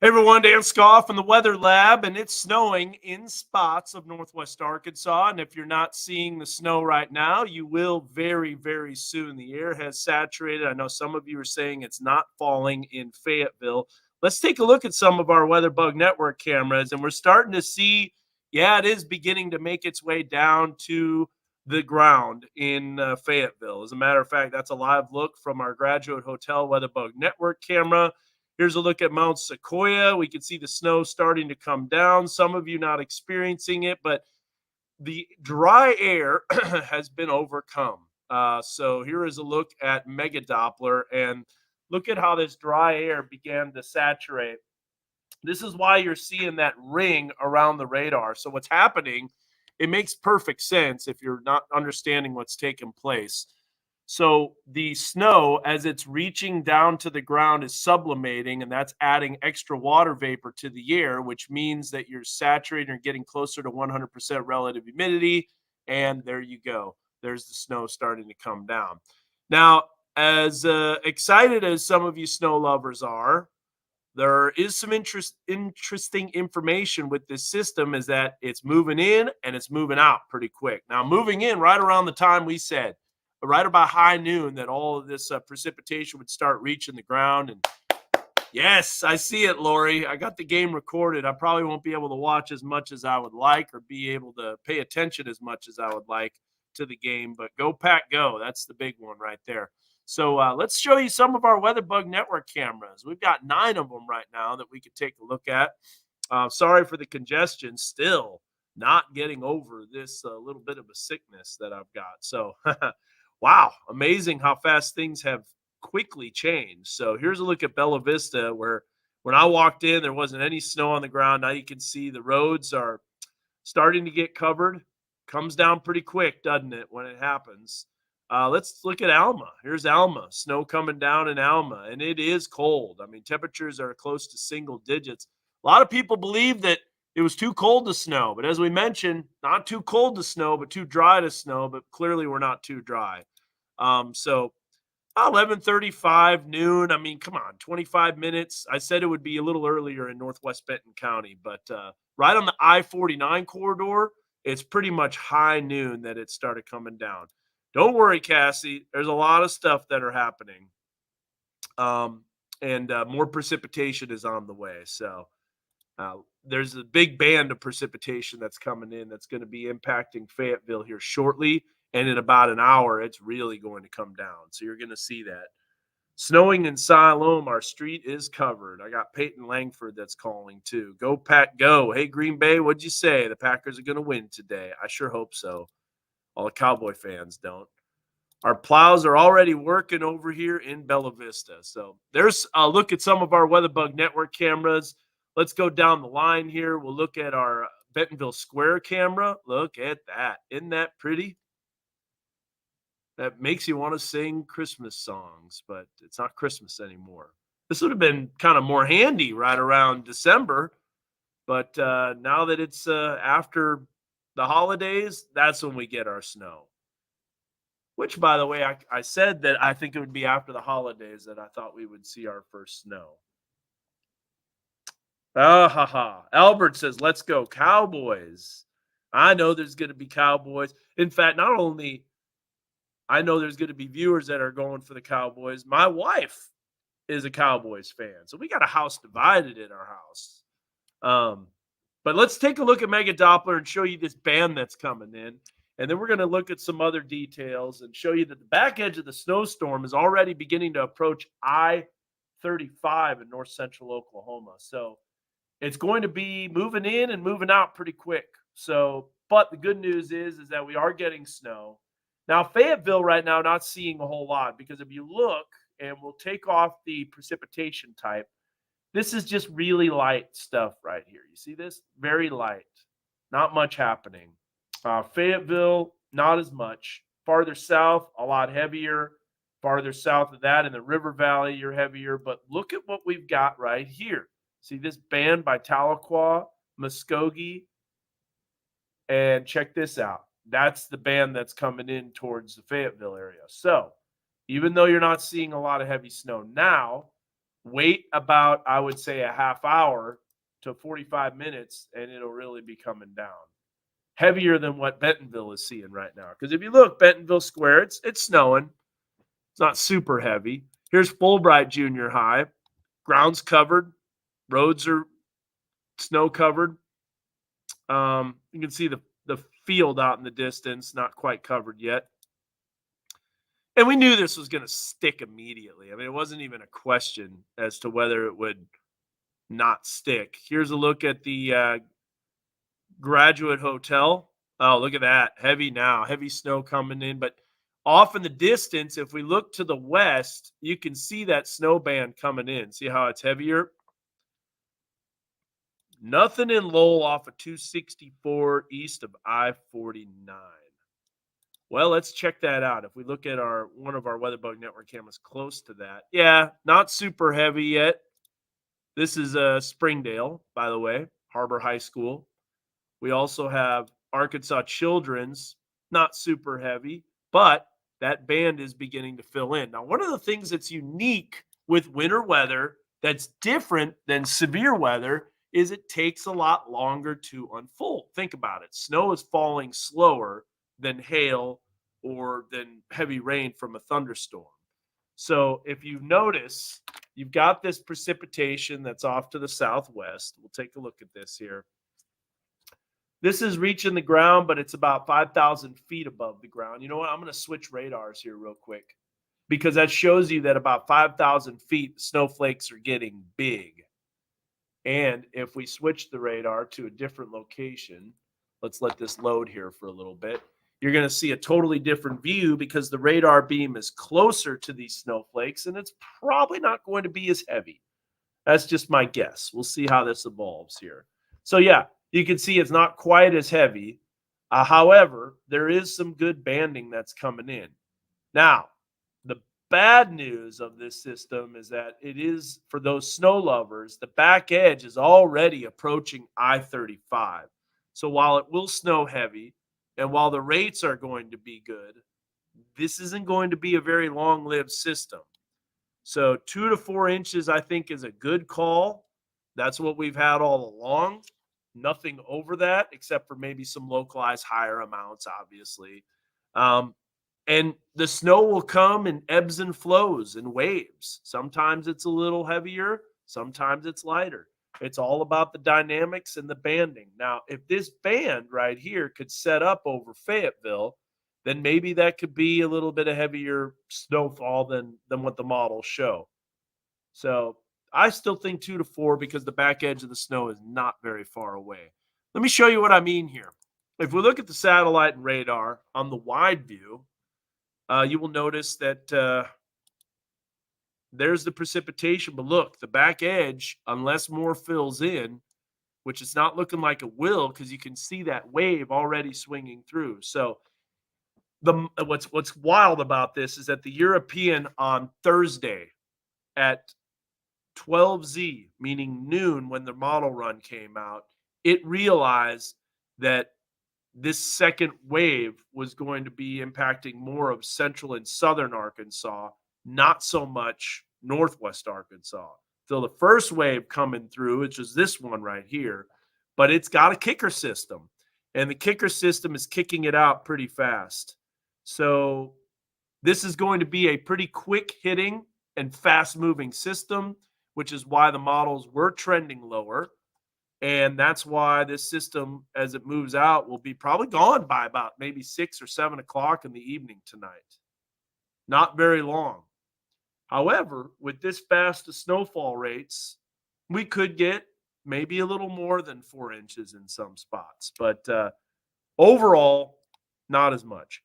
Hey everyone, Dan Scoff from the Weather Lab, and it's snowing in spots of northwest Arkansas. And if you're not seeing the snow right now, you will very, very soon. The air has saturated. I know some of you are saying it's not falling in Fayetteville. Let's take a look at some of our WeatherBug Network cameras, and we're starting to see, yeah, it is beginning to make its way down to the ground in Fayetteville. As a matter of fact, that's a live look from our Graduate Hotel WeatherBug Network camera. Here's a look at Mount Sequoia. We can see the snow starting to come down. Some of you not experiencing it, but the dry air has been overcome. So here is a look at Mega Doppler, and look at how this dry air began to saturate. This is why you're seeing that ring around the radar. So what's happening, it makes perfect sense if you're not understanding what's taking place. So the snow, as it's reaching down to the ground, is sublimating, and that's adding extra water vapor to the air, which means that you're saturating or getting closer to 100% relative humidity. And there you go. There's the snow starting to come down. Now, as excited as some of you snow lovers are, there is some interesting information with this system is that it's moving in and it's moving out pretty quick. Now, moving in right around the time we said, right about high noon, that all of this precipitation would start reaching the ground. And yes, I see it, Lori. I got the game recorded. I probably won't be able to watch as much as I would like or be able to pay attention as much as I would like to the game, but go Pack Go. That's the big one right there. So let's show you some of our WeatherBug Network cameras. We've got 9 of them right now that we could take a look at. Sorry for the congestion. Still not getting over this little bit of a sickness that I've got. So, wow, amazing how fast things have quickly changed. So here's a look at Bella Vista, where when I walked in, there wasn't any snow on the ground. Now you can see the roads are starting to get covered. Comes down pretty quick, doesn't it, when it happens? Let's look at Alma. Here's Alma. Snow coming down in Alma, and it is cold. I mean, temperatures are close to single digits. A lot of people believe that it was too cold to snow, but as we mentioned, not too cold to snow, but too dry to snow. But clearly, we're not too dry. So 11:35 noon. I mean, come on, 25 minutes. I said it would be a little earlier in Northwest Benton County, but right on the I-49 corridor, it's pretty much high noon that it started coming down. Don't worry, Cassie. There's a lot of stuff that are happening, and more precipitation is on the way. So there's a big band of precipitation that's coming in that's going to be impacting Fayetteville here shortly. And in about an hour, it's really going to come down. So you're going to see that. Snowing in Siloam, our street is covered. I got Peyton Langford that's calling too. Go Pack, go. Hey, Green Bay, what'd you say? The Packers are going to win today. I sure hope so. All the Cowboy fans don't. Our plows are already working over here in Bella Vista. So there's a look at some of our WeatherBug Network cameras. Let's go down the line here. We'll look at our Bentonville Square camera. Look at that. Isn't that pretty? That makes you want to sing Christmas songs, but it's not Christmas anymore. This would have been kind of more handy right around December, but now that it's after the holidays, that's when we get our snow. Which, by the way, I said that I think it would be after the holidays that I thought we would see our first snow. Ah, ha, ha. Albert says, let's go Cowboys. I know there's going to be Cowboys. In fact, not only I know there's going to be viewers that are going for the Cowboys, my wife is a Cowboys fan. So we got a house divided in our house. But let's take a look at Mega Doppler and show you this band that's coming in. And then we're going to look at some other details and show you that the back edge of the snowstorm is already beginning to approach I-35 in north central Oklahoma. So it's going to be moving in and moving out pretty quick. So, but the good news is that we are getting snow. Now, Fayetteville right now, not seeing a whole lot, because if you look, and we'll take off the precipitation type, this is just really light stuff right here. You see this? Very light. Not much happening. Fayetteville, not as much. Farther south, a lot heavier. Farther south of that in the River Valley, you're heavier. But look at what we've got right here. See this band by Tahlequah, Muskogee? And check this out. That's the band that's coming in towards the Fayetteville area. So even though you're not seeing a lot of heavy snow now, Wait about, I would say, a half hour to 45 minutes, and it'll really be coming down. Heavier than what Bentonville is seeing right now. Because if you look, Bentonville Square, it's snowing. It's not super heavy. Here's Fulbright Junior High. Ground's covered. Roads are snow covered. You can see the field out in the distance, not quite covered yet. And we knew this was going to stick immediately. I mean, it wasn't even a question as to whether it would not stick. Here's a look at the Graduate Hotel. Oh, look at that. Heavy now. Heavy snow coming in. But off in the distance, if we look to the west, you can see that snow band coming in. See how it's heavier? Nothing in Lowell off of 264 east of I-49. Well, let's check that out. If we look at one of our WeatherBug Network cameras close to that. Yeah, not super heavy yet. This is Springdale, by the way, Harbor High School. We also have Arkansas Children's, not super heavy, but that band is beginning to fill in. Now, one of the things that's unique with winter weather that's different than severe weather is it takes a lot longer to unfold. Think about it. Snow is falling slower than hail or than heavy rain from a thunderstorm. So if you notice, you've got this precipitation that's off to the southwest. We'll take a look at this here. This is reaching the ground, but it's about 5,000 feet above the ground. You know what? I'm going to switch radars here real quick because that shows you that about 5,000 feet, the snowflakes are getting big. And if we switch the radar to a different location, let's let this load here for a little bit. You're going to see a totally different view because the radar beam is closer to these snowflakes, and it's probably not going to be as heavy. That's just my guess. We'll see how this evolves here. So, yeah, you can see it's not quite as heavy. However, there is some good banding that's coming in. Now, the bad news of this system is that it is, for those snow lovers, the back edge is already approaching I-35. So while it will snow heavy, and while the rates are going to be good, this isn't going to be a very long-lived system. So 2 to 4 inches, I think, is a good call. That's what we've had all along. Nothing over that, except for maybe some localized higher amounts, obviously. And the snow will come in ebbs and flows and waves. Sometimes it's a little heavier. Sometimes it's lighter. It's all about the dynamics and the banding. Now, if this band right here could set up over Fayetteville, then maybe that could be a little bit of heavier snowfall than what the models show. So I still think 2 to 4 because the back edge of the snow is not very far away. Let me show you what I mean here. If we look at the satellite and radar on the wide view, you will notice that there's the precipitation. But look, the back edge, unless more fills in, which it's not looking like it will because you can see that wave already swinging through. So what's wild about this is that the European on Thursday at 12Z, meaning noon when the model run came out, it realized that this second wave was going to be impacting more of central and southern Arkansas, not so much northwest Arkansas. So the first wave coming through, which is this one right here, but it's got a kicker system, and the kicker system is kicking it out pretty fast. So this is going to be a pretty quick hitting and fast moving system, which is why the models were trending lower. And that's why this system, as it moves out, will be probably gone by about maybe 6 or 7 o'clock in the evening tonight. Not very long. However, with this fast of snowfall rates, we could get maybe a little more than 4 inches in some spots. But overall, not as much.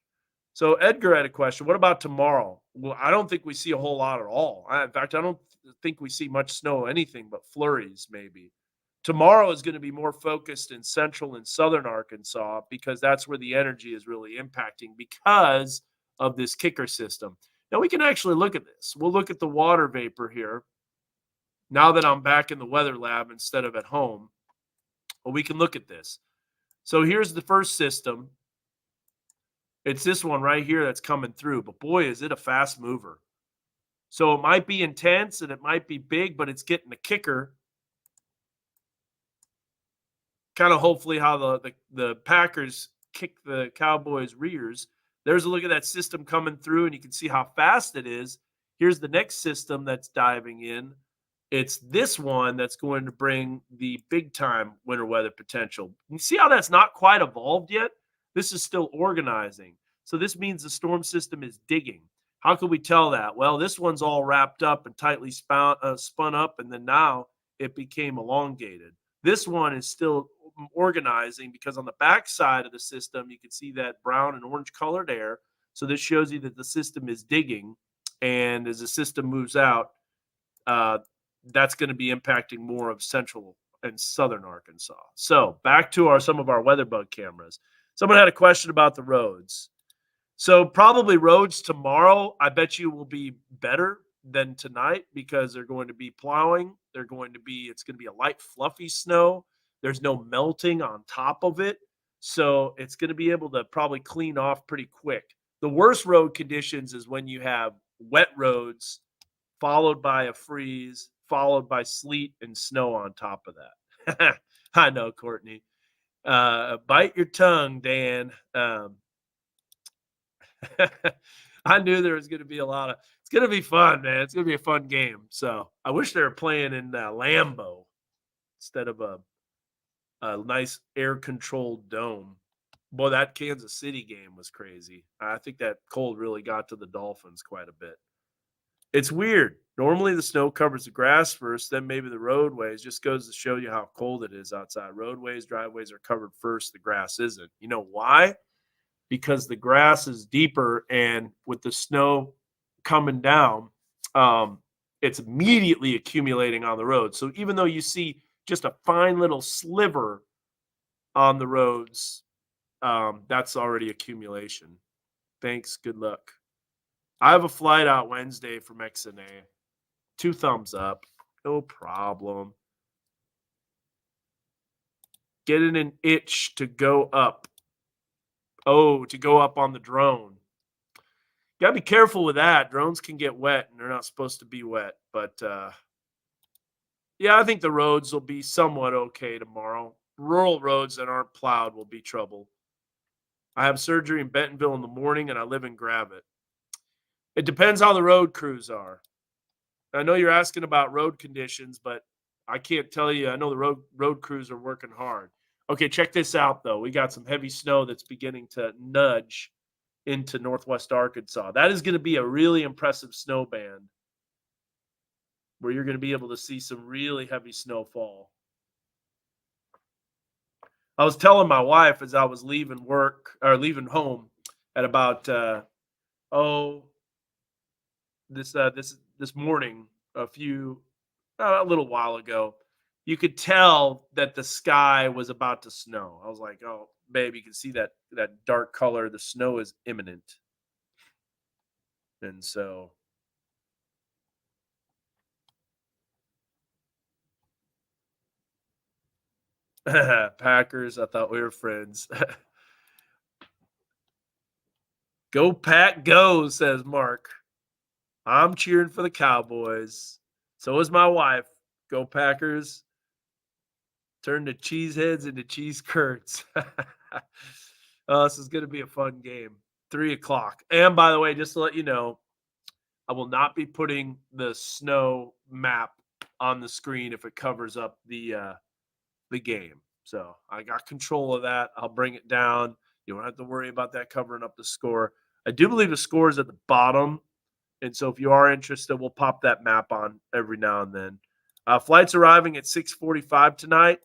So Edgar had a question. What about tomorrow? Well, I don't think we see a whole lot at all. In fact, I don't think we see much snow, anything but flurries maybe. Tomorrow is going to be more focused in central and southern Arkansas because that's where the energy is really impacting because of this kicker system. Now we can actually look at this. We'll look at the water vapor here. Now that I'm back in the weather lab instead of at home, well, we can look at this. So here's the first system. It's this one right here that's coming through, but boy, is it a fast mover. So it might be intense and it might be big, but it's getting the kicker. Kind of hopefully how the Packers kick the Cowboys' rears. There's a look at that system coming through, and you can see how fast it is. Here's the next system that's diving in. It's this one that's going to bring the big time winter weather potential. You see how that's not quite evolved yet? This is still organizing. So this means the storm system is digging. How can we tell that? Well, this one's all wrapped up and tightly spun up, and then now it became elongated. This one is still organizing because on the back side of the system, you can see that brown and orange colored air. So this shows you that the system is digging. And as the system moves out, uh, that's going to be impacting more of central and southern Arkansas. So back to some of our weather bug cameras. Someone had a question about the roads. So probably roads tomorrow, I bet you will be better than tonight because they're going to be plowing. It's going to be a light, fluffy snow. There's no melting on top of it. So it's going to be able to probably clean off pretty quick. The worst road conditions is when you have wet roads followed by a freeze, followed by sleet and snow on top of that. I know, Courtney. Bite your tongue, Dan. I knew there was going to be it's going to be fun, man. It's going to be a fun game. So I wish they were playing in Lambeau instead of a nice air controlled dome. Boy, that Kansas City game was crazy. I think that cold really got to the Dolphins quite a bit. It's weird. Normally the snow covers the grass first, then maybe the roadways. Just goes to show you how cold it is outside. Roadways, driveways are covered first. The grass isn't. You know why? Because the grass is deeper, and with the snow coming down, it's immediately accumulating on the road. So even though you see just a fine little sliver on the roads, that's already accumulation. Thanks. Good luck. I have a flight out Wednesday from XNA. 2 thumbs up. No problem. Getting an itch to go up. Oh, to go up on the drone. Got to be careful with that. Drones can get wet, and they're not supposed to be wet. But, yeah, I think the roads will be somewhat okay tomorrow. Rural roads that aren't plowed will be trouble. I have surgery in Bentonville in the morning, and I live in Gravette. It depends how the road crews are. I know you're asking about road conditions, but I can't tell you. I know the road crews are working hard. Okay, check this out, though. We got some heavy snow that's beginning to nudge into northwest Arkansas. That is going to be a really impressive snow band where you're going to be able to see some really heavy snowfall. I was telling my wife as I was leaving home at about this morning, a little while ago, you could tell that the sky was about to snow. I was like, "Oh, babe, you can see that dark color. The snow is imminent." And so Packers, I thought we were friends. Go Pack, go, says Mark. I'm cheering for the Cowboys. So is my wife. Go Packers. Turn the cheeseheads into cheese curds. This is going to be a fun game. 3:00. And by the way, just to let you know, I will not be putting the snow map on the screen if it covers up the game. So I got control of that. I'll bring it down. You don't have to worry about that covering up the score. I do believe the score is at the bottom. And so if you are interested, we'll pop that map on every now and then. Flights arriving at 6:45 tonight.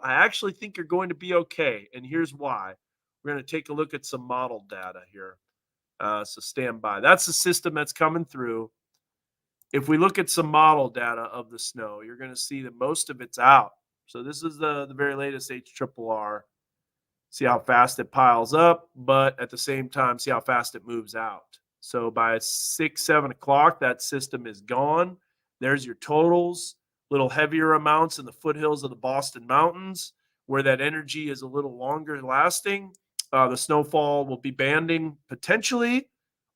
I actually think you're going to be okay. And here's why. We're going to take a look at some model data here. So stand by. That's the system that's coming through. If we look at some model data of the snow, you're going to see that most of it's out. So this is the very latest HRRR. See how fast it piles up, but at the same time, see how fast it moves out. So by 6, 7 o'clock, that system is gone. There's your totals, little heavier amounts in the foothills of the Boston Mountains, where that energy is a little longer lasting. The snowfall will be banding potentially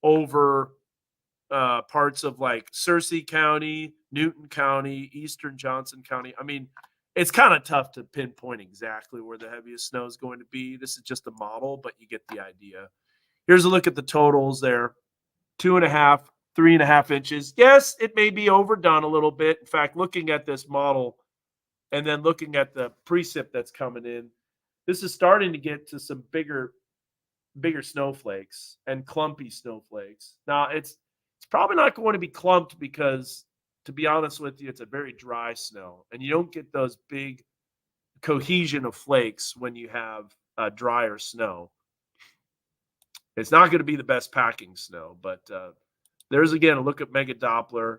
over parts of like Searcy County, Newton County, Eastern Johnson County. I mean, it's kind of tough to pinpoint exactly where the heaviest snow is going to be. This is just a model, but you get the idea. Here's a look at the totals there. 2.5, 3.5 inches. Yes, it may be overdone a little bit. In fact, looking at this model and then looking at the precip that's coming in, this is starting to get to some bigger snowflakes and clumpy snowflakes. Now it's probably not going to be clumped because, to be honest with you, it's a very dry snow, and you don't get those big cohesion of flakes when you have drier snow. It's not going to be the best packing snow, but there's again a look at Mega Doppler.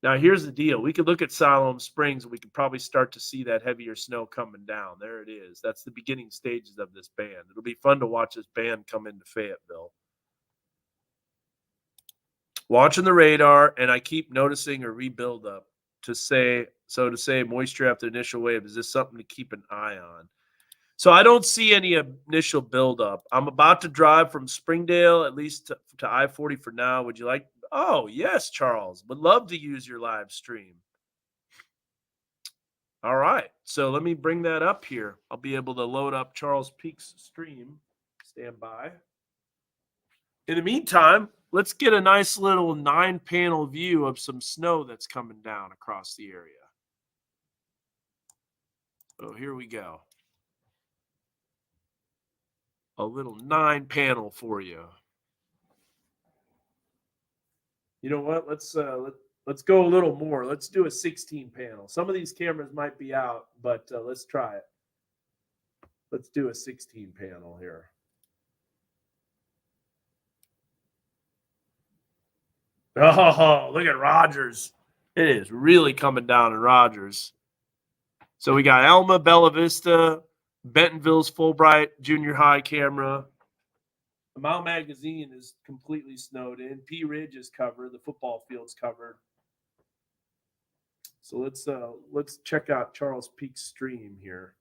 Now here's the deal: we could look at Siloam Springs, and we could probably start to see that heavier snow coming down. There it is. That's the beginning stages of this band. It'll be fun to watch this band come into Fayetteville. Watching the radar, and I keep noticing a rebuild up to say moisture after initial wave. Is this something to keep an eye on? So I don't see any initial buildup. I'm about to drive from Springdale, at least to I-40 for now. Would you like? Oh, yes, Charles. Would love to use your live stream. All right. So let me bring that up here. I'll be able to load up Charles Peak's stream. Stand by. In the meantime, let's get a nice little 9-panel view of some snow that's coming down across the area. Oh, here we go. A little 9-panel for you. You know what? Let's go a little more. Let's do a 16-panel. Some of these cameras might be out, but let's try it. Let's do a 16-panel here. Oh, look at Rogers. It is really coming down in Rogers. So we got Elma, Bella Vista, Bentonville's Fulbright Junior High camera. The Mount Magazine is completely snowed in. P Ridge is covered. The football field's covered. So let's check out Charles Peak's stream here.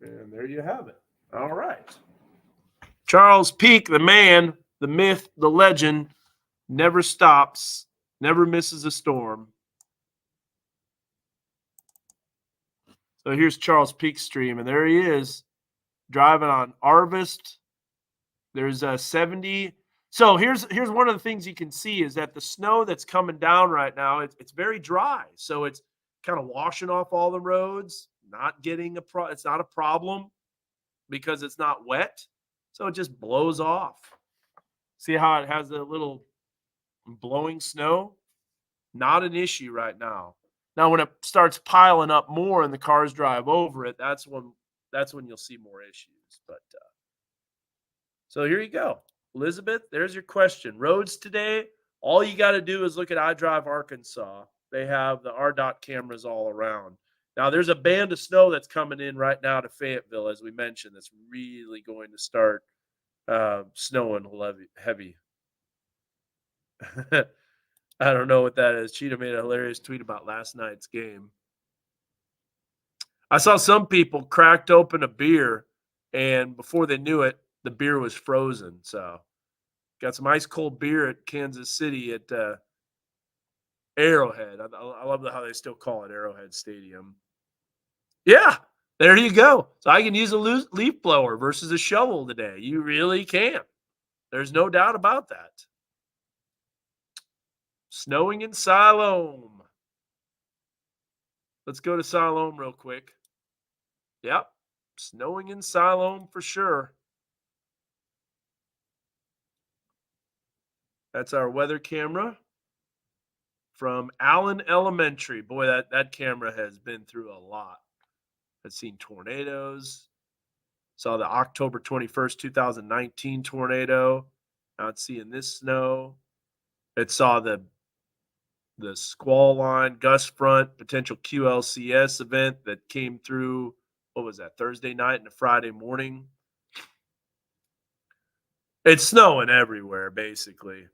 And there you have it. All right. Charles Peak, the man, the myth, the legend, never stops, never misses a storm. So here's Charles Peak's stream, and there he is driving on Arvist. There's a 70. So here's one of the things you can see is that the snow that's coming down right now, it's very dry. So it's kind of washing off all the roads, not getting it's not a problem because it's not wet. So it just blows off. See how it has a little blowing snow? Not an issue right now. Now, when it starts piling up more and the cars drive over it, that's when you'll see more issues. But so here you go, Elizabeth. There's your question. Roads today. All you got to do is look at iDrive Arkansas. They have the RDOT cameras all around. Now, there's a band of snow that's coming in right now to Fayetteville, as we mentioned. That's really going to start snowing heavy. I don't know what that is. Cheetah made a hilarious tweet about last night's game. I saw some people cracked open a beer, and before they knew it, the beer was frozen. So got some ice cold beer at Kansas City at Arrowhead. I love how they still call it Arrowhead Stadium. Yeah, there you go. So I can use a leaf blower versus a shovel today. You really can. There's no doubt about that. Snowing in Siloam. Let's go to Siloam real quick. Yep, snowing in Siloam for sure. That's our weather camera from Allen Elementary. Boy, that camera has been through a lot. It's seen tornadoes. Saw the October 21st, 2019 tornado. Now it's seeing this snow. It saw the squall line, gust front, potential QLCS event that came through, what was that, Thursday night and a Friday morning. It's snowing everywhere, basically.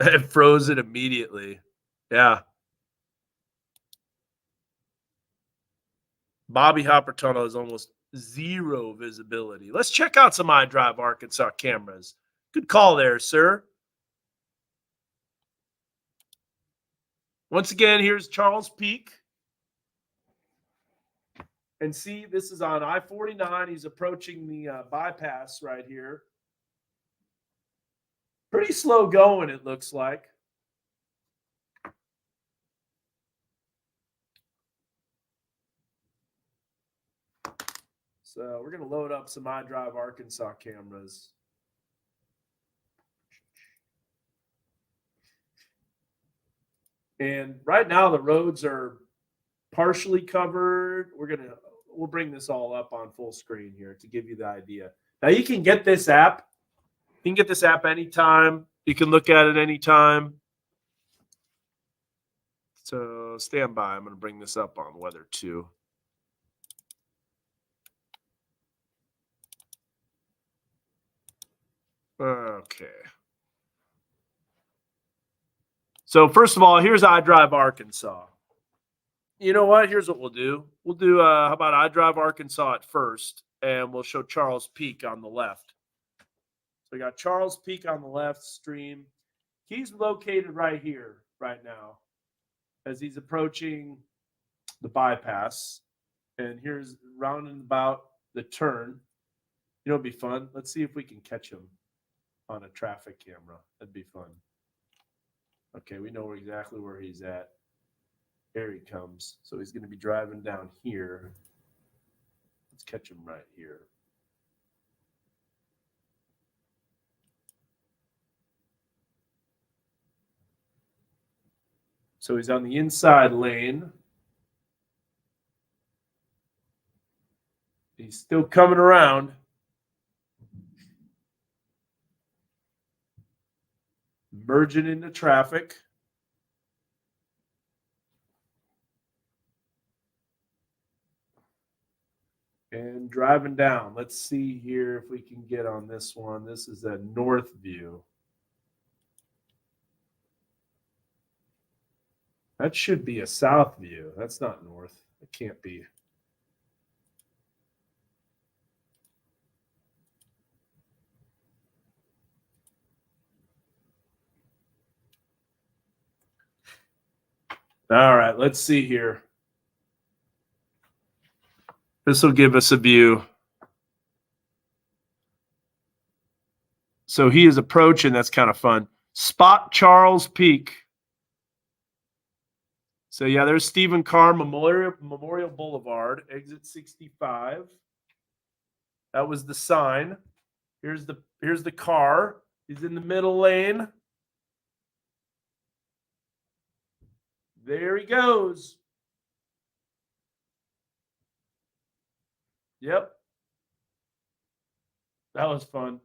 It froze it immediately. Yeah. Bobby Hopper Tunnel has almost zero visibility. Let's check out some iDrive Arkansas cameras. Good call there, sir. Once again, here's Charles Peak. And see, this is on I-49. He's approaching the bypass right here. Pretty slow going, it looks like. So we're going to load up some iDrive Arkansas cameras. And right now the roads are partially covered. We'll bring this all up on full screen here to give you the idea. Now you can get this app. You can get this app anytime. You can look at it anytime. So stand by. I'm going to bring this up on weather too. Okay. So first of all, here's iDrive Arkansas. You know what? Here's what we'll do. We'll do, how about iDrive Arkansas at first, and we'll show Charles Peak on the left. So we got Charles Peak on the left stream. He's located right here, right now, as he's approaching the bypass. And here's rounding about the turn. You know, it'd be fun. Let's see if we can catch him on a traffic camera. That'd be fun. Okay, we know exactly where he's at. Here he comes. So he's going to be driving down here. Let's catch him right here. So he's on the inside lane. He's still coming around. Merging into traffic. And driving down. Let's see here if we can get on this one. This is a north view. That should be a south view. That's not north. It can't be. All right, let's see here. This will give us a view. So he is approaching. That's kind of fun. Spot Charles Peak. So yeah, there's Stephen Carr Memorial Boulevard, exit 65. That was the sign. Here's the car. He's in the middle lane. There he goes. Yep. That was fun.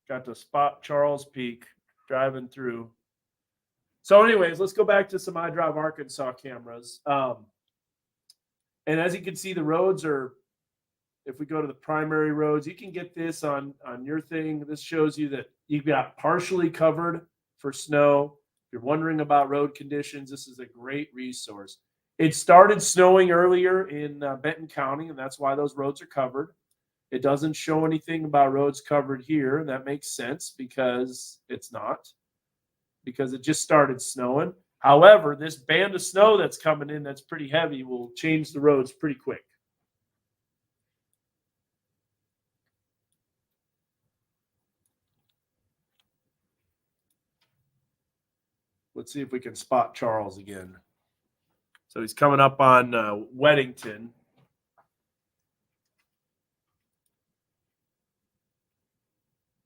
Got to spot Charles Peak driving through. So anyways, let's go back to some iDrive Arkansas cameras. And as you can see, the roads are, if we go to the primary roads, you can get this on your thing. This shows you that you've got partially covered for snow. If you're wondering about road conditions, this is a great resource. It started snowing earlier in Benton County, and that's why those roads are covered. It doesn't show anything about roads covered here, and that makes sense because it's not, because it just started snowing. However, this band of snow that's coming in that's pretty heavy will change the roads pretty quick. Let's see if we can spot Charles again. So he's coming up on Weddington.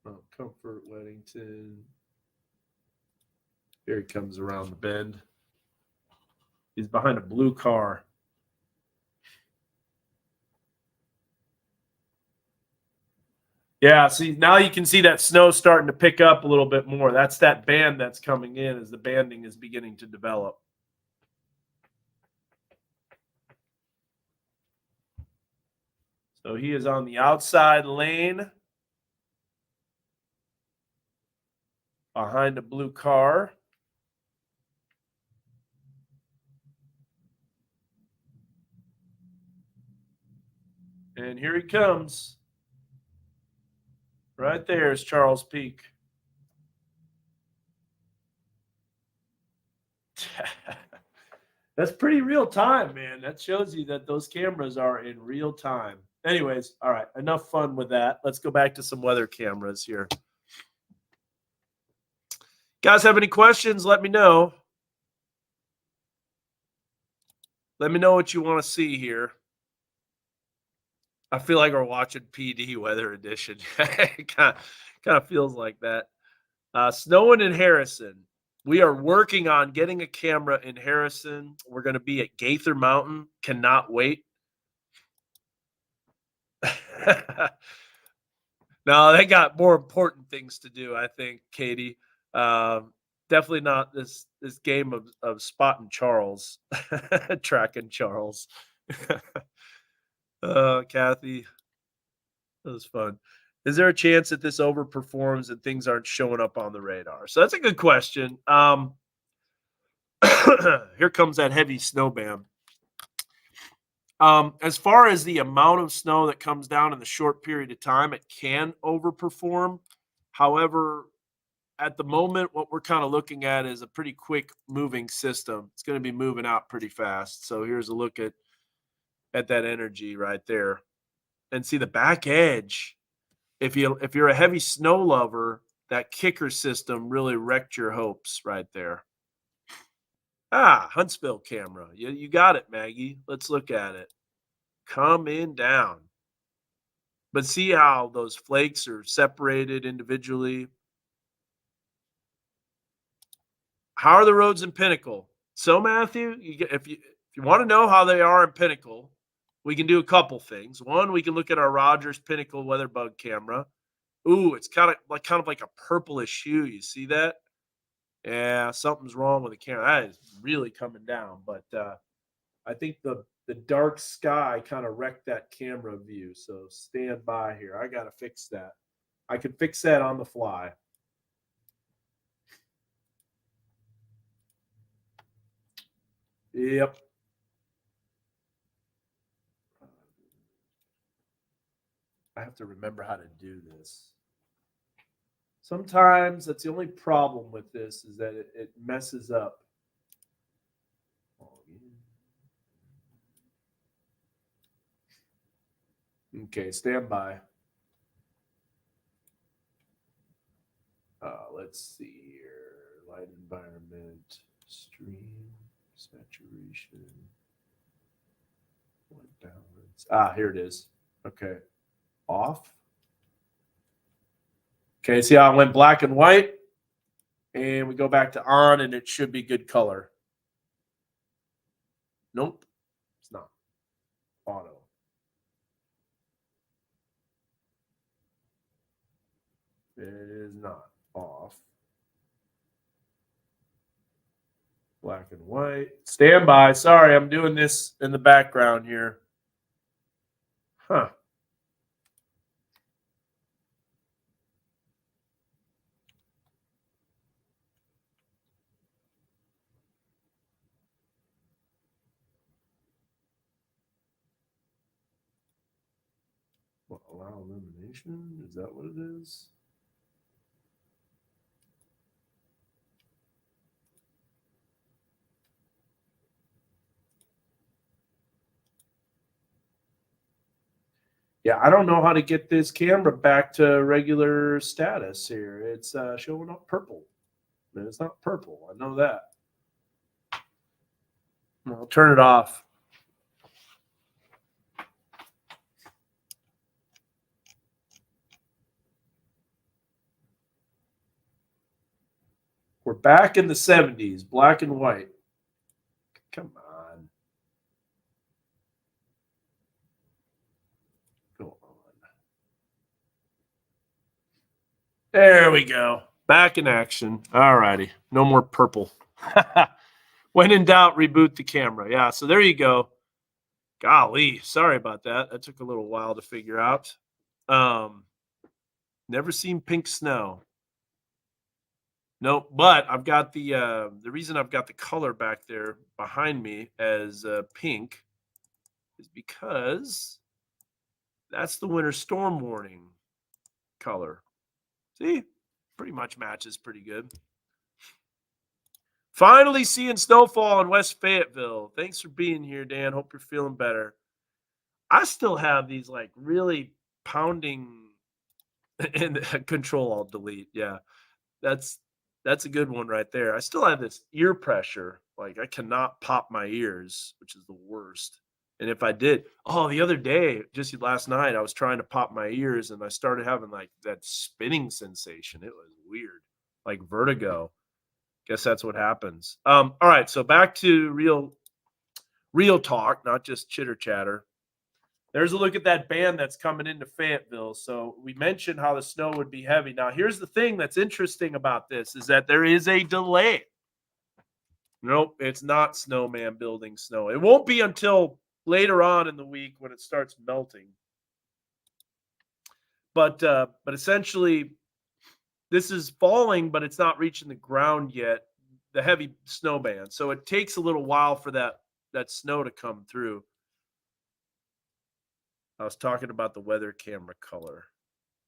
Oh, Comfort, Weddington. Here he comes around the bend. He's behind a blue car. Yeah, see, now you can see that snow starting to pick up a little bit more. That's that band that's coming in as the banding is beginning to develop. So he is on the outside lane behind a blue car. And here he comes. Right there is Charles Peak. That's pretty real time, man. That shows you that those cameras are in real time. Anyways, all right, enough fun with that. Let's go back to some weather cameras here. Guys, have any questions? Let me know. Let me know what you want to see here. I feel like we're watching PD Weather Edition. It kind of feels like that. Snowing in Harrison. We are working on getting a camera in Harrison. We're going to be at Gaither Mountain. Cannot wait. No, they got more important things to do, I think, Katie. Definitely not this game of spotting Charles, tracking Charles. Kathy, that was fun. Is there a chance that this overperforms and things aren't showing up on the radar? So that's a good question. Here comes that heavy snow band. As far as the amount of snow that comes down in the short period of time, it can overperform. However, at the moment, what we're kind of looking at is a pretty quick moving system. It's going to be moving out pretty fast. So here's a look at that energy right there. And see the back edge. If you're a heavy snow lover, that kicker system really wrecked your hopes right there. Huntsville camera. You got it, Maggie. Let's look at it. Coming down. But see how those flakes are separated individually. How are the roads in Pinnacle? So, Matthew, if you want to know how they are in Pinnacle, we can do a couple things. One, we can look at our Rogers Pinnacle weather bug camera. Ooh, it's kind of like a purplish hue. You see that? Yeah, something's wrong with the camera. That is really coming down. But I think the dark sky kind of wrecked that camera view. So stand by here. I got to fix that. I can fix that on the fly. Yep. I have to remember how to do this. Sometimes that's the only problem with this is that it messes up. Okay, stand by. Let's see here. Light environment, stream, saturation, white balance. Here it is. Okay. Off. Okay, see how it went black and white? And we go back to on, and it should be good color. Nope, it's not. Auto. It is not. Off. Black and white. Stand by. Sorry, I'm doing this in the background here. Huh. What, allow illumination? Is that what it is? Yeah, I don't know how to get this camera back to regular status here. It's showing up purple. And it's not purple. I know that. I'll turn it off. We're back in the 70s, black and white. Come on. Go on. There we go. Back in action. All righty. No more purple. When in doubt, reboot the camera. Yeah, so there you go. Golly, sorry about that. That took a little while to figure out. Never seen pink snow. Nope, but I've got the reason I've got the color back there behind me as pink is because That's the winter storm warning color. See, pretty much matches pretty good. Finally seeing snowfall in West Fayetteville. Thanks for being here, Dan. Hope you're feeling better. I still have these like really pounding and control alt delete. Yeah. That's a good one right there. I still have this ear pressure. Like I cannot pop my ears, which is the worst. And if I did, the other day, just last night, I was trying to pop my ears and I started having like that spinning sensation. It was weird, like vertigo. Guess that's what happens. All right, so back to real talk, not just chitter chatter. There's a look at that band that's coming into Fayetteville. So we mentioned how the snow would be heavy. Now, here's the thing that's interesting about this is that there is a delay. Nope, it's not snowman building snow. It won't be until later on in the week when it starts melting. But essentially, this is falling, but it's not reaching the ground yet. The heavy snow band. So it takes a little while for that snow to come through. I was talking about the weather camera color.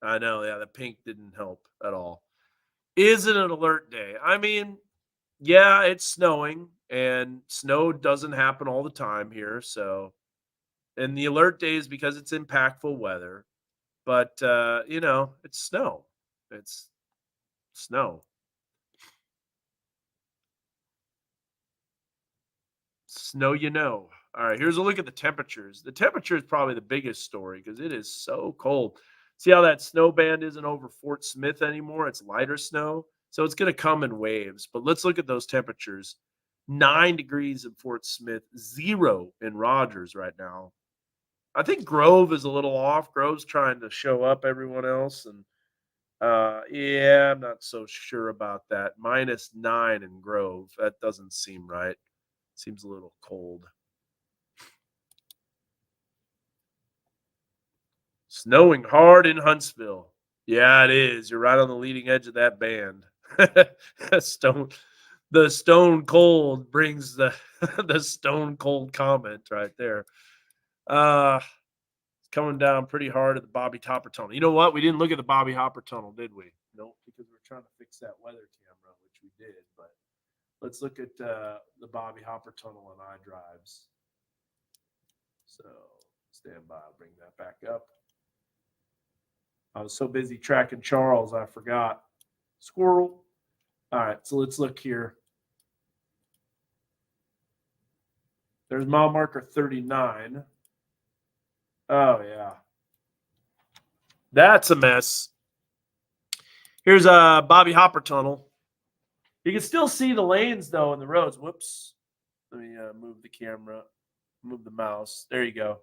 I know, yeah, the pink didn't help at all. Is it an alert day? I mean, yeah, it's snowing, and snow doesn't happen all the time here. So, and the alert day is because it's impactful weather. But it's snow. It's snow. Snow. All right, here's a look at the temperatures. The temperature is probably the biggest story because it is so cold. See how that snow band isn't over Fort Smith anymore? It's lighter snow. So it's going to come in waves. But let's look at those temperatures. 9 degrees in Fort Smith, 0 in Rogers right now. I think Grove is a little off. Grove's trying to show up everyone else. And yeah, I'm not so sure about that. -9 in Grove. That doesn't seem right. Seems a little cold. Snowing hard in Huntsville. Yeah, it is. You're right on the leading edge of that band. The stone cold brings the the stone cold comment right there. It's coming down pretty hard at the Bobby Hopper tunnel. You know what? We didn't look at the Bobby Hopper tunnel, did we? Nope, because we're trying to fix that weather camera, which we did. But let's look at the Bobby Hopper tunnel on iDrives. So stand by. I'll bring that back up. I was so busy tracking Charles, I forgot. Squirrel. All right, so let's look here. There's mile marker 39. Oh, yeah. That's a mess. Here's a Bobby Hopper tunnel. You can still see the lanes, though, in the roads. Whoops. Let me move the camera, move the mouse. There you go.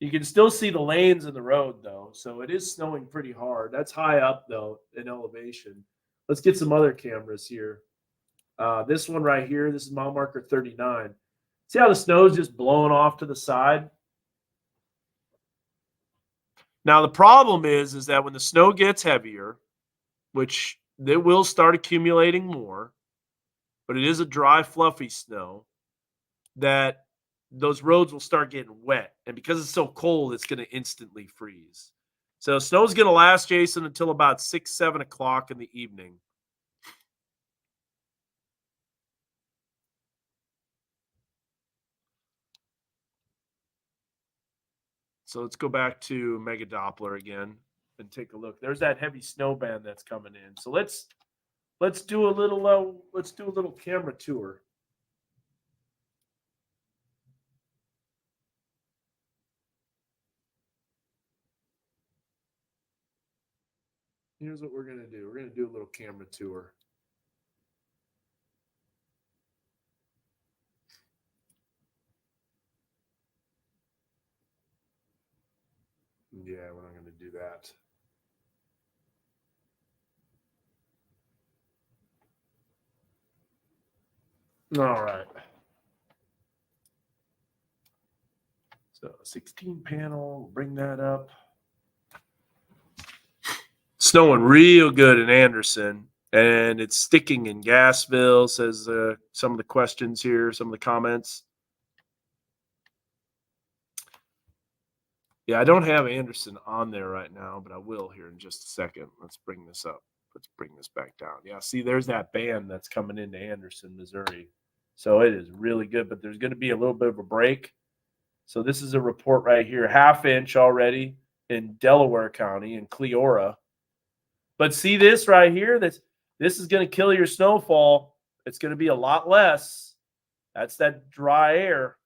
You can still see the lanes in the road, though. So it is snowing pretty hard. That's high up, though, in elevation. Let's get some other cameras here. This one right here, this is mile marker 39. See how the snow's just blowing off to the side? Now, the problem is that when the snow gets heavier, which it will start accumulating more, but it is a dry, fluffy snow, that those roads will start getting wet. And because it's so cold, it's going to instantly freeze. So snow's going to last, Jason, until about 6, 7 o'clock in the evening. So let's go back to Mega Doppler again and take a look. There's that heavy snow band that's coming in. So let's do a little camera tour. Here's what we're going to do. We're going to do a little camera tour. Yeah, we're not going to do that. All right. So 16 panel, we'll bring that up. Snowing real good in Anderson, and it's sticking in Gassville, says some of the questions here, some of the comments. Yeah, I don't have Anderson on there right now, but I will here in just a second. Let's bring this up. Let's bring this back down. Yeah, see, there's that band that's coming into Anderson, Missouri. So it is really good, but there's going to be a little bit of a break. So this is a report right here, half inch already in Delaware County in Cleora. But see this right here? This is going to kill your snowfall. It's going to be a lot less. That's that dry air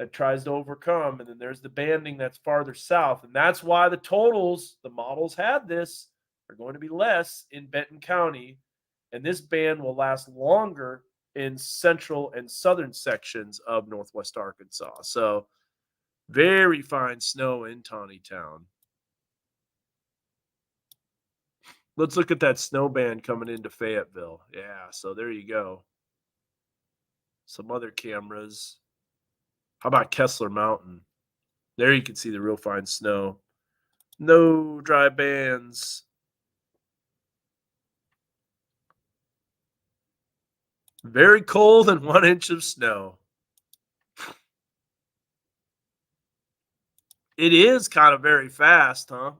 that tries to overcome. And then there's the banding that's farther south. And that's why the totals, the models had this, are going to be less in Benton County. And this band will last longer in central and southern sections of northwest Arkansas. So very fine snow in Tawnytown. Let's look at that snow band coming into Fayetteville. Yeah, so there you go. Some other cameras. How about Kessler Mountain? There you can see the real fine snow. No dry bands. Very cold and 1 inch of snow. It is kind of very fast, huh?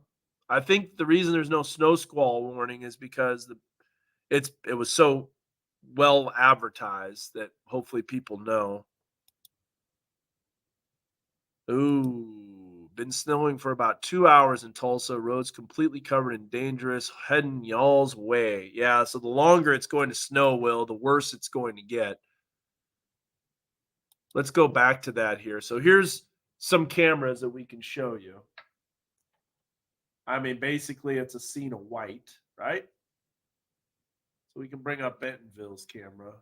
I think the reason there's no snow squall warning is because it was so well advertised that hopefully people know. Ooh, been snowing for about 2 hours in Tulsa. Roads completely covered in dangerous, heading y'all's way. Yeah, so the longer it's going to snow, Will, the worse it's going to get. Let's go back to that here. So here's some cameras that we can show you. I mean, basically, it's a scene of white, right? So we can bring up Bentonville's camera.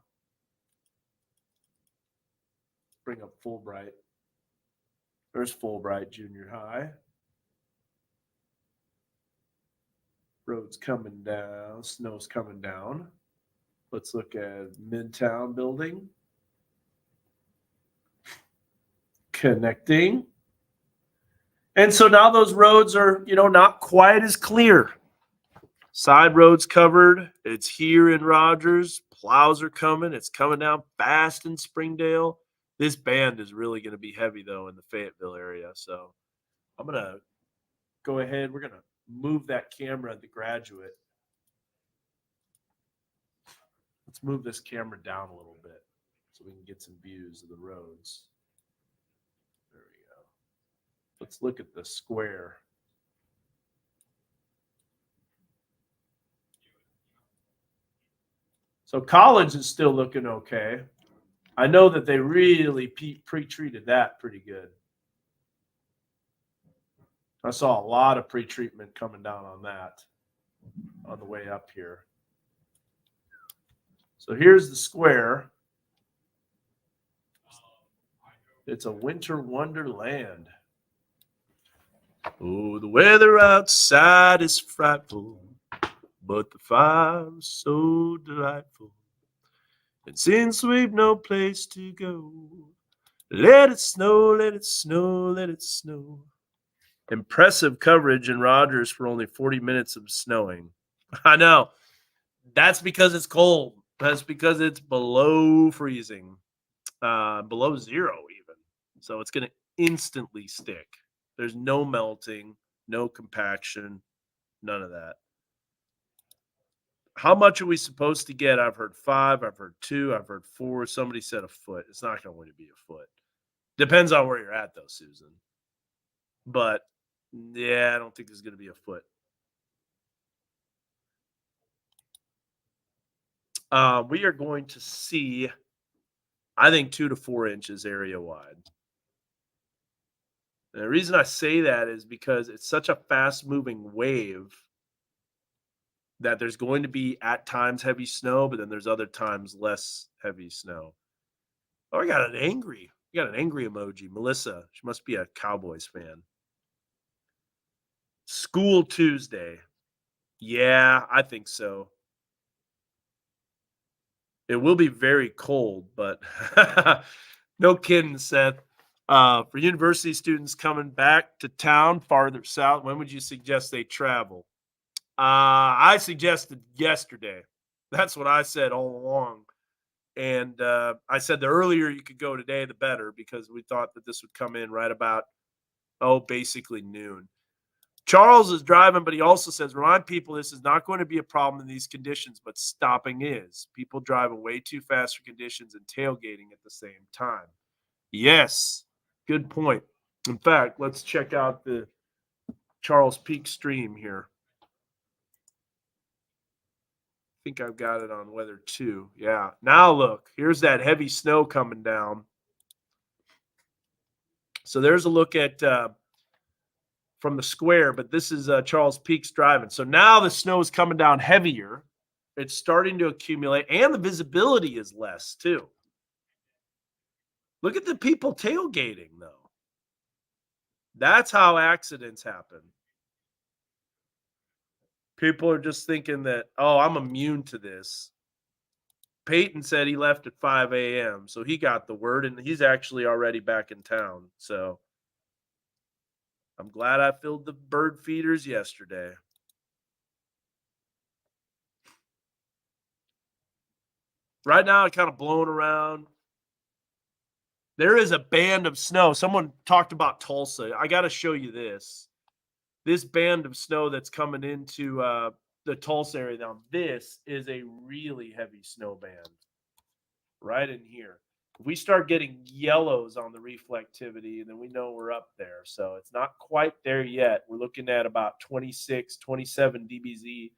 Bring up Fulbright. There's Fulbright Junior High. Roads coming down. Snow's coming down. Let's look at Midtown building. Connecting. And so now those roads are, not quite as clear. Side roads covered. It's here in Rogers. Plows are coming. It's coming down fast in Springdale. This band is really going to be heavy, though, in the Fayetteville area. So I'm going to go ahead. We're going to move that camera at the Graduate. Let's move this camera down a little bit so we can get some views of the roads. There we go. Let's look at the square. So college is still looking okay. I know that they really pre-treated that pretty good. I saw a lot of pre-treatment coming down on that on the way up here. So here's the square. It's a winter wonderland. Oh, the weather outside is frightful, but the fire is so delightful. And since we've no place to go, let it snow, let it snow, let it snow. Impressive coverage in Rogers for only 40 minutes of snowing. I know. That's because it's cold. That's because it's below freezing, below zero even. So it's going to instantly stick. There's no melting, no compaction, none of that. How much are we supposed to get? I've heard 5, I've heard 2, I've heard 4. Somebody said a foot. It's not going to be a foot. Depends on where you're at, though, Susan. But, yeah, I don't think there's going to be a foot. We are going to see, I think, 2 to 4 inches area wide. And the reason I say that is because it's such a fast-moving wave that there's going to be at times heavy snow, but then there's other times less heavy snow. Oh, I got an angry emoji. Melissa, she must be a Cowboys fan. School Tuesday. Yeah, I think so. It will be very cold, but no kidding, Seth. For university students coming back to town farther south, when would you suggest they travel? I suggested yesterday. That's what I said all along. And I said the earlier you could go today, the better, because we thought that this would come in right about basically noon. Charles is driving, but he also says, remind people this is not going to be a problem in these conditions, but stopping is. People driving way too fast for conditions and tailgating at the same time. Yes, good point. In fact, let's check out the Charles Peak stream here. I think I've got it on weather too. Yeah. Now look, here's that heavy snow coming down. So there's a look at from the square, but this is Charles Peak's driving. So now the snow is coming down heavier. It's starting to accumulate, and the visibility is less too. Look at the people tailgating, though. That's how accidents happen. People are just thinking that, oh, I'm immune to this. Peyton said he left at 5 a.m., so he got the word, and he's actually already back in town. So I'm glad I filled the bird feeders yesterday. Right now, it's kind of blowing around. There is a band of snow. Someone talked about Tulsa. I got to show you this. This band of snow that's coming into the Tulsa area now. This is a really heavy snow band right in here. If we start getting yellows on the reflectivity, then we know we're up there. So it's not quite there yet. We're looking at about 26, 27 dBz,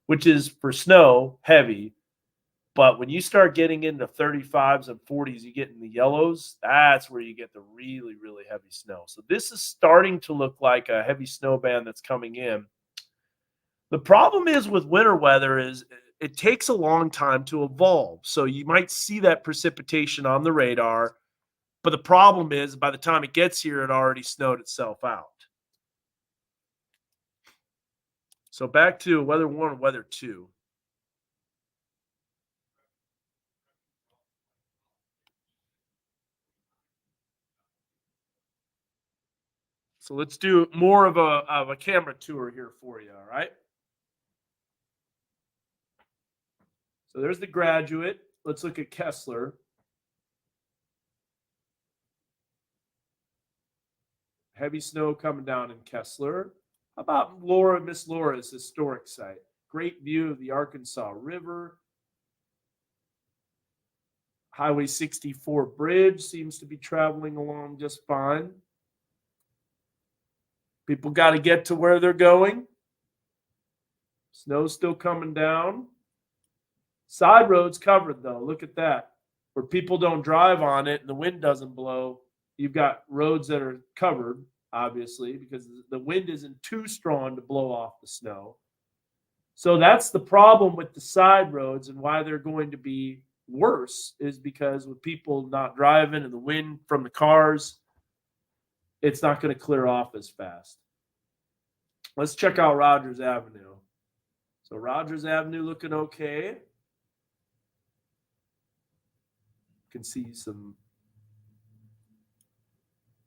which is for snow heavy. But when you start getting into 35s and 40s, you get in the yellows, that's where you get the really, really heavy snow. So this is starting to look like a heavy snow band that's coming in. The problem is with winter weather is it takes a long time to evolve. So you might see that precipitation on the radar, but the problem is by the time it gets here, it already snowed itself out. So back to weather 1 and weather 2. So let's do more of a camera tour here for you, all right? So there's the Graduate. Let's look at Kessler. Heavy snow coming down in Kessler. How about Miss Laura's historic site? Great view of the Arkansas River. Highway 64 bridge seems to be traveling along just fine. People got to get to where they're going. Snow's still coming down. Side roads covered, though. Look at that. Where people don't drive on it and the wind doesn't blow, you've got roads that are covered, obviously, because the wind isn't too strong to blow off the snow. So that's the problem with the side roads, and why they're going to be worse is because with people not driving and the wind from the cars, it's not going to clear off as fast. Let's check out Rogers Avenue. So Rogers Avenue looking okay. You can see some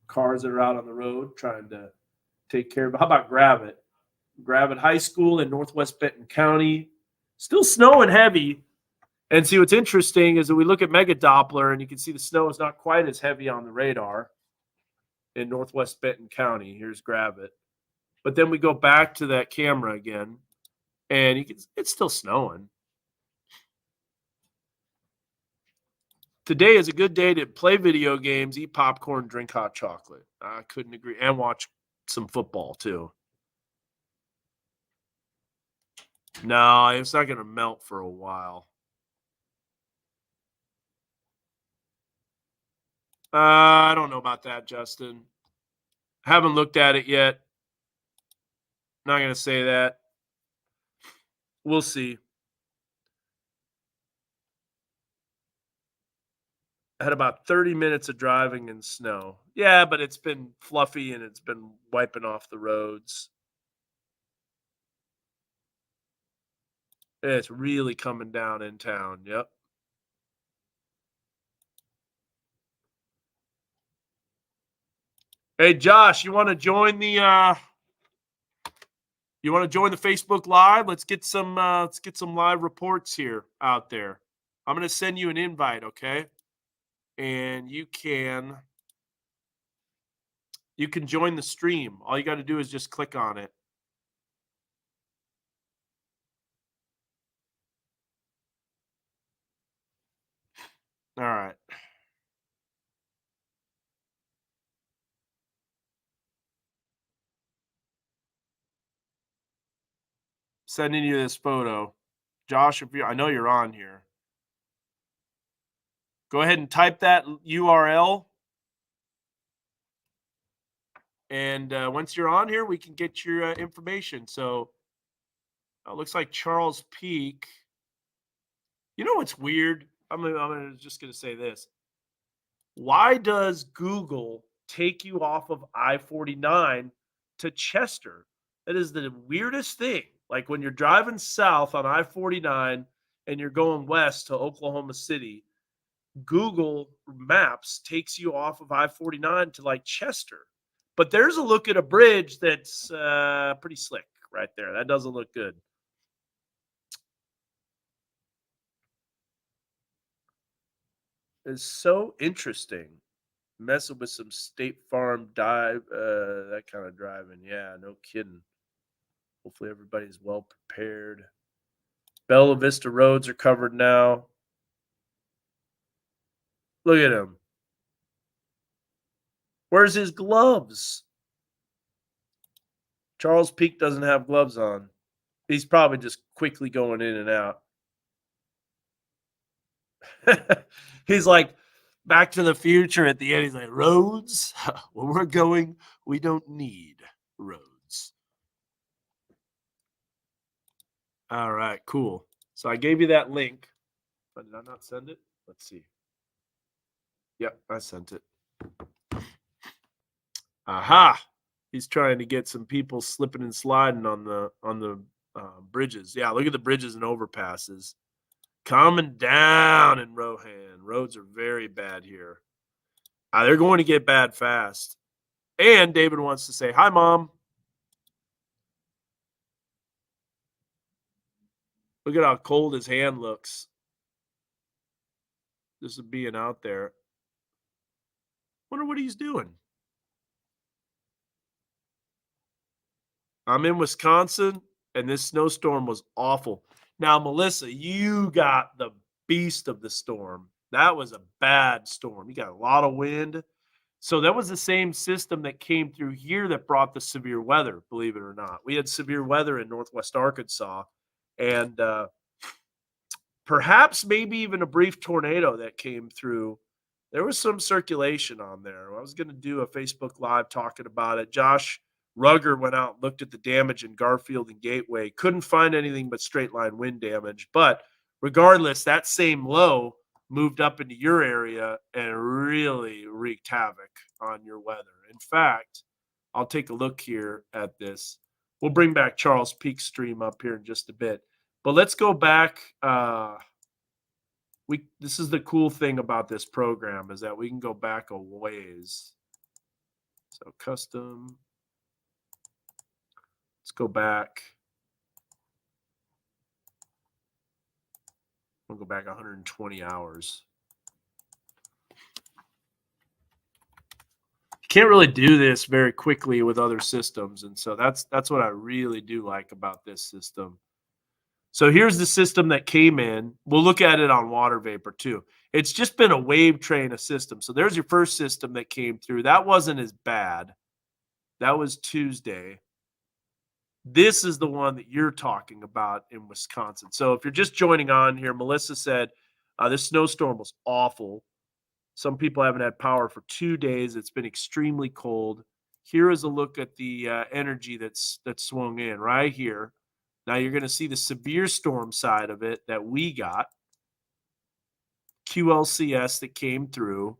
cars that are out on the road trying to take care of it. How about Gravette? Gravette High School in Northwest Benton County. Still snowing heavy. And see, what's interesting is that we look at Mega Doppler and you can see the snow is not quite as heavy on the radar in Northwest Benton County. Here's Gravette. But then we go back to that camera again and it's still snowing. Today is a good day to play video games, eat popcorn, drink hot chocolate. I couldn't agree. And watch some football too. No, it's not going to melt for a while. I don't know about that, Justin. Haven't looked at it yet. Not going to say that. We'll see. I had about 30 minutes of driving in snow. Yeah, but it's been fluffy and it's been wiping off the roads. It's really coming down in town. Yep. Hey, Josh, you want to join the Facebook Live? Let's get some live reports here out there. I'm going to send you an invite, okay? And you can You can join the stream. All you got to do is just click on it. All right. Sending you this photo. Josh, if you I know you're on here. Go ahead and type that URL. And once you're on here, we can get your information. So it looks like Charles Peak. You know what's weird? Just gonna say this. Why does Google take you off of I-49 to Chester? That is the weirdest thing. Like when you're driving south on I-49 and you're going west to Oklahoma City, Google Maps takes you off of I-49 to like Chester. But there's a look at a bridge that's pretty slick right there. That doesn't look good. It's so interesting. Messing with some State Farm dive, that kind of driving. Yeah, no kidding. Hopefully everybody's well prepared. Bella Vista roads are covered now. Look at him. Where's his gloves? Charles Peak doesn't have gloves on. He's probably just quickly going in and out. He's like Back to the Future at the end. He's like, roads? Where we're going, we don't need roads. All right, cool. So I gave you that link. But did I not send it? Let's see. Yep, I sent it. Aha! He's trying to get some people slipping and sliding on the bridges. Yeah, look at the bridges and overpasses. Coming down in Rohan. Roads are very bad here. They're going to get bad fast. And David wants to say, hi, Mom. Look at how cold his hand looks. This is being out there. Wonder what he's doing. I'm in Wisconsin, and this snowstorm was awful. Now, Melissa, you got the beast of the storm. That was a bad storm. You got a lot of wind. So that was the same system that came through here that brought the severe weather, believe it or not. We had severe weather in Northwest Arkansas, and perhaps maybe even a brief tornado that came through. There was some circulation on there. I was going to do a Facebook Live talking about it. Josh Rugger went out and looked at the damage in Garfield and Gateway. Couldn't find anything but straight line wind damage. But regardless, that same low moved up into your area and really wreaked havoc on your weather. In fact, I'll take a look here at this. We'll bring back Charles Peak stream up here in just a bit. But let's go back. This is the cool thing about this program is that we can go back a ways. So custom. Let's go back. We'll go back 120 hours. Can't really do this very quickly with other systems, and so that's what I really do like about this system. So here's the system that came in. We'll look at it on water vapor too. It's just been a wave train of system. So there's your first system that came through. That wasn't as bad. That was Tuesday. This is the one that you're talking about in Wisconsin. So if you're just joining on here, Melissa said this snowstorm was awful. Some people haven't had power for 2 days. It's been extremely cold. Here is a look at the energy that's swung in right here. Now you're going to see the severe storm side of it that we got. QLCS that came through.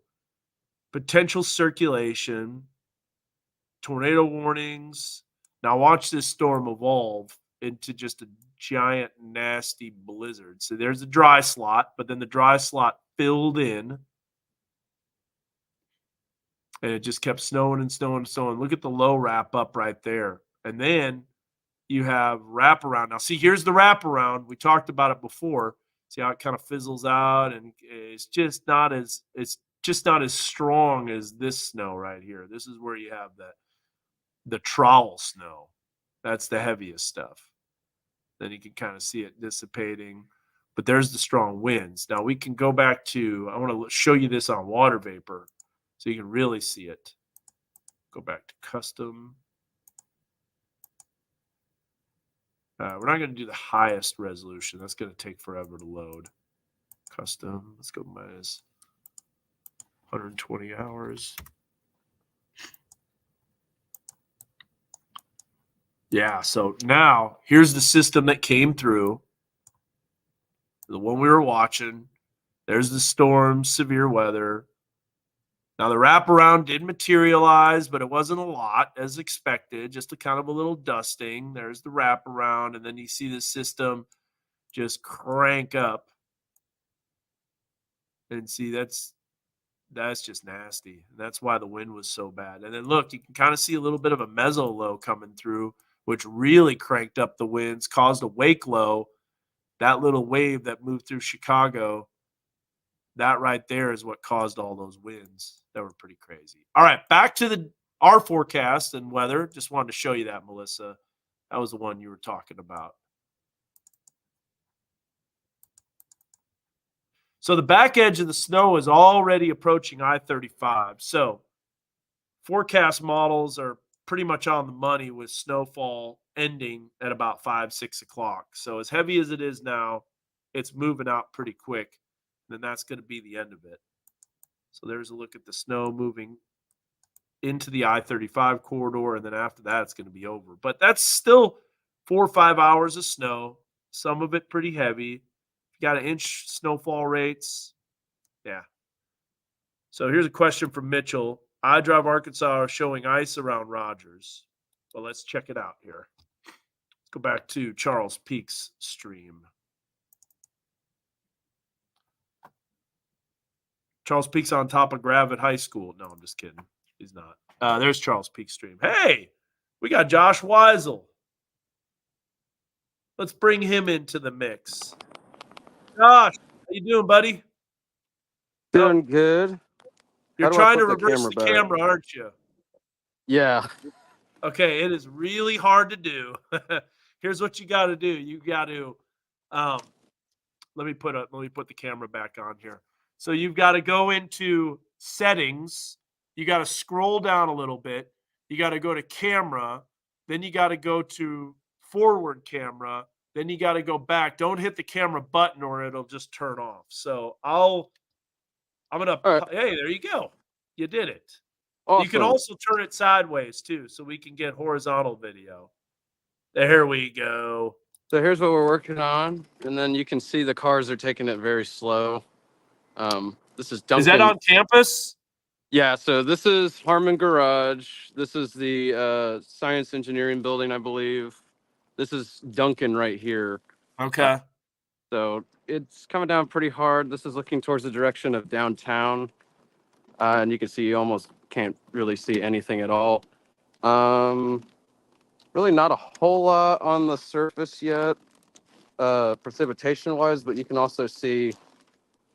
Potential circulation. Tornado warnings. Now watch this storm evolve into just a giant, nasty blizzard. So there's a dry slot, but then the dry slot filled in. And it just kept snowing and snowing and snowing. Look at the low wrap up right there. And then you have wraparound. Now, see, here's the wraparound. We talked about it before. See how it kind of fizzles out, and it's just not as just not as strong as this snow right here. This is where you have the trowel snow. That's the heaviest stuff. Then you can kind of see it dissipating. But there's the strong winds. Now we can go back to, I want to show you this on water vapor so you can really see it. Go back to custom. We're not going to do the highest resolution. That's going to take forever to load. Custom, let's go minus 120 hours. Yeah, so now here's the system that came through. The one we were watching. There's the storm, severe weather. Now the wraparound did materialize, but it wasn't a lot as expected, just a kind of a little dusting. There's the wraparound, and then you see the system just crank up. And see, that's just nasty. And that's why the wind was so bad. And then look, you can kind of see a little bit of a meso low coming through, which really cranked up the winds, caused a wake low. That little wave that moved through Chicago, that right there is what caused all those winds. That were pretty crazy. All right, back to our forecast and weather. Just wanted to show you that, Melissa. That was the one you were talking about. So the back edge of the snow is already approaching I-35. So forecast models are pretty much on the money with snowfall ending at about 5, 6 o'clock. So as heavy as it is now, it's moving out pretty quick. And then that's going to be the end of it. So there's a look at the snow moving into the I-35 corridor. And then after that, it's going to be over. But that's still 4 or 5 hours of snow, some of it pretty heavy. You got an inch snowfall rates. Yeah. So here's a question from Mitchell. iDrive Arkansas are showing ice around Rogers. Well, let's check it out here. Let's go back to Charles Peak's stream. Charles Peak's on top of Gravett High School. No, I'm just kidding. He's not. There's Charles Peak's stream. Hey, we got Josh Weisel. Let's bring him into the mix. Josh, how you doing, buddy? Doing good. You're trying to reverse the camera, aren't you? Yeah. Okay, it is really hard to do. Here's what you got to do. You got to let me put the camera back on here. So you've got to go into settings. You got to scroll down a little bit. You got to go to camera. Then you got to go to forward camera. Then you got to go back. Don't hit the camera button or it'll just turn off. So I'm going to, hey, there you go. You did it. Awesome. You can also turn it sideways too, so we can get horizontal video. There we go. So here's what we're working on. And then you can see the cars are taking it very slow. This is Duncan. Is that on campus? Yeah, so this is Harmon Garage. This is the science engineering building, I believe. This is Duncan right here. Okay. So it's coming down pretty hard. This is looking towards the direction of downtown. And you can see you almost can't really see anything at all. Really not a whole lot on the surface yet, precipitation-wise, but you can also see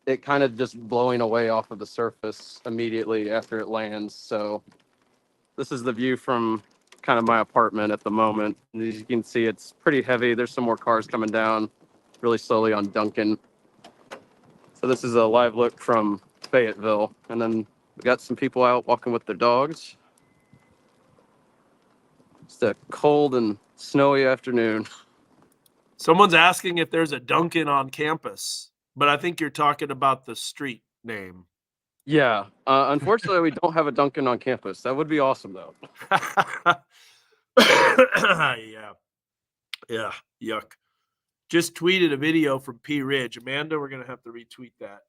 it kind of just blowing away off of the surface immediately after it lands. So this is the view from kind of my apartment at the moment. And as you can see, it's pretty heavy. There's some more cars coming down really slowly on Duncan. So this is a live look from Fayetteville. And then we got some people out walking with their dogs. It's a cold and snowy afternoon. Someone's asking if there's a Duncan on campus, but I think you're talking about the street name. Yeah. Unfortunately, we don't have a Duncan on campus. That would be awesome, though. Yeah. Yuck. Just tweeted a video from P Ridge. Amanda, we're going to have to retweet that.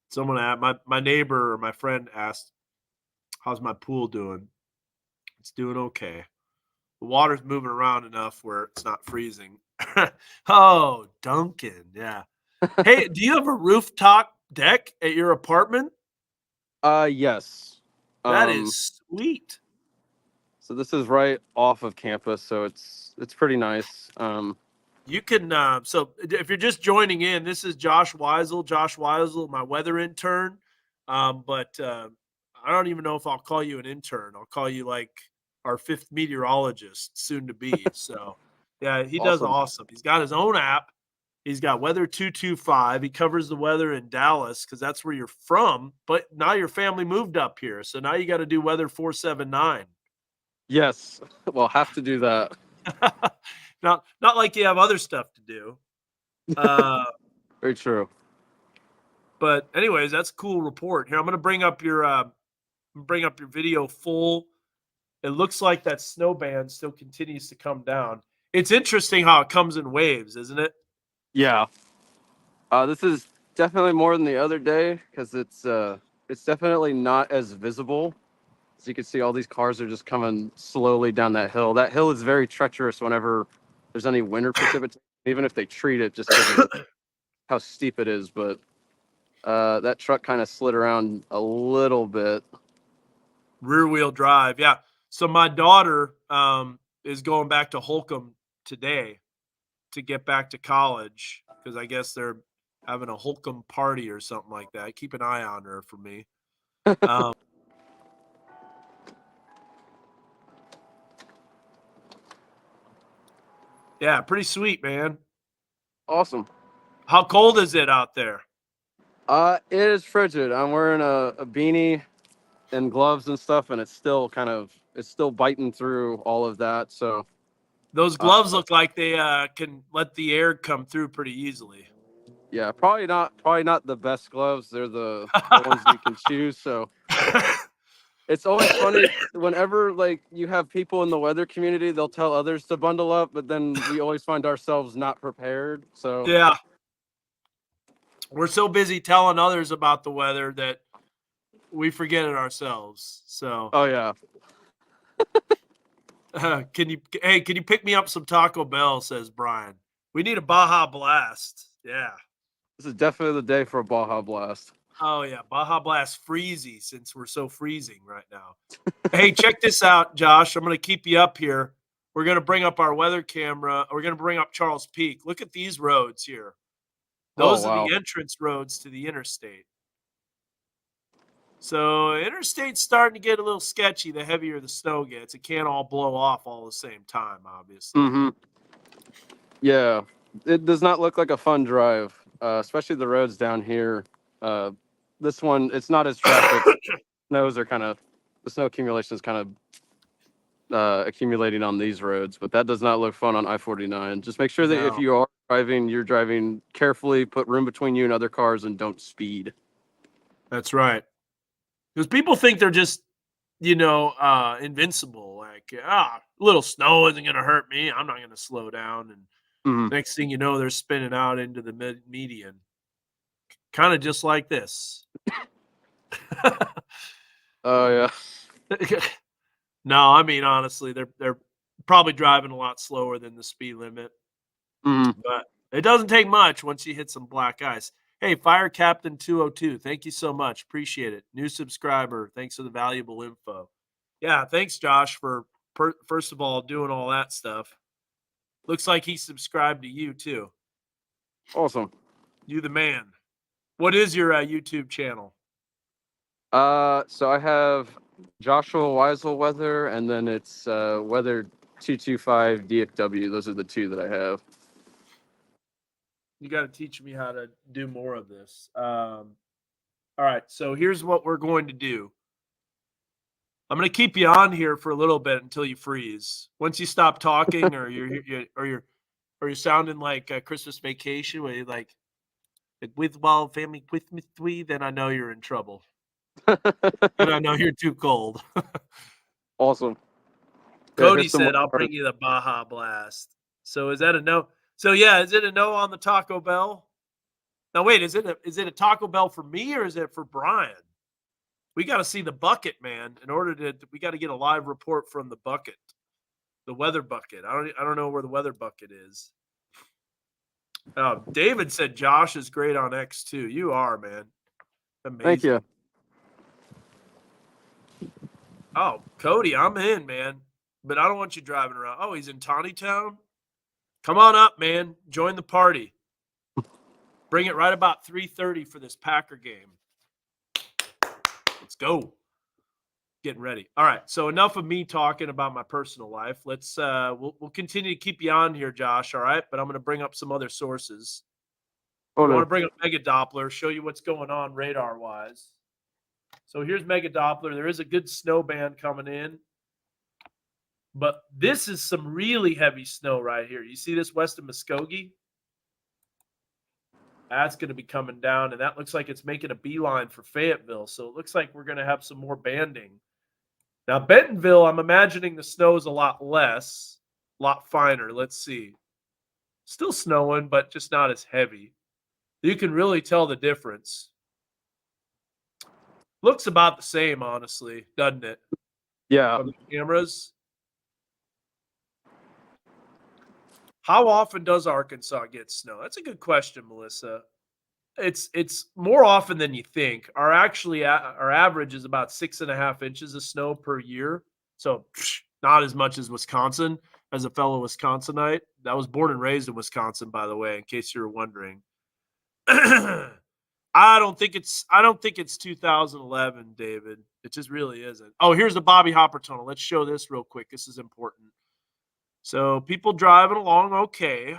Someone, my neighbor or my friend asked, how's my pool doing? It's doing okay. The water's moving around enough where it's not freezing. Oh, Duncan. Yeah. Hey, do you have a rooftop deck at your apartment? Yes. That is sweet. So this is right off of campus, so it's pretty nice. You can so if you're just joining in, this is Josh Weisel. Josh Weisel, my weather intern. But I don't even know if I'll call you an intern. I'll call you like our fifth meteorologist, soon to be. So yeah, he does Awesome. awesome. He's got his own app. He's got Weather 225. He covers the weather in Dallas because that's where you're from. But now your family moved up here, so now you got to do Weather 479. Yes. Well, have to do that. Not like you have other stuff to do. Uh, Very true. but anyways, that's a cool report. Here, I'm gonna bring up your video full. It looks like that snow band still continues to come down. It's interesting how it comes in waves, isn't it? Yeah. This is definitely more than the other day because it's definitely not as visible. As you can see, all these cars are just coming slowly down that hill. That hill is very treacherous whenever there's any winter precipitation, even if they treat it just because of how steep it is. But that truck kind of slid around a little bit. Rear wheel drive, yeah. So my daughter is going back to Holcomb today to get back to college because I guess they're having a Holcomb party or something like that. Keep an eye on her for me. Um, yeah, pretty sweet, man. Awesome. How cold is it out there? It is frigid. I'm wearing a beanie and gloves and stuff, and it's still biting through all of that. So Those uh, gloves look like they can let the air come through pretty easily. yeah, probably not the best gloves. They're the ones you can choose. So it's always funny whenever like you have people in the weather community, they'll tell others to bundle up, but then we always find ourselves not prepared. So Yeah, we're so busy telling others about the weather that we forget it ourselves. So, oh yeah, can you pick me up some Taco Bell? Says Brian. We need a Baja Blast. Yeah. this is definitely the day for a Baja Blast. Oh yeah, Baja Blast freezy since we're so freezing right now. Hey, check this out, Josh. I'm going to keep you up here. We're going to bring up our weather camera. We're going to bring up Charles Peak. Look at these roads here. Oh Those are wow. the entrance roads to the interstate. So interstate's starting to get a little sketchy the heavier the snow gets. It can't all blow off all the same time, obviously. Mm-hmm. Yeah, it does not look like a fun drive, especially the roads down here. Uh, this one, it's not as traffic. Snows are kind of the snow accumulation is kind of accumulating on these roads, but that does not look fun on I-49. Just make sure that if No, you are driving, you're driving carefully, put room between you and other cars, and don't speed. that's right. Because people think they're just, invincible. Like, little snow isn't going to hurt me. I'm not going to slow down. And Hmm. next thing you know, they're spinning out into the median, kind of just like this. Oh yeah. No, I mean honestly, they're probably driving a lot slower than the speed limit, Hmm. but it doesn't take much once you hit some black ice. Hey, Fire Captain 202, thank you so much. Appreciate it. New subscriber. Thanks for the valuable info. Yeah, thanks, Josh, for first of all doing all that stuff. Looks like he subscribed to you too. Awesome. You the man. What is your YouTube channel? So I have Joshua Weisel Weather, and then it's Weather 225 DFW. Those are the two that I have. You got to teach me how to do more of this. All right, so here's what we're going to do. I'm going to keep you on here for a little bit until you freeze. Once you stop talking, or you're sounding like a Christmas Vacation, where you're like with wild family with me three, then I know you're in trouble, and I know you're too cold. Awesome. Yeah, Cody here's some more said, "I'll cars. bring you the Baja Blast." So is that a no? So yeah, is it a no on the Taco Bell? Now wait, is it a Taco Bell for me or is it for Brian? We got to see the bucket, man. In order to, we got to get a live report from the bucket, the weather bucket. I don't know where the weather bucket is. David said Josh is great on X2. You are, man. Thank Amazing. you. Oh, Cody, I'm in, man. But I don't want you driving around. Oh, he's in Tawny Town? Come on up, man. Join the party. Bring it right about 3:30 for this Packer game. Let's go. Getting ready. All right. So enough of me talking about my personal life. Let's we'll continue to keep you on here, Josh. All right. But I'm going to bring up some other sources. I want to bring up Mega Doppler, show you what's going on radar wise. So here's Mega Doppler. There is a good snow band coming in. But this is some really heavy snow right here. You see this west of Muskogee? That's going to be coming down, and that looks like it's making a beeline for Fayetteville. So it looks like we're going to have some more banding. Now, Bentonville, I'm imagining the snow is a lot less, a lot finer. Let's see. Still snowing, but just not as heavy. You can really tell the difference. Looks about the same, honestly, doesn't it? Yeah. From the cameras. How often does Arkansas get snow? That's a good question, Melissa. It's more often than you think. Our average is about 6.5 inches of snow per year. So not as much as Wisconsin. As a fellow Wisconsinite, I was born and raised in Wisconsin, by the way, in case you were wondering. I don't think it's 2011, David. It just really isn't. Oh, here's the Bobby Hopper Tunnel. Let's show this real quick. This is important. So people driving along okay.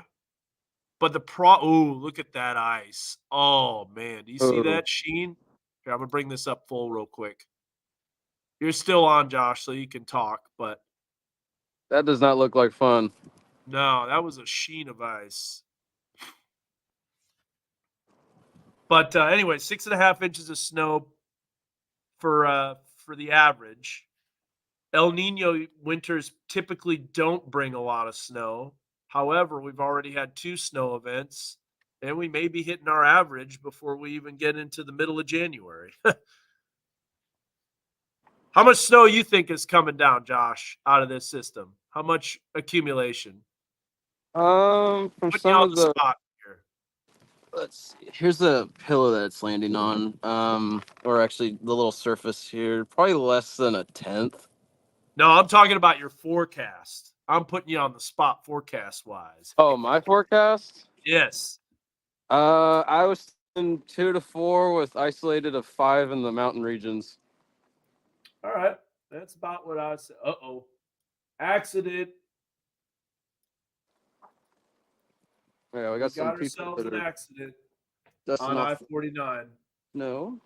But look at that ice. Oh, man. Do you see that sheen? Here, I'm going to bring this up full real quick. You're still on, Josh, so you can talk, but that does not look like fun. No, that was a sheen of ice. But anyway, 6.5 inches of snow for the average. El Nino winters typically don't bring a lot of snow. However, we've already had 2 snow events, and we may be hitting our average before we even get into the middle of January. How much snow you think is coming down, Josh, out of this system? How much accumulation? From Putting some you on of the the spot here. let's see. Here's the pillow that it's landing on. Or actually the little surface here. Probably less than a tenth. No, I'm talking about your forecast. I'm putting you on the spot forecast wise. Oh, my forecast? Yes. I was in 2 to 4 with isolated of 5 in the mountain regions. All right. That's about what I said. Uh-oh. Accident. Yeah, we got some people ourselves that an are accident dusting on off. I-49. No.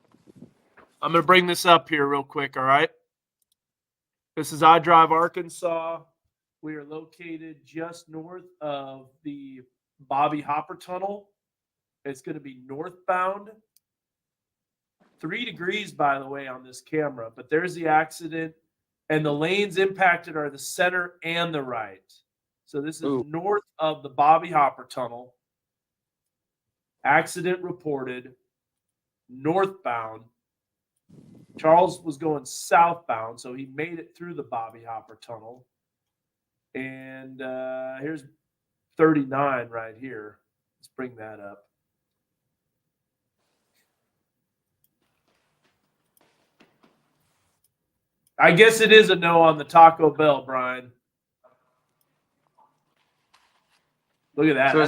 I'm going to bring this up here real quick, all right? This is I Drive, Arkansas. We are located just north of the Bobby Hopper Tunnel. It's going to be northbound. 3 degrees, by the way, on this camera, but there's the accident. And the lanes impacted are the center and the right. So this is north of the Bobby Hopper Tunnel. Accident reported northbound. Charles was going southbound, so he made it through the Bobby Hopper Tunnel. And here's 39 right here. Let's bring that up. I guess it is a no on the Taco Bell, Brian. Look at that. So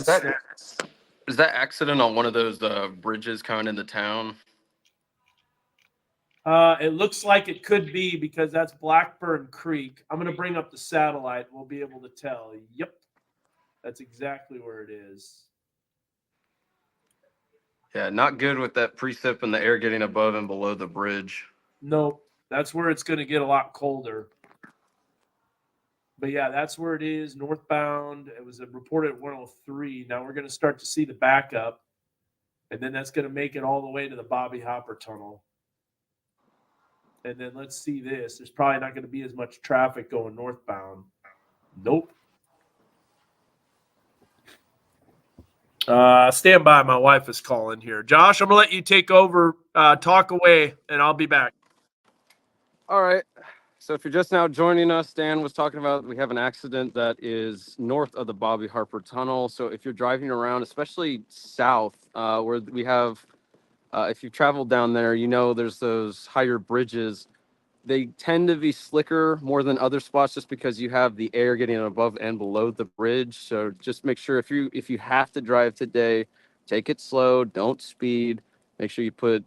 is that accident on one of those bridges coming into town? It looks like it could be because that's Blackburn Creek. I'm going to bring up the satellite. We'll be able to tell. Yep. That's exactly where it is. Yeah, not good with that precip and the air getting above and below the bridge. Nope. That's where it's going to get a lot colder. But yeah, that's where it is, northbound. It was reported at 103. Now we're going to start to see the backup, and then that's going to make it all the way to the Bobby Hopper Tunnel. And then let's see this. There's probably not going to be as much traffic going northbound. Nope. Stand by. My wife is calling here. Josh, I'm going to let you take over. Talk away, and I'll be back. All right. So if you're just now joining us, Dan was talking about we have an accident that is north of the Bobby Harper Tunnel. So if you're driving around, especially south, where we have, if you've traveled down there, you know there's those higher bridges They tend to be slicker more than other spots just because you have the air getting above and below the bridge. So just make sure if you have to drive today, take it slow, don't speed. Make sure you put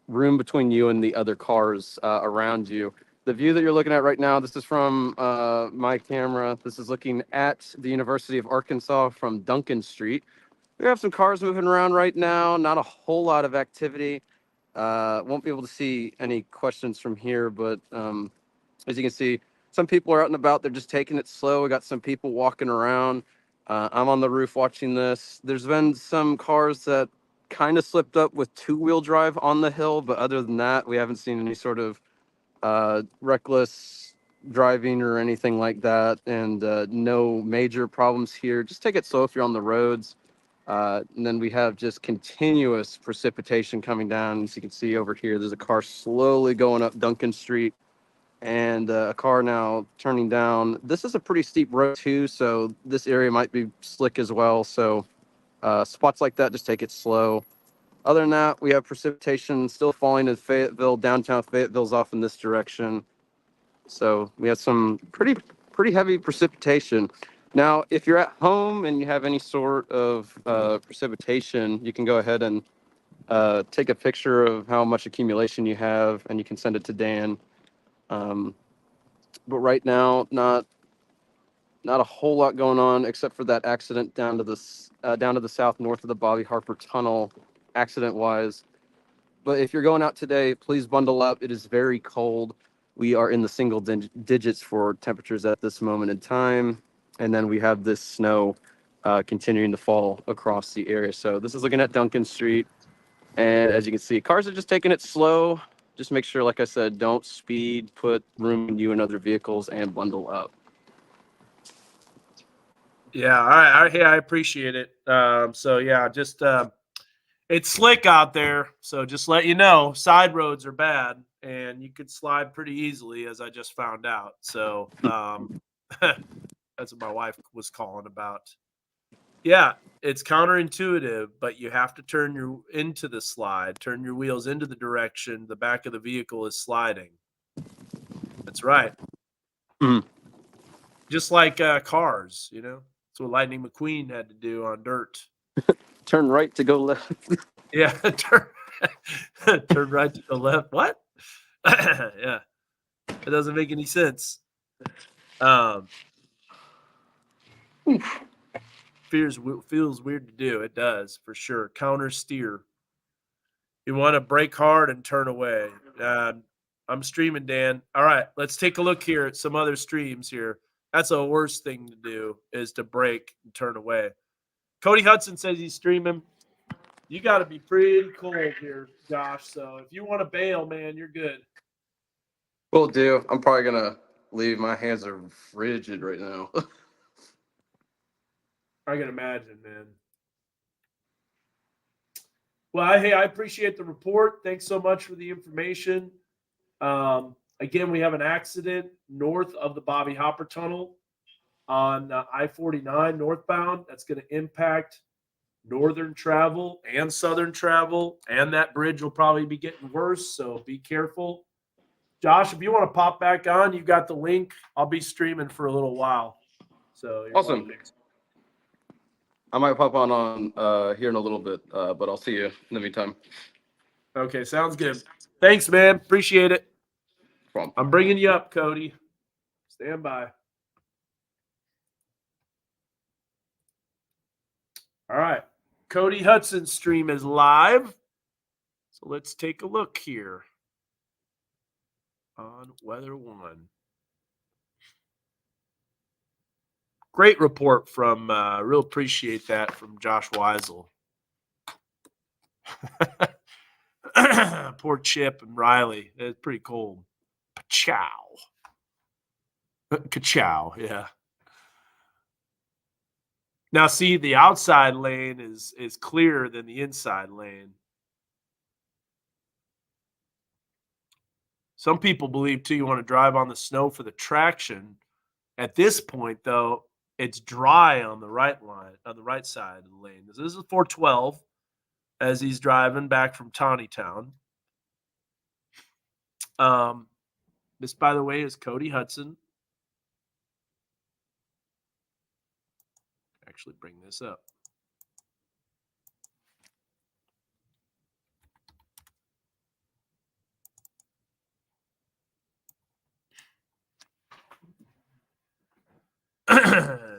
room between you and the other cars around you. The view that you're looking at right now, this is from my camera. This is looking at the University of Arkansas from Duncan Street. We have some cars moving around right now, not a whole lot of activity. Won't be able to see any questions from here, but as you can see, some people are out and about. They're just taking it slow. We got some people walking around. I'm on the roof watching this. There's been some cars that kind of slipped up with two-wheel drive on the hill, but other than that, we haven't seen any sort of reckless driving or anything like that, and no major problems here. Just take it slow if you're on the roads. And then we have just continuous precipitation coming down. As you can see over here, there's a car slowly going up Duncan Street and a car now turning down. This is a pretty steep road too, so this area might be slick as well. So spots like that, just take it slow. Other than that, we have precipitation still falling in Fayetteville. Downtown Fayetteville's off in this direction. So we have some pretty heavy precipitation. Now, if you're at home and you have any sort of precipitation, you can go ahead and take a picture of how much accumulation you have, and you can send it to Dan. But right now, not a whole lot going on except for that accident down to the south north of the Bobby Harper Tunnel, accident-wise. But if you're going out today, please bundle up. It is very cold. We are in the single digits for temperatures at this moment in time. And then we have this snow continuing to fall across the area. So this is looking at Duncan Street. And as you can see, cars are just taking it slow. Just make sure, like I said, don't speed, put room in you and other vehicles, and bundle up. Yeah, I appreciate it. So yeah, just it's slick out there, so just let you know, side roads are bad, and you could slide pretty easily, as I just found out. So that's what my wife was calling about. Yeah, it's counterintuitive, but you have to turn your wheels into the direction the back of the vehicle is sliding. That's right. Mhm. Just like cars, that's what Lightning McQueen had to do on dirt. Turn right to go left. Yeah, turn right to go left. What? Yeah, it doesn't make any sense. Feels weird to do. It does for sure. Counter steer. You want to brake hard and turn away. I'm streaming, Dan. All right, let's take a look here at some other streams here. That's a worst thing to do is to brake and turn away. Cody Hudson says he's streaming. You got to be pretty cold here, Josh. So if you want to bail, man, you're good. Will do. I'm probably gonna leave. My hands are frigid right now. I can imagine, man. Well, hey, I appreciate the report. Thanks so much for the information. Again, we have an accident north of the Bobby Hopper Tunnel on I-49 northbound. That's going to impact northern travel and southern travel, and that bridge will probably be getting worse, so be careful. Josh, if you want to pop back on, you got the link. I'll be streaming for a little while. So you're Awesome. welcome. I might pop on here in a little bit, but I'll see you in the meantime. Okay, sounds good. Thanks, man. Appreciate it. Problem. I'm bringing you up, Cody. Stand by. All right. Cody Hudson's stream is live. So let's take a look here on Weather One. Great report from, real appreciate that from Josh Weisel. Poor Chip and Riley. It's pretty cold. Ka-chow. Ka-chow, yeah. Now, see, the outside lane is clearer than the inside lane. Some people believe, too, you want to drive on the snow for the traction. At this point, though, it's dry on the right side of the lane. This is 412 as he's driving back from Tawny Town. This, by the way, is Cody Hudson. Actually, bring this up.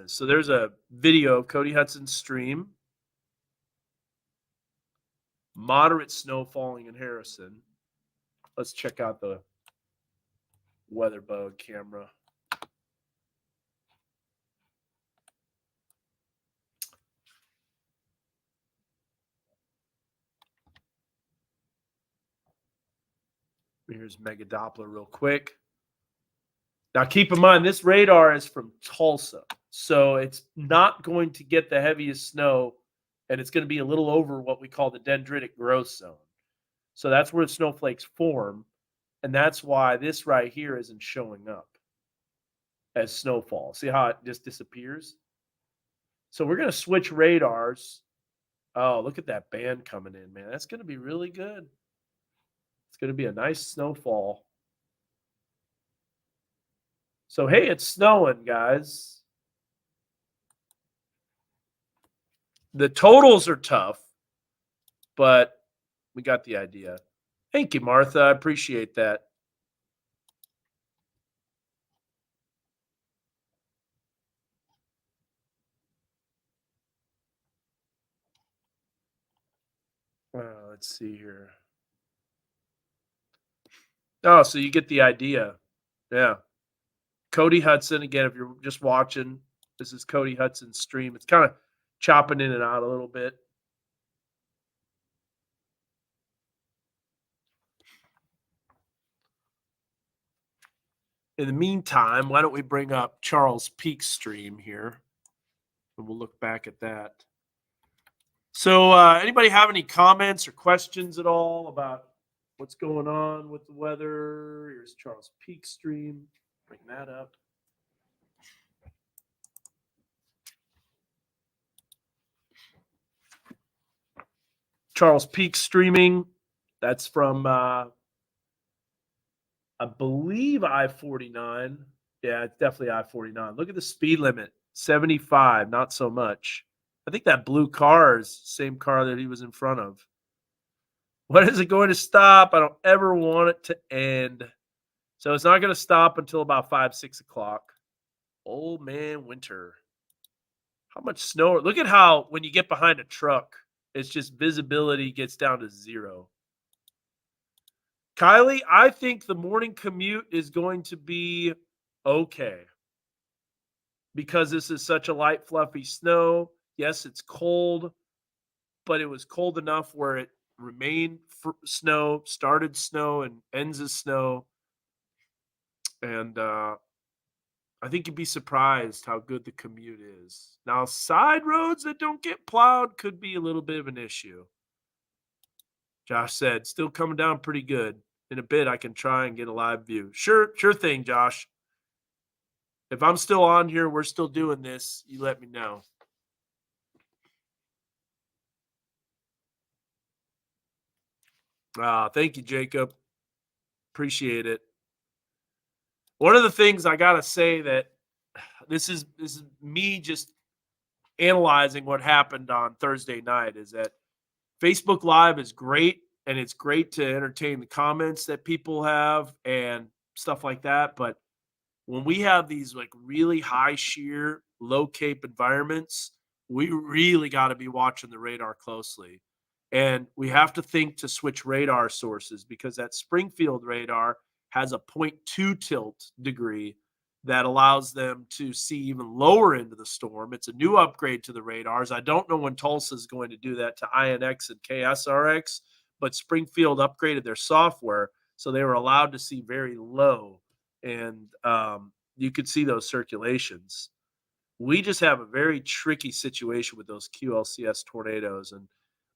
So there's a video of Cody Hudson's stream. Moderate snow falling in Harrison. Let's check out the weather bug camera. Here's Mega Doppler real quick. Now, keep in mind, this radar is from Tulsa, so it's not going to get the heaviest snow, and it's going to be a little over what we call the dendritic growth zone. So that's where snowflakes form, and that's why this right here isn't showing up as snowfall. See how it just disappears? So we're going to switch radars. Oh, look at that band coming in, man. That's going to be really good. It's going to be a nice snowfall. So, hey, it's snowing, guys. The totals are tough, but we got the idea. Thank you, Martha. I appreciate that. Let's see here. Oh, so you get the idea. Yeah. Cody Hudson, again, if you're just watching, this is Cody Hudson's stream. It's kind of chopping in and out a little bit. In the meantime, why don't we bring up Charles Peak's stream here, and we'll look back at that. So anybody have any comments or questions at all about what's going on with the weather? Here's Charles Peak's stream. Bring that up. Charles Peak streaming. That's from, I believe, I-49. Yeah, it's definitely I-49. Look at the speed limit, 75, not so much. I think that blue car is the same car that he was in front of. When is it going to stop? I don't ever want it to end. So it's not going to stop until about 5, 6 o'clock. Old man winter. How much snow? Look at how when you get behind a truck, it's just visibility gets down to 0. Kylie, I think the morning commute is going to be okay because this is such a light, fluffy snow. Yes, it's cold, but it was cold enough where it remained snow, started snow, and ends as snow. And I think you'd be surprised how good the commute is. Now, side roads that don't get plowed could be a little bit of an issue. Josh said, still coming down pretty good. In a bit, I can try and get a live view. Sure thing, Josh. If I'm still on here, we're still doing this, you let me know. Thank you, Jacob. Appreciate it. One of the things I gotta say that this is me just analyzing what happened on Thursday night is that Facebook Live is great, and it's great to entertain the comments that people have and stuff like that. But when we have these like really high shear, low cape environments, we really got to be watching the radar closely. And we have to think to switch radar sources because that Springfield radar has a 0.2 tilt degree that allows them to see even lower into the storm. It's a new upgrade to the radars. I don't know when Tulsa is going to do that to INX and KSRX, but Springfield upgraded their software, so they were allowed to see very low, and you could see those circulations. We just have a very tricky situation with those QLCS tornadoes, and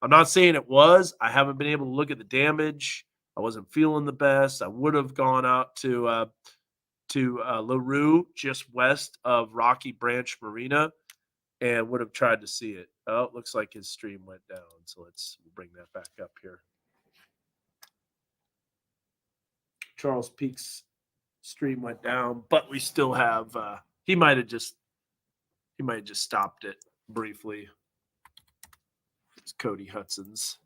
I'm not saying it was. I haven't been able to look at the damage. I wasn't feeling the best. I would have gone out to LaRue, just west of Rocky Branch Marina, and would have tried to see it. Oh, it looks like his stream went down. So let's bring that back up here. Charles Peak's stream went down, but we still have. He might have just stopped it briefly. It's Cody Hudson's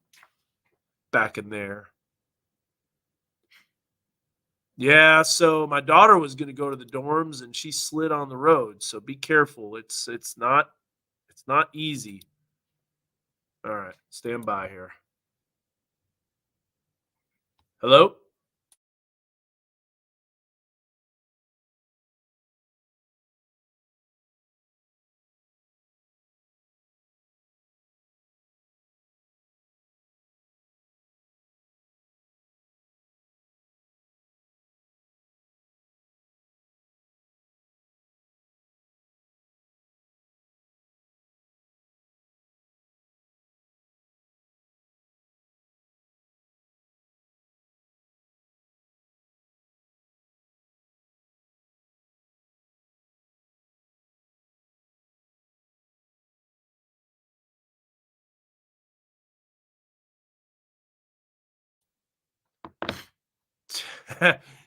back in there. Yeah, so my daughter was going to go to the dorms and she slid on the road. So be careful. It's not easy. All right, stand by here. Hello?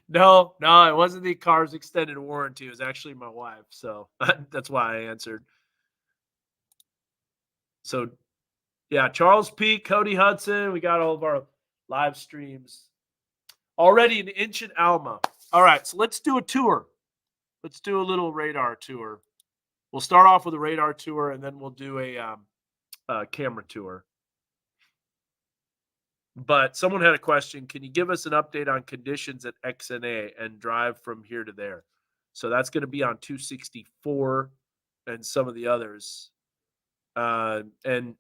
No, it wasn't the car's extended warranty. It was actually my wife. So that's why I answered. So, yeah, Charles Peak, Cody Hudson. We got all of our live streams already an inch in Alma. All right, so let's do a tour. Let's do a little radar tour. We'll start off with a radar tour, and then we'll do a camera tour. But someone had a question. Can you give us an update on conditions at XNA and drive from here to there? So that's going to be on 264 and some of the others. And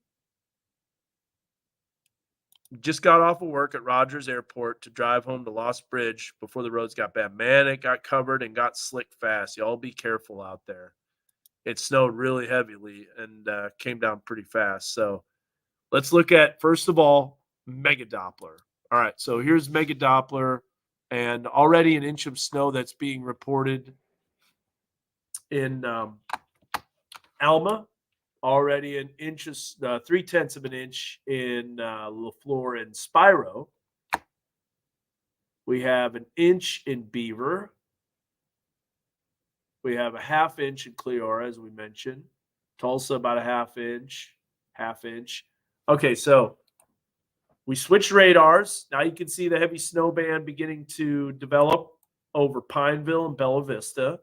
just got off of work at Rogers Airport to drive home to Lost Bridge before the roads got bad. Man, it got covered and got slick fast. Y'all be careful out there. It snowed really heavily and came down pretty fast. So let's look at, first of all, Mega Doppler. All right, so here's Mega Doppler, and already an inch of snow that's being reported in Alma. Already an inch, 0.3 of an inch in LaFleur and Spiro. We have an inch in Beaver. We have a 1/2 inch in Cleora, as we mentioned. Tulsa, about a 1/2 inch. Okay, so we switched radars. Now you can see the heavy snow band beginning to develop over Pineville and Bella Vista.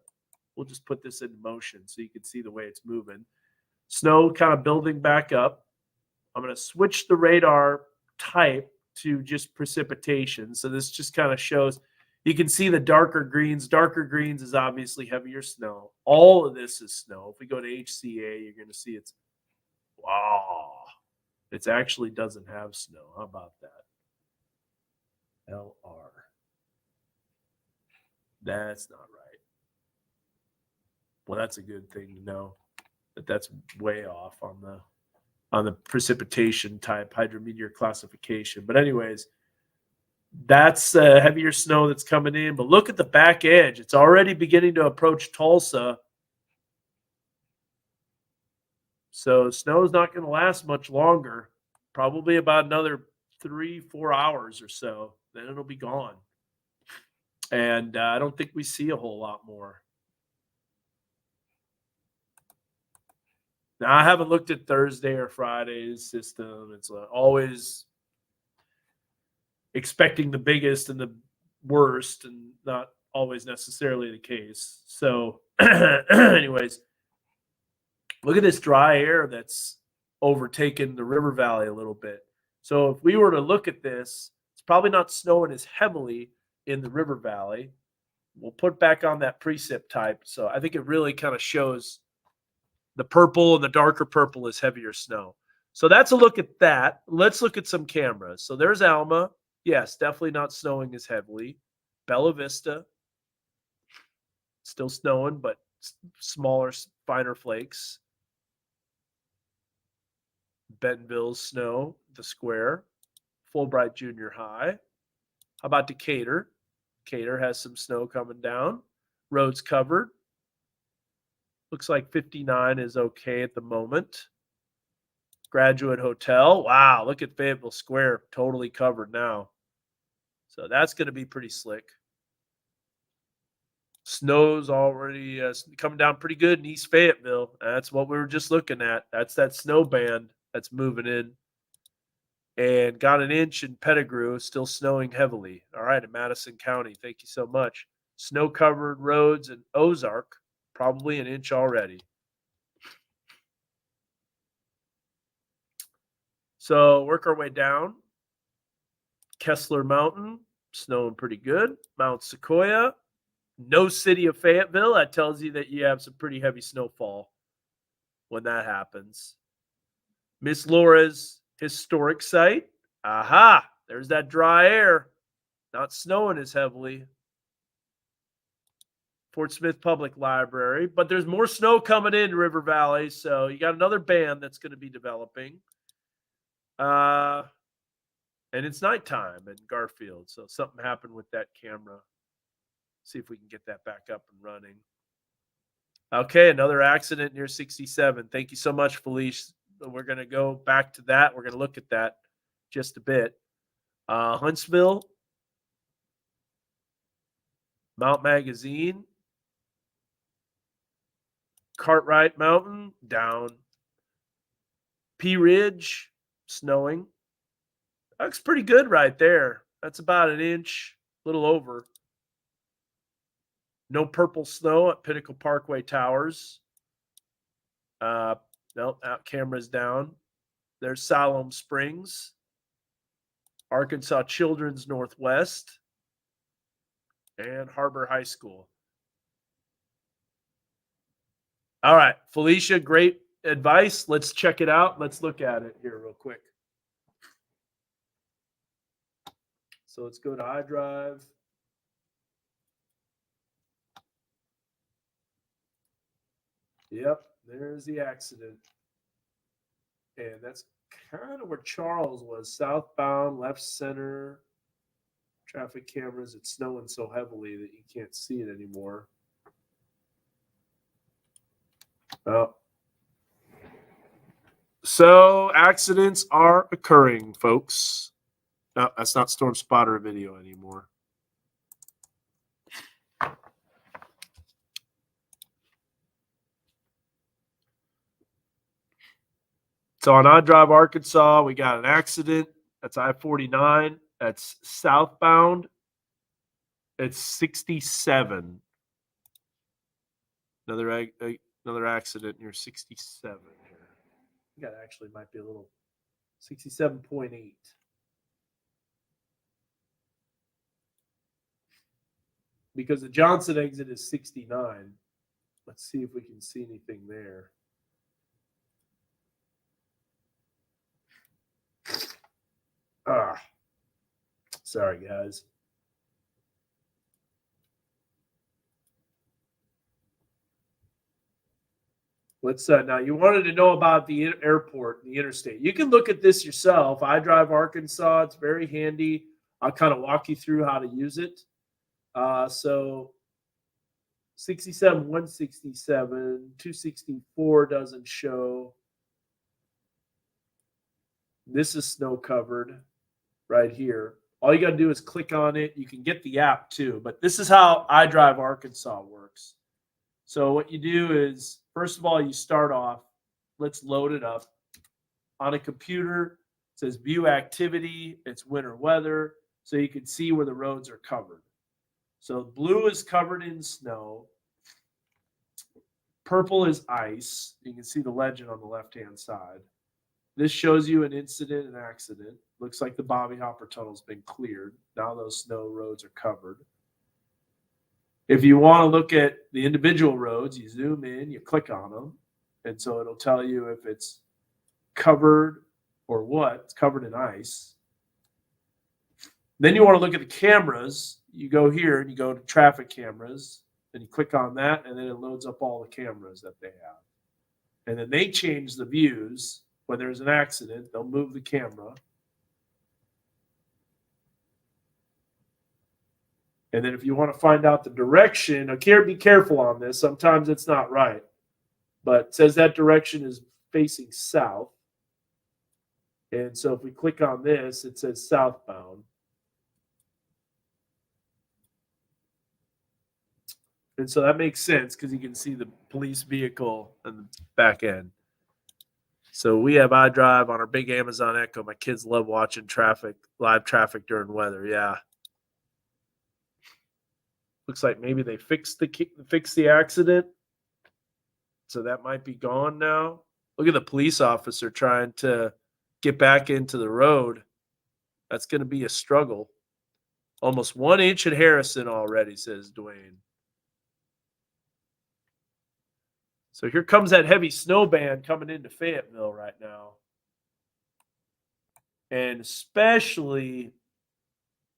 We'll just put this in motion so you can see the way it's moving. Snow kind of building back up. I'm going to switch the radar type to just precipitation. So this just kind of shows, you can see the darker greens. Darker greens is obviously heavier snow. All of this is snow. If we go to HCA, you're going to see it's, wow. It actually doesn't have snow. How about that? LR. That's not right. Well, that's a good thing to know that that's way off on the precipitation type hydrometeor classification. But anyways, that's heavier snow that's coming in. But look at the back edge. It's already beginning to approach Tulsa. So snow's not going to last much longer, probably about another 3-4 hours or so. Then it'll be gone. And I don't think we see a whole lot more. Now, I haven't looked at Thursday or Friday's system. It's always expecting the biggest and the worst, and not always necessarily the case. So, anyways, look at this dry air that's overtaken the river valley a little bit. So if we were to look at this, it's probably not snowing as heavily in the river valley. We'll put back on that precip type. So I think it really kind of shows the purple, and the darker purple is heavier snow. So that's a look at that. Let's look at some cameras. So there's Alma. Yes, definitely not snowing as heavily. Bella Vista, still snowing, but smaller, finer flakes. Bentonville's snow, the square. Fulbright Junior High. How about Decatur? Decatur has some snow coming down. Roads covered. Looks like 59 is okay at the moment. Graduate Hotel. Wow, look at Fayetteville Square. Totally covered now. So that's going to be pretty slick. Snow's already coming down pretty good in East Fayetteville. That's what we were just looking at. That's that snow band that's moving in. And got an inch in Pettigrew, still snowing heavily. All right, in Madison County. Thank you so much. Snow covered roads in Ozark, probably an inch already. So work our way down. Kessler Mountain, snowing pretty good. Mount Sequoia, no city of Fayetteville. That tells you that you have some pretty heavy snowfall when that happens. Miss Laura's historic site. Aha, there's that dry air. Not snowing as heavily. Fort Smith Public Library, but there's more snow coming in River Valley, so you got another band that's going to be developing. And it's nighttime in Garfield, so something happened with that camera. See if we can get that back up and running. Okay, another accident near 67. Thank you so much, Felice. We're going to go back to that. We're going to look at that just a bit. Huntsville, Mount Magazine, Cartwright Mountain, down. Pea Ridge, snowing. Looks pretty good right there. That's about an inch, a little over. No purple snow at Pinnacle Parkway Towers. No, that camera's down. There's Siloam Springs, Arkansas Children's Northwest, and Harbor High School. All right, Felicia, great advice. Let's check it out. Let's look at it here real quick. So let's go to iDrive. Yep, there's the accident. And that's kind of where Charles was. Southbound, left center. Traffic cameras. It's snowing so heavily that you can't see it anymore. Oh. So accidents are occurring, folks. No, that's not Storm Spotter video anymore. So on iDrive Arkansas, we got an accident. That's I-49. That's southbound. It's 67. Another accident near 67 here. I think that actually might be a little 67.8. Because the Johnson exit is 69. Let's see if we can see anything there. Sorry, guys. Let's now you wanted to know about the airport and the interstate. You can look at this yourself. iDrive Arkansas. It's very handy. I'll kind of walk you through how to use it. So 67, 167, 264 doesn't show. This is snow covered right here. All you got to do is click on it. You can get the app too, but this is how iDrive Arkansas works. So what you do is, first of all, you start off. Let's load it up. On a computer, it says view activity. It's winter weather, so you can see where the roads are covered. So blue is covered in snow. Purple is ice. You can see the legend on the left-hand side. This shows you an incident, an accident. Looks like the Bobby Hopper Tunnel's been cleared. Now those snow roads are covered. If you want to look at the individual roads, you zoom in, you click on them, and so it'll tell you if it's covered or what. It's covered in ice. Then you want to look at the cameras. You go here and you go to traffic cameras, and you click on that, and then it loads up all the cameras that they have. And then they change the views. When there's an accident, they'll move the camera. And then if you want to find out the direction, okay, be careful on this. Sometimes it's not right. But it says that direction is facing south. And so if we click on this, it says southbound. And so that makes sense because you can see the police vehicle in the back end. So we have iDrive on our big Amazon Echo. My kids love watching live traffic during weather. Yeah. Looks like maybe they fixed the accident. So that might be gone now. Look at the police officer trying to get back into the road. That's going to be a struggle. Almost 1 inch at Harrison already, says Dwayne. So here comes that heavy snow band coming into Fayetteville right now. And especially,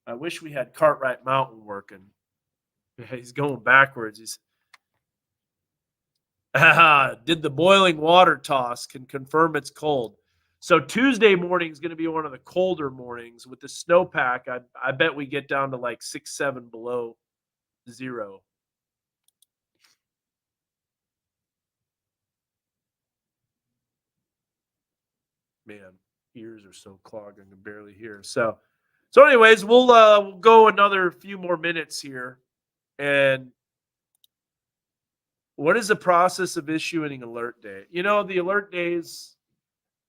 I wish we had Cartwright Mountain working. He's going backwards. Did the boiling water toss, can confirm it's cold. So Tuesday morning is going to be one of the colder mornings with the snowpack. I bet we get down to like 6, 7 below zero. Man, ears are so clogged I can barely hear. So anyways, we'll go another few more minutes here. And what is the process of issuing alert day? You know, the alert days,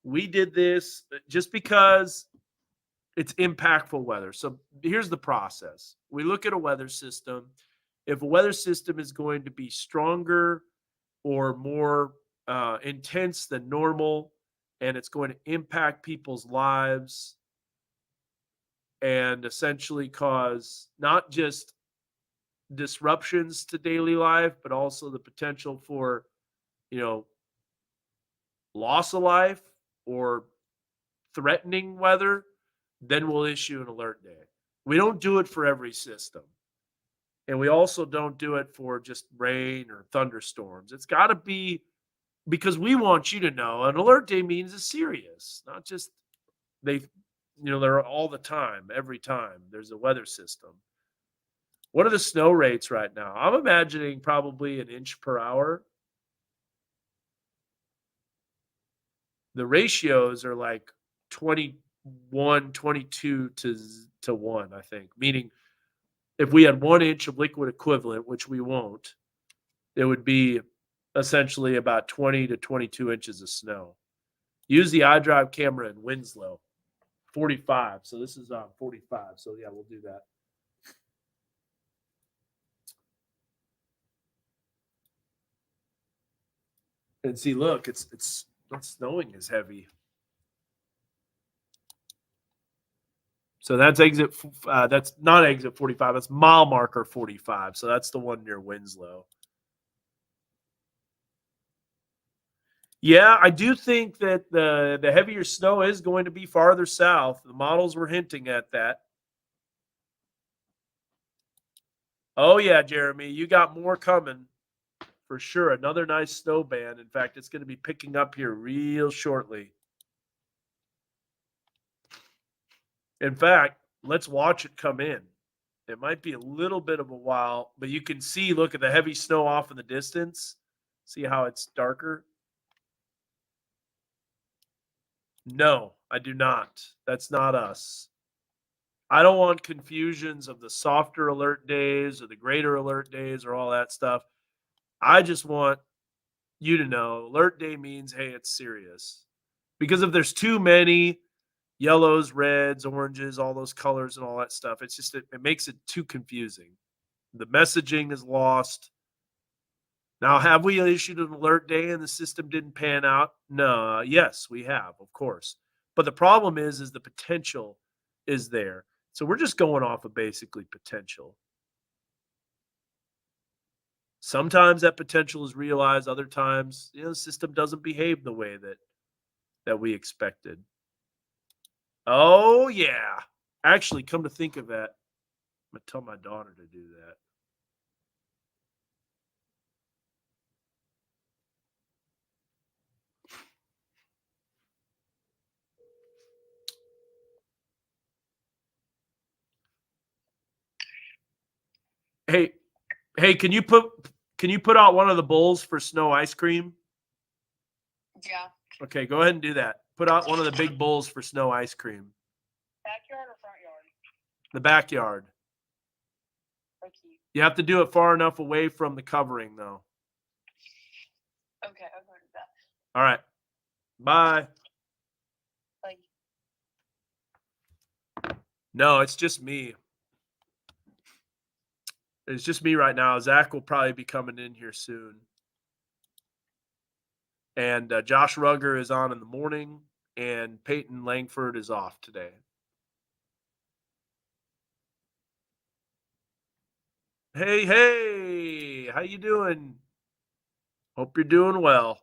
we did this just because it's impactful weather. So here's the process. We look at a weather system. If a weather system is going to be stronger or more intense than normal, and it's going to impact people's lives and essentially cause not just disruptions to daily life, but also the potential for, loss of life or threatening weather, then we'll issue an alert day. We don't do it for every system. And we also don't do it for just rain or thunderstorms. It's got to be because we want you to know an alert day means it's serious, not just they're all the time, every time there's a weather system. What are the snow rates right now? I'm imagining probably 1 inch per hour. The ratios are like 21, 22 to 1, I think. Meaning if we had 1 inch of liquid equivalent, which we won't, it would be essentially about 20 to 22 inches of snow. Use the iDrive camera in Winslow, 45. So this is 45. So yeah, we'll do that. And see, look, it's not snowing as heavy. So that's that's not exit 45. That's mile marker 45. So that's the one near Winslow. Yeah, I do think that the heavier snow is going to be farther south. The models were hinting at that. Oh yeah, Jeremy, you got more coming for sure. Another nice snow band. In fact, it's going to be picking up here real shortly. In fact, let's watch it come in. It might be a little bit of a while, but you can see, look at the heavy snow off in the distance. See how it's darker? No, I do not. That's not us. I don't want confusions of the softer alert days or the greater alert days or all that stuff. I just want you to know alert day means, hey, it's serious. Because if there's too many yellows, reds, oranges, all those colors and all that stuff, it's just, it makes it too confusing. The messaging is lost. Now, have we issued an alert day and the system didn't pan out? No, yes, we have, of course. But the problem is the potential is there. So we're just going off of basically potential. Sometimes that potential is realized. Other times, the system doesn't behave the way that we expected. Oh yeah. Actually, come to think of that, I'm gonna tell my daughter to do that. Hey, can you put out one of the bowls for snow ice cream? Yeah. Okay, go ahead and do that. Put out one of the big bowls for snow ice cream. Backyard or front yard? The backyard. Okay. You have to do it far enough away from the covering, though. Okay, I've heard of that. All right. Bye. Like, No, it's just me. It's just me right now. Zach will probably be coming in here soon. And Josh Rugger is on in the morning, and Peyton Langford is off today. Hey, how you doing? Hope you're doing well.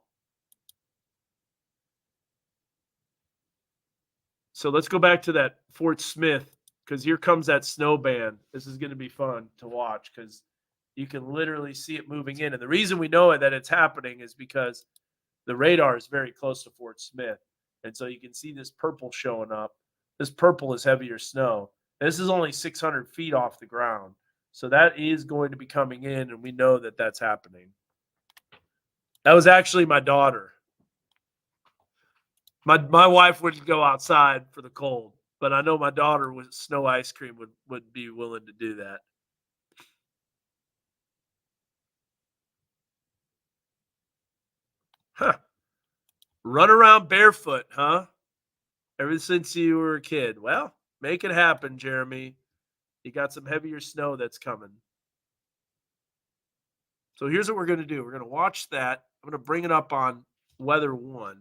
So let's go back to that Fort Smith, because here comes that snow band. This is going to be fun to watch because you can literally see it moving in. And the reason we know that it's happening is because the radar is very close to Fort Smith. And so you can see this purple showing up. This purple is heavier snow. This is only 600 feet off the ground. So that is going to be coming in, and we know that that's happening. That was actually my daughter. My wife wouldn't go outside for the cold, but I know my daughter with snow ice cream would be willing to do that. Huh. Run around barefoot, huh? Ever since you were a kid. Well, make it happen, Jeremy. You got some heavier snow that's coming. So here's what we're going to do. We're going to watch that. I'm going to bring it up on Weather 1.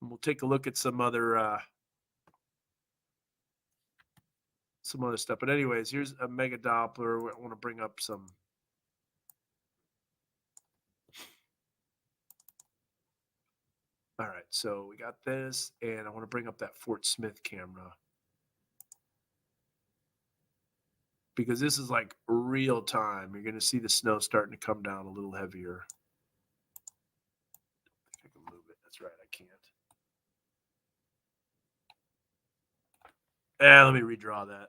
And we'll take a look at some other stuff. But anyways, here's a mega Doppler. I want to bring up some. All right, so we got this, and I want to bring up that Fort Smith camera because this is like real time. You're going to see the snow starting to come down a little heavier. I think I can move it. That's right, I can't. Let me redraw that.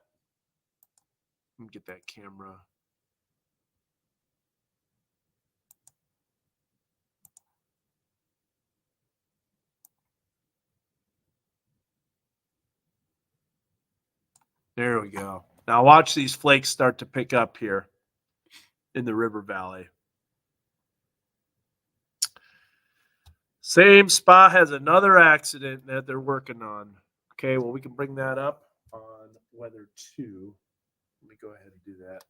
Let me get that camera. There we go. Now watch these flakes start to pick up here in the river valley. Same spot has another accident that they're working on. Okay, well, we can bring that up on Weather 2. Let me go ahead and do that.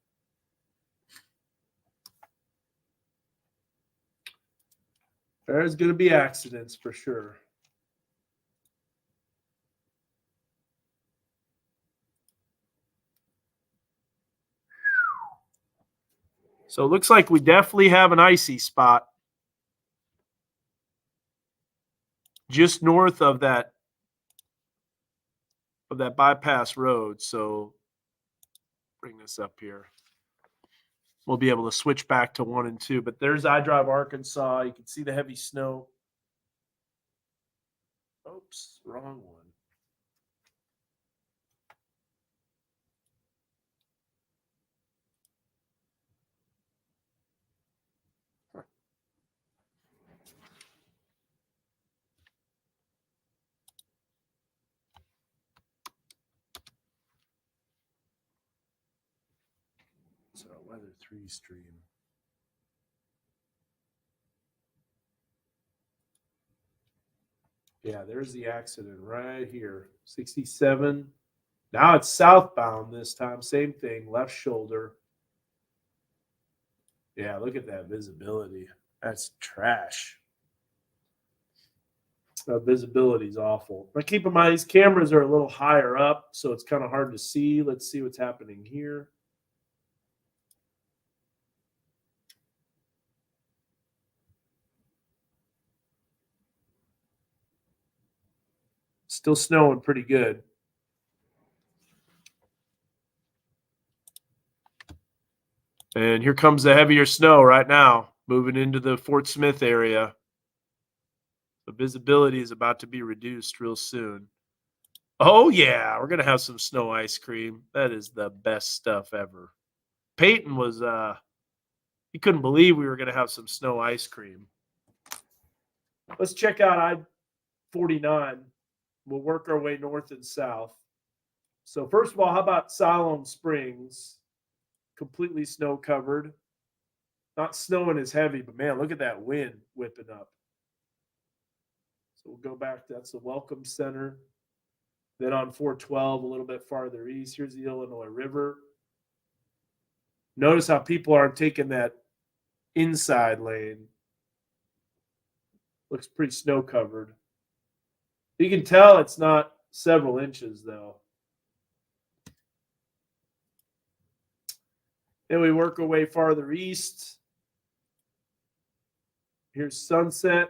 There's going to be accidents for sure. So it looks like we definitely have an icy spot just north of that bypass road. So bring this up here. We'll be able to switch back to 1 and 2. But there's iDrive Arkansas. You can see the heavy snow. Oops, wrong one. So Weather 3 stream. Yeah, there's the accident right here. 67. Now it's southbound this time. Same thing, left shoulder. Yeah, look at that visibility. That's trash. Visibility is awful. But keep in mind, these cameras are a little higher up, so it's kind of hard to see. Let's see what's happening here. Still snowing pretty good. And here comes the heavier snow right now, moving into the Fort Smith area. The visibility is about to be reduced real soon. Oh, yeah, we're going to have some snow ice cream. That is the best stuff ever. Peyton was, he couldn't believe we were going to have some snow ice cream. Let's check out I-49. We'll work our way north and south. So first of all, how about Siloam Springs? Completely snow covered. Not snowing as heavy, but man, look at that wind whipping up. So we'll go back. That's the Welcome Center. Then on 412, a little bit farther east, here's the Illinois River. Notice how people aren't taking that inside lane. Looks pretty snow covered. You can tell it's not several inches though. Then we work our way farther east. Here's Sunset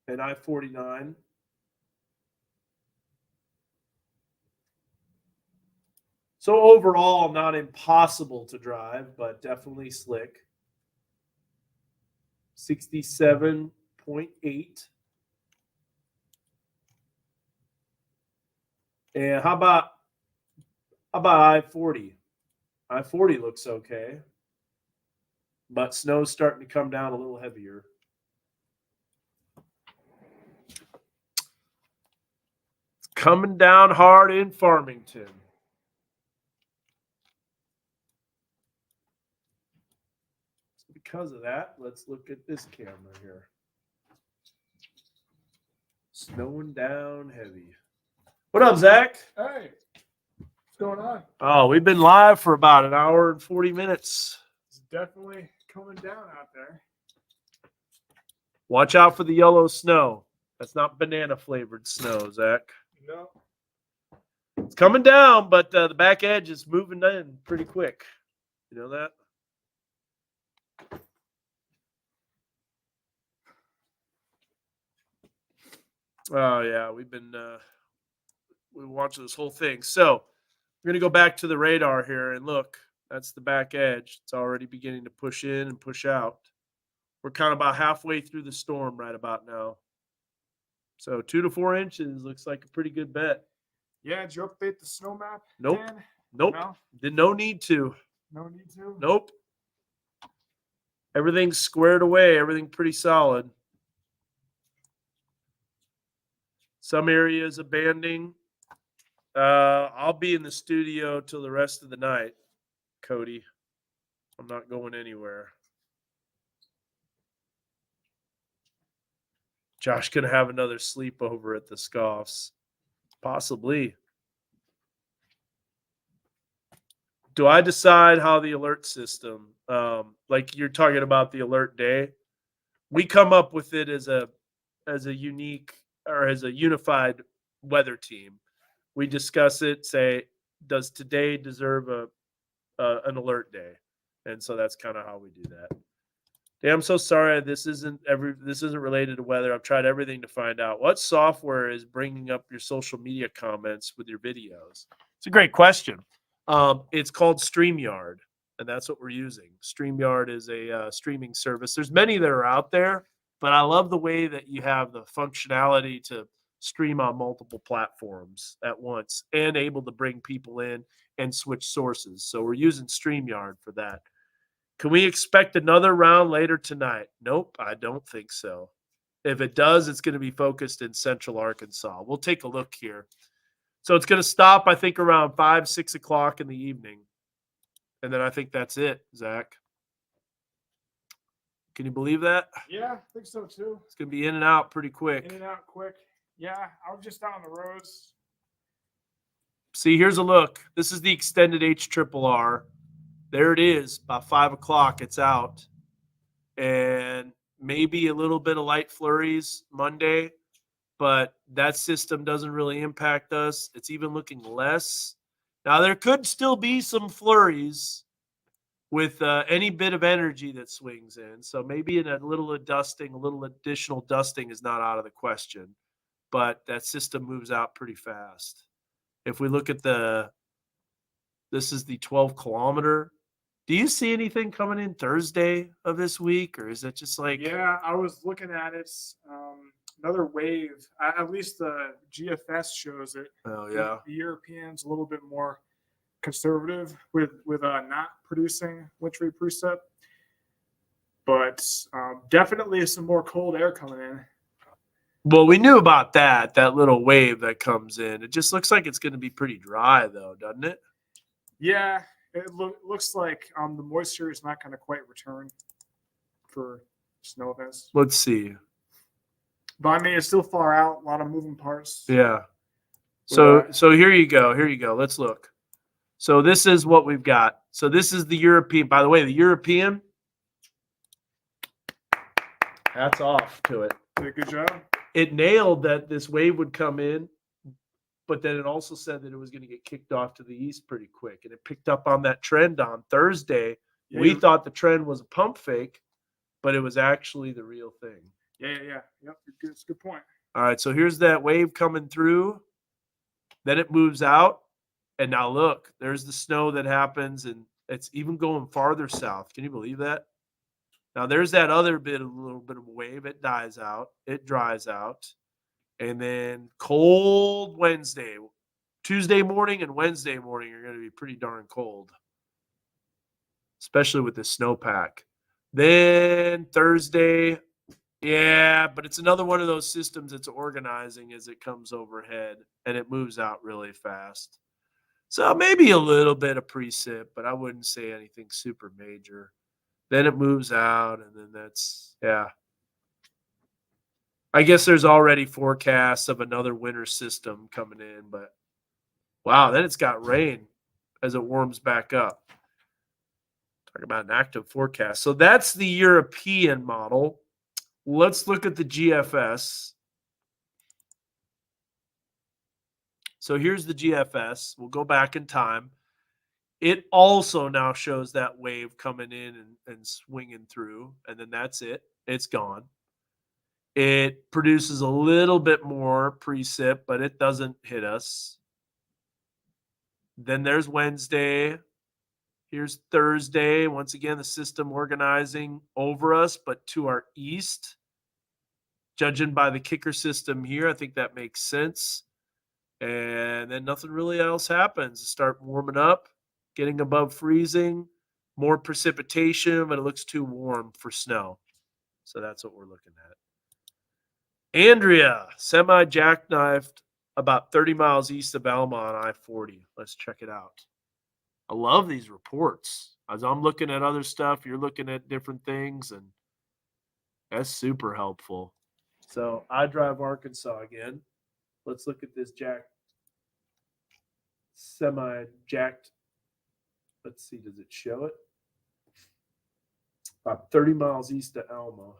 and I-49. So overall, not impossible to drive, but definitely slick. 67.8. And how about I-40? I-40 looks okay, but snow's starting to come down a little heavier. It's coming down hard in Farmington. Because of that, let's look at this camera here. Snowing down heavy. What up, Zach? Hey, what's going on? Oh, we've been live for about an hour and 40 minutes. It's definitely coming down out there. Watch out for the yellow snow. That's not banana flavored snow, Zach. No. It's coming down, but the back edge is moving in pretty quick. You know that? Oh yeah, we've been watching this whole thing. So we're gonna go back to the radar here and look. That's the back edge. It's already beginning to push in and push out. We're kind of about halfway through the storm right about now. So 2 to 4 inches looks like a pretty good bet. Yeah, did you update the snow map? Nope. Dan? Nope. No? Did no need to. No need to? Nope. Everything's squared away. Everything pretty solid. Some areas abandoned. I'll be in the studio till the rest of the night, Cody. I'm not going anywhere. Josh gonna have another sleepover at the Scoffs. Possibly. Do I decide how the alert system, like you're talking about the alert day? We come up with it as a unique or as a unified weather team. We discuss it, say, does today deserve an alert day? And so that's kind of how we do that. Hey, I'm so sorry. This isn't related to weather. I've tried everything to find out what software is bringing up your social media comments with your videos. It's a great question. It's called StreamYard, and that's what we're using. StreamYard is a streaming service. There's many that are out there, but I love the way that you have the functionality to stream on multiple platforms at once and able to bring people in and switch sources. So we're using StreamYard for that. Can we expect another round later tonight? Nope, I don't think so. If it does, it's going to be focused in Central Arkansas. We'll take a look here. So it's going to stop, I think, around 5, 6 o'clock in the evening. And then I think that's it, Zach. Can you believe that? Yeah, I think so too. It's going to be in and out pretty quick. In and out quick. Yeah, I was just out on the roads. See, here's a look. This is the extended HRRR. There it is. About 5 o'clock, it's out. And maybe a little bit of light flurries Monday, but that system doesn't really impact us. It's even looking less. Now, there could still be some flurries with any bit of energy that swings in. So maybe in a little additional dusting is not out of the question. But that system moves out pretty fast. If we look at this is the 12-kilometer. Do you see anything coming in Thursday of this week, or is it just like? Yeah, I was looking at it. Another wave. At least the GFS shows it. Oh yeah. The Europeans a little bit more conservative with not producing wintry precip, but definitely some more cold air coming in. Well, we knew about that little wave that comes in. It just looks like it's going to be pretty dry, though, doesn't it? Yeah, it looks like the moisture is not going to quite return for snow events. Let's see. But I mean, it's still far out. A lot of moving parts. Yeah. with So that. so here you go. Here you go. Let's look. So this is what we've got. So this is the European. By the way, the European. Hats off to it. Did a good job. It nailed that this wave would come in, but then it also said that it was going to get kicked off to the east pretty quick. And it picked up on that trend on Thursday. Yeah, We you- thought the trend was a pump fake, but it was actually the real thing. Yeah. Yep, it's a good point. All right, so here's that wave coming through. Then it moves out. And now look, there's the snow that happens, and it's even going farther south. Can you believe that? Now there's that other little bit of a wave. It dies out. It dries out. And then cold Wednesday. Tuesday morning and Wednesday morning are going to be pretty darn cold, especially with the snowpack. Then Thursday, yeah, but it's another one of those systems that's organizing as it comes overhead, and it moves out really fast. So maybe a little bit of precip, but I wouldn't say anything super major. Then it moves out, and then that's, yeah. I guess there's already forecasts of another winter system coming in, but wow, then it's got rain as it warms back up. Talk about an active forecast. So that's the European model. Let's look at the GFS. So here's the GFS. We'll go back in time. It also now shows that wave coming in and swinging through, and then that's it. It's gone. It produces a little bit more precip, but it doesn't hit us. Then there's Wednesday. Here's Thursday. Once again, the system organizing over us, but to our east. Judging by the kicker system here, I think that makes sense. And then nothing really else happens. Start warming up, getting above freezing, more precipitation, but it looks too warm for snow. So that's what we're looking at. Andrea, semi-jackknifed about 30 miles east of Alma on I-40. Let's check it out. I love these reports. As I'm looking at other stuff, you're looking at different things, and that's super helpful. So I drive Arkansas again. Let's look at this semi-jacked. Let's see, does it show it? About 30 miles east of Alma.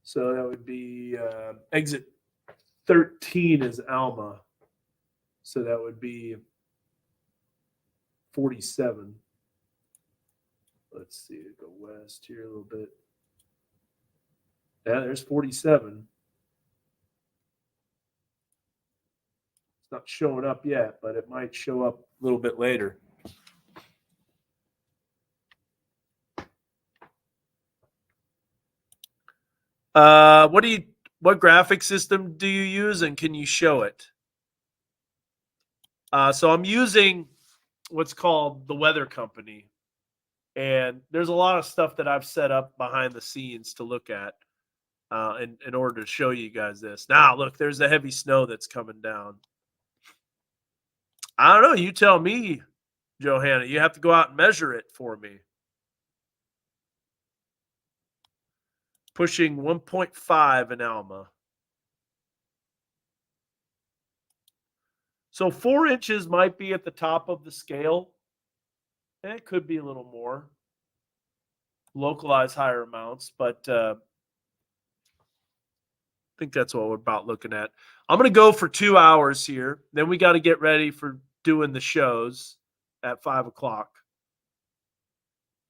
So that would be exit 13 is Alma. So that would be 47. Let's see, go west here a little bit. Yeah, there's 47. It's not showing up yet, but it might show up a little bit later. What graphic system do you use, and can you show it? So I'm using what's called the Weather Company, and there's a lot of stuff that I've set up behind the scenes to look at in order to show you guys this. Now, look, there's the heavy snow that's coming down. I don't know. You tell me, Johanna. You have to go out and measure it for me. Pushing 1.5 in Alma. So 4 inches might be at the top of the scale. And it could be a little more. Localize higher amounts, but I think that's what we're about looking at. I'm going to go for 2 hours here. Then we got to get ready for doing the shows at 5 o'clock.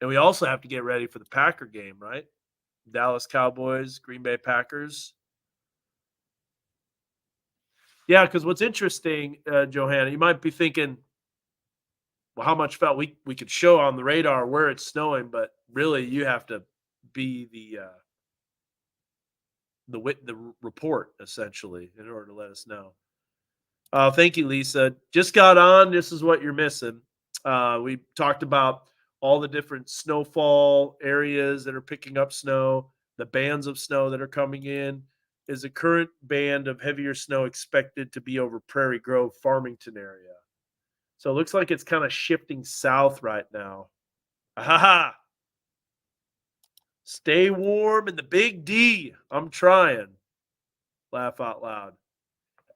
And we also have to get ready for the Packer game, right? Dallas Cowboys, Green Bay Packers. Yeah, because what's interesting, Johanna, you might be thinking, well, how much felt we could show on the radar where it's snowing, but really you have to be the report essentially in order to let us know. Thank you, Lisa. Just got on. This is what you're missing. We talked about all the different snowfall areas that are picking up snow, the bands of snow that are coming in. Is the current band of heavier snow expected to be over Prairie Grove, Farmington area? So it looks like it's kind of shifting south right now. Ha! Stay warm in the big D. I'm trying. Laugh out loud.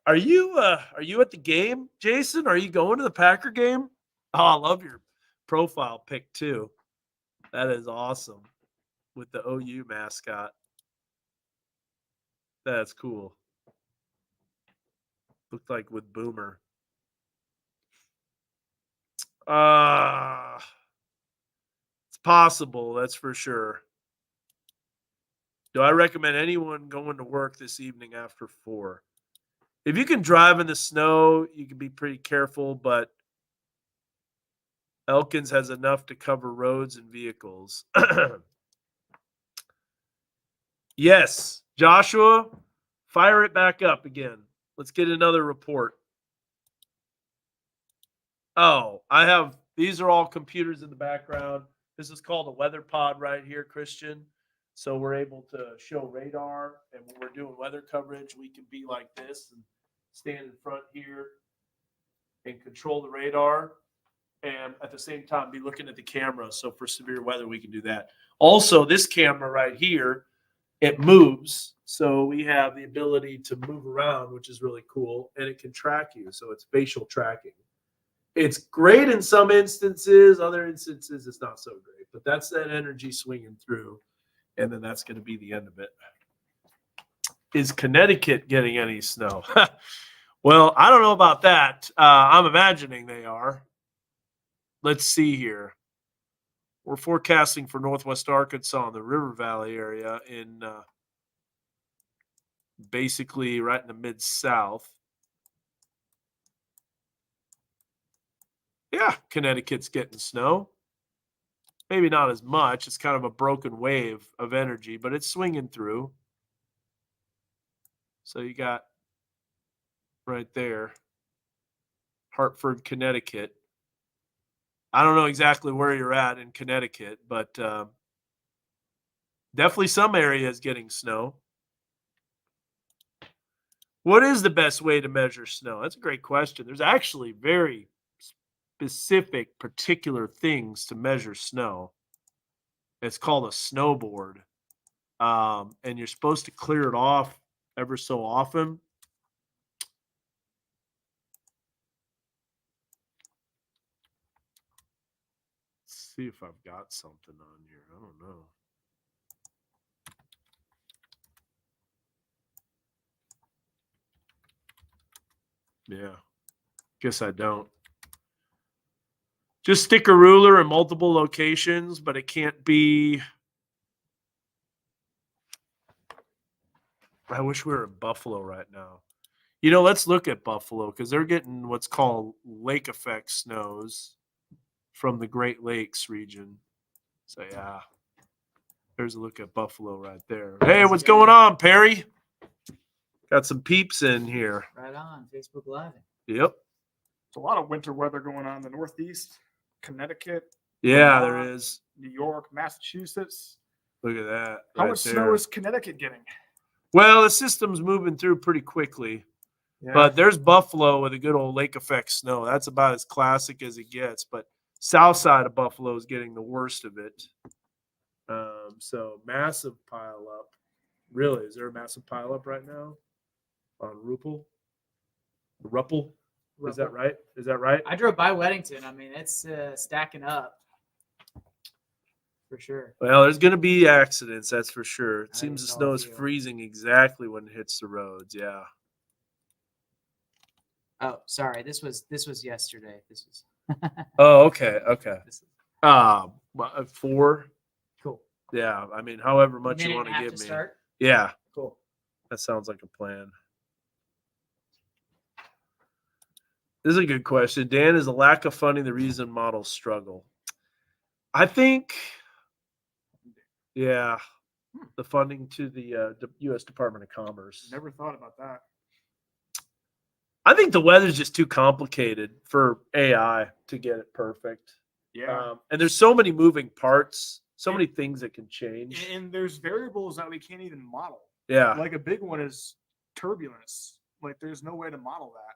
Are you at the game, Jason? Are you going to the Packer game? Oh, I love your profile pic too. That is awesome. With the OU mascot. That's cool. Looked like with Boomer. It's possible, that's for sure. Do I recommend anyone going to work this evening after 4? If you can drive in the snow, you can be pretty careful, but Elkins has enough to cover roads and vehicles. Yes, Joshua, fire it back up again. Let's get another report. Oh, these are all computers in the background. This is called a weather pod right here, Christian. So we're able to show radar, and when we're doing weather coverage, we can be like this and stand in front here and control the radar, and at the same time be looking at the camera. So for severe weather, we can do that. Also, this camera right here, it moves. So we have the ability to move around, which is really cool, and it can track you. So it's facial tracking. It's great in some instances. Other instances, it's not so great. But that's that energy swinging through. And then that's going to be the end of it. Is Connecticut getting any snow? Well, I don't know about that. I'm imagining they are. Let's see here. We're forecasting for Northwest Arkansas in the River Valley area in basically right in the Mid-South. Yeah, Connecticut's getting snow. Maybe not as much. It's kind of a broken wave of energy, but it's swinging through. So you got right there, Hartford, Connecticut. I don't know exactly where you're at in Connecticut, but definitely some areas getting snow. What is the best way to measure snow? That's a great question. There's actually very specific, particular things to measure snow. It's called a snowboard. And you're supposed to clear it off ever so often. Let's see if I've got something on here. I don't know. Yeah, guess I don't. Just stick a ruler in multiple locations, but it can't be. I wish we were in Buffalo right now. You know, let's look at Buffalo because they're getting what's called lake effect snows from the Great Lakes region. So, yeah, there's a look at Buffalo right there. Hey, what's going on, Perry? Got some peeps in here. Right on Facebook Live. Yep. There's a lot of winter weather going on in the Northeast, Connecticut, Yeah, Vermont, there is. New York, Massachusetts. Look at that. How right much there. snow is Connecticut getting? Well, the system's moving through pretty quickly. Yeah. But there's Buffalo with a good old lake effect snow. That's about as classic as it gets. But south side of Buffalo is getting the worst of it. So massive pile up. Really, is there a massive pile up right now on Ruppel? Is that right? Is that right? I drove by Weddington. I mean, it's stacking up for sure. Well, there's going to be accidents, that's for sure. It I seems the saw a snow is few. freezing exactly when it hits the roads. Yeah. Oh, sorry. This was yesterday. This was Oh, okay. Okay. this is 4. cool. Yeah. I mean, however much you Minute want and to a half give me. start. Yeah. Cool. That sounds like a plan. This is a good question. Dan, is the lack of funding the reason models struggle? I think, yeah, the funding to the U.S. Department of Commerce. Never thought about that. I think the weather's just too complicated for AI to get it perfect. Yeah. And there's so many moving parts, so many things that can change. And there's variables that we can't even model. Yeah. Like a big one is turbulence. Like there's no way to model that.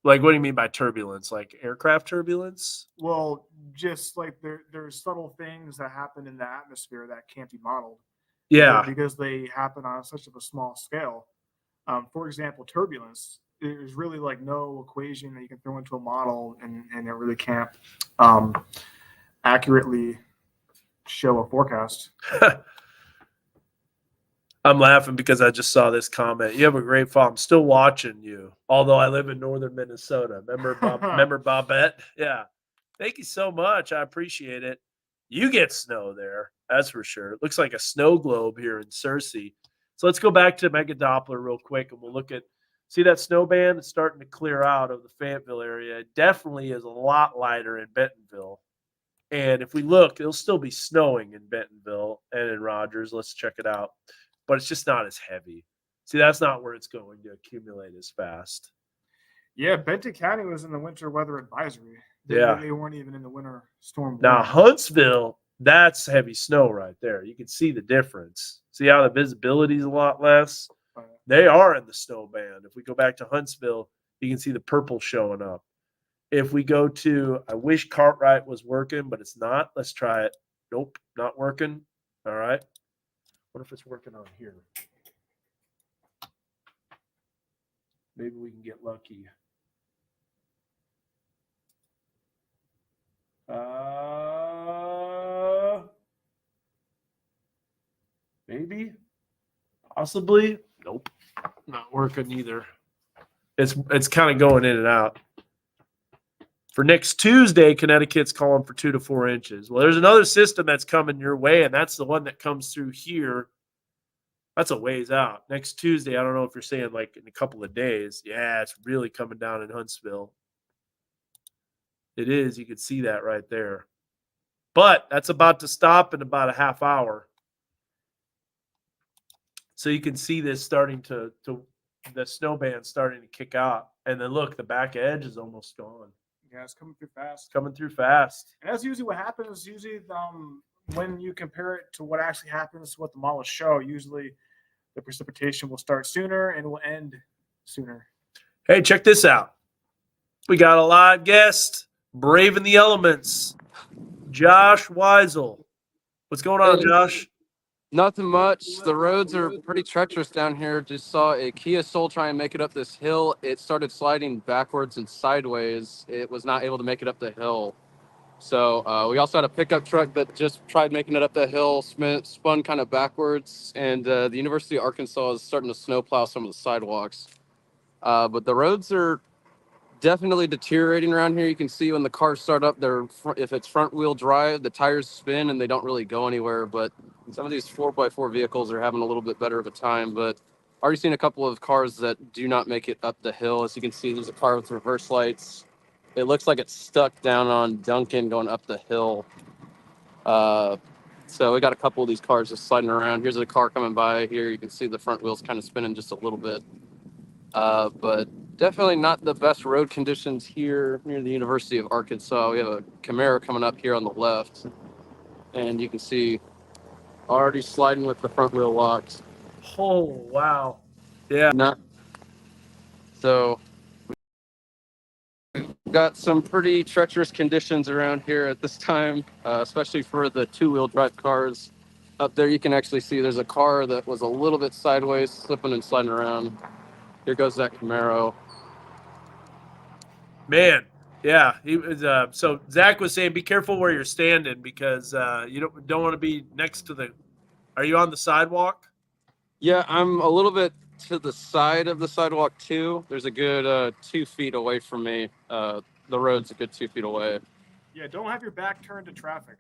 Like, what do you mean by turbulence? Like aircraft turbulence? Well, just like there's subtle things that happen in the atmosphere that can't be modeled. Yeah. Because they happen on such of a small scale. For example, turbulence. There's really like no equation that you can throw into a model, and it really can't accurately show a forecast. I'm laughing because I just saw this comment. You have a great fall. I'm still watching you, although I live in northern Minnesota. Remember Bobette? Yeah. Thank you so much. I appreciate it. You get snow there, that's for sure. It looks like a snow globe here in Searcy. So let's go back to Mega Doppler real quick, and we'll look at, see that snow band? It's starting to clear out of the Fayetteville area. It definitely is a lot lighter in Bentonville. And if we look, it'll still be snowing in Bentonville and in Rogers. Let's check it out. But it's just not as heavy. See, that's not where it's going to accumulate as fast. Yeah, Benton County was in the winter weather advisory. Yeah. They weren't even in the winter storm. Now, warning. Huntsville, that's heavy snow right there. You can see the difference. See how the visibility is a lot less? They are in the snow band. If we go back to Huntsville, you can see the purple showing up. If we go to, I wish Cartwright was working, but it's not. Let's try it. Nope, not working. All right. What if it's working on here? Maybe we can get lucky. Maybe, possibly. Nope, not working either. It's kind of going in and out. For next Tuesday, Connecticut's calling for 2 to 4 inches. Well, there's another system that's coming your way, and that's the one that comes through here. That's a ways out. Next Tuesday, I don't know if you're saying like in a couple of days. Yeah, it's really coming down in Huntsville. It is. You can see that right there. But that's about to stop in about a half hour. So you can see this starting to the snow band starting to kick out. And then look, the back edge is almost gone. Yeah, it's coming through fast. Coming through fast. And that's usually what happens. Usually, when you compare it to what actually happens to what the models show, usually the precipitation will start sooner and will end sooner. Hey, check this out. We got a live guest, braving the elements, Josh Weisel. What's going on, Josh? Nothing much. The roads are pretty treacherous down here. Just saw a Kia Soul try and make it up this hill. It started sliding backwards and sideways. It was not able to make it up the hill. So we also had a pickup truck that just tried making it up the hill, spun kind of backwards. And the University of Arkansas is starting to snowplow some of the sidewalks. But the roads are definitely deteriorating around here. You can see when the cars start up, if it's front wheel drive, the tires spin and they don't really go anywhere. But some of these 4x4 vehicles are having a little bit better of a time. But already seen a couple of cars that do not make it up the hill. As you can see, there's a car with reverse lights. It looks like it's stuck down on Duncan going up the hill. So we got a couple of these cars just sliding around. Here's a car coming by here. You can see the front wheels kind of spinning just a little bit. But definitely not the best road conditions here near the University of Arkansas. We have a Camaro coming up here on the left. And you can see already sliding with the front wheel locks. Oh, wow. Yeah. So we've got some pretty treacherous conditions around here at this time, especially for the two-wheel drive cars. Up there you can actually see there's a car that was a little bit sideways, slipping and sliding around. Here goes that Camaro. Man, yeah. He was, so Zach was saying, be careful where you're standing because you don't want to be next to the. Are you on the sidewalk? Yeah, I'm a little bit to the side of the sidewalk too. There's a good 2 feet away from me. The road's a good 2 feet away. Yeah, don't have your back turned to traffic.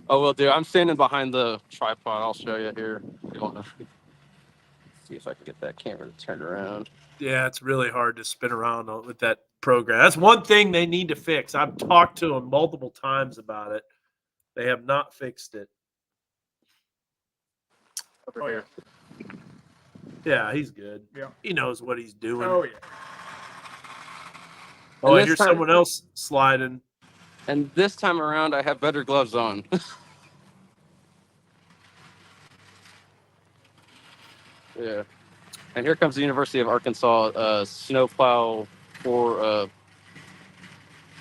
Oh, will do. I'm standing behind the tripod. I'll show you here. See if I can get that camera to turn around. Yeah, it's really hard to spin around with that program. That's one thing they need to fix. I've talked to them multiple times about it. They have not fixed it. Oh, yeah. Yeah, he's good. Yeah. He knows what he's doing. Oh, yeah. Oh, I And hear this time- someone else sliding. And this time around, I have better gloves on. Yeah. And here comes the University of Arkansas snowplow for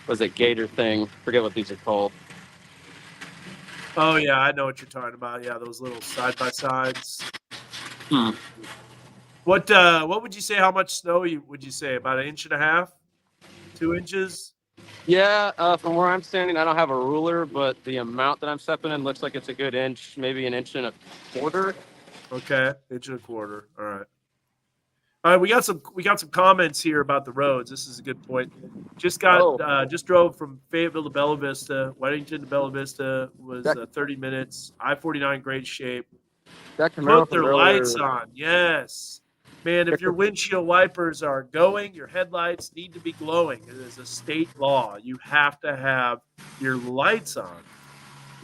was it gator thing? Forget what these are called. Oh yeah, I know what you're talking about. Yeah, those little side by sides. Hmm. What would you say? How much snow would you say? About 1.5 inches, 2 inches? Yeah, from where I'm standing, I don't have a ruler, but the amount that I'm stepping in looks like it's a good inch, maybe 1.25 inches. Okay, 1.25 inches. All right. All right, we got some comments here about the roads. This is a good point. Just drove from Fayetteville to Bella Vista. Weddington to Bella Vista was 30 minutes. I-49 great shape. That Camaro Put from their earlier. lights on. Yes. Man, if your windshield wipers are going, your headlights need to be glowing. It is a state law. You have to have your lights on.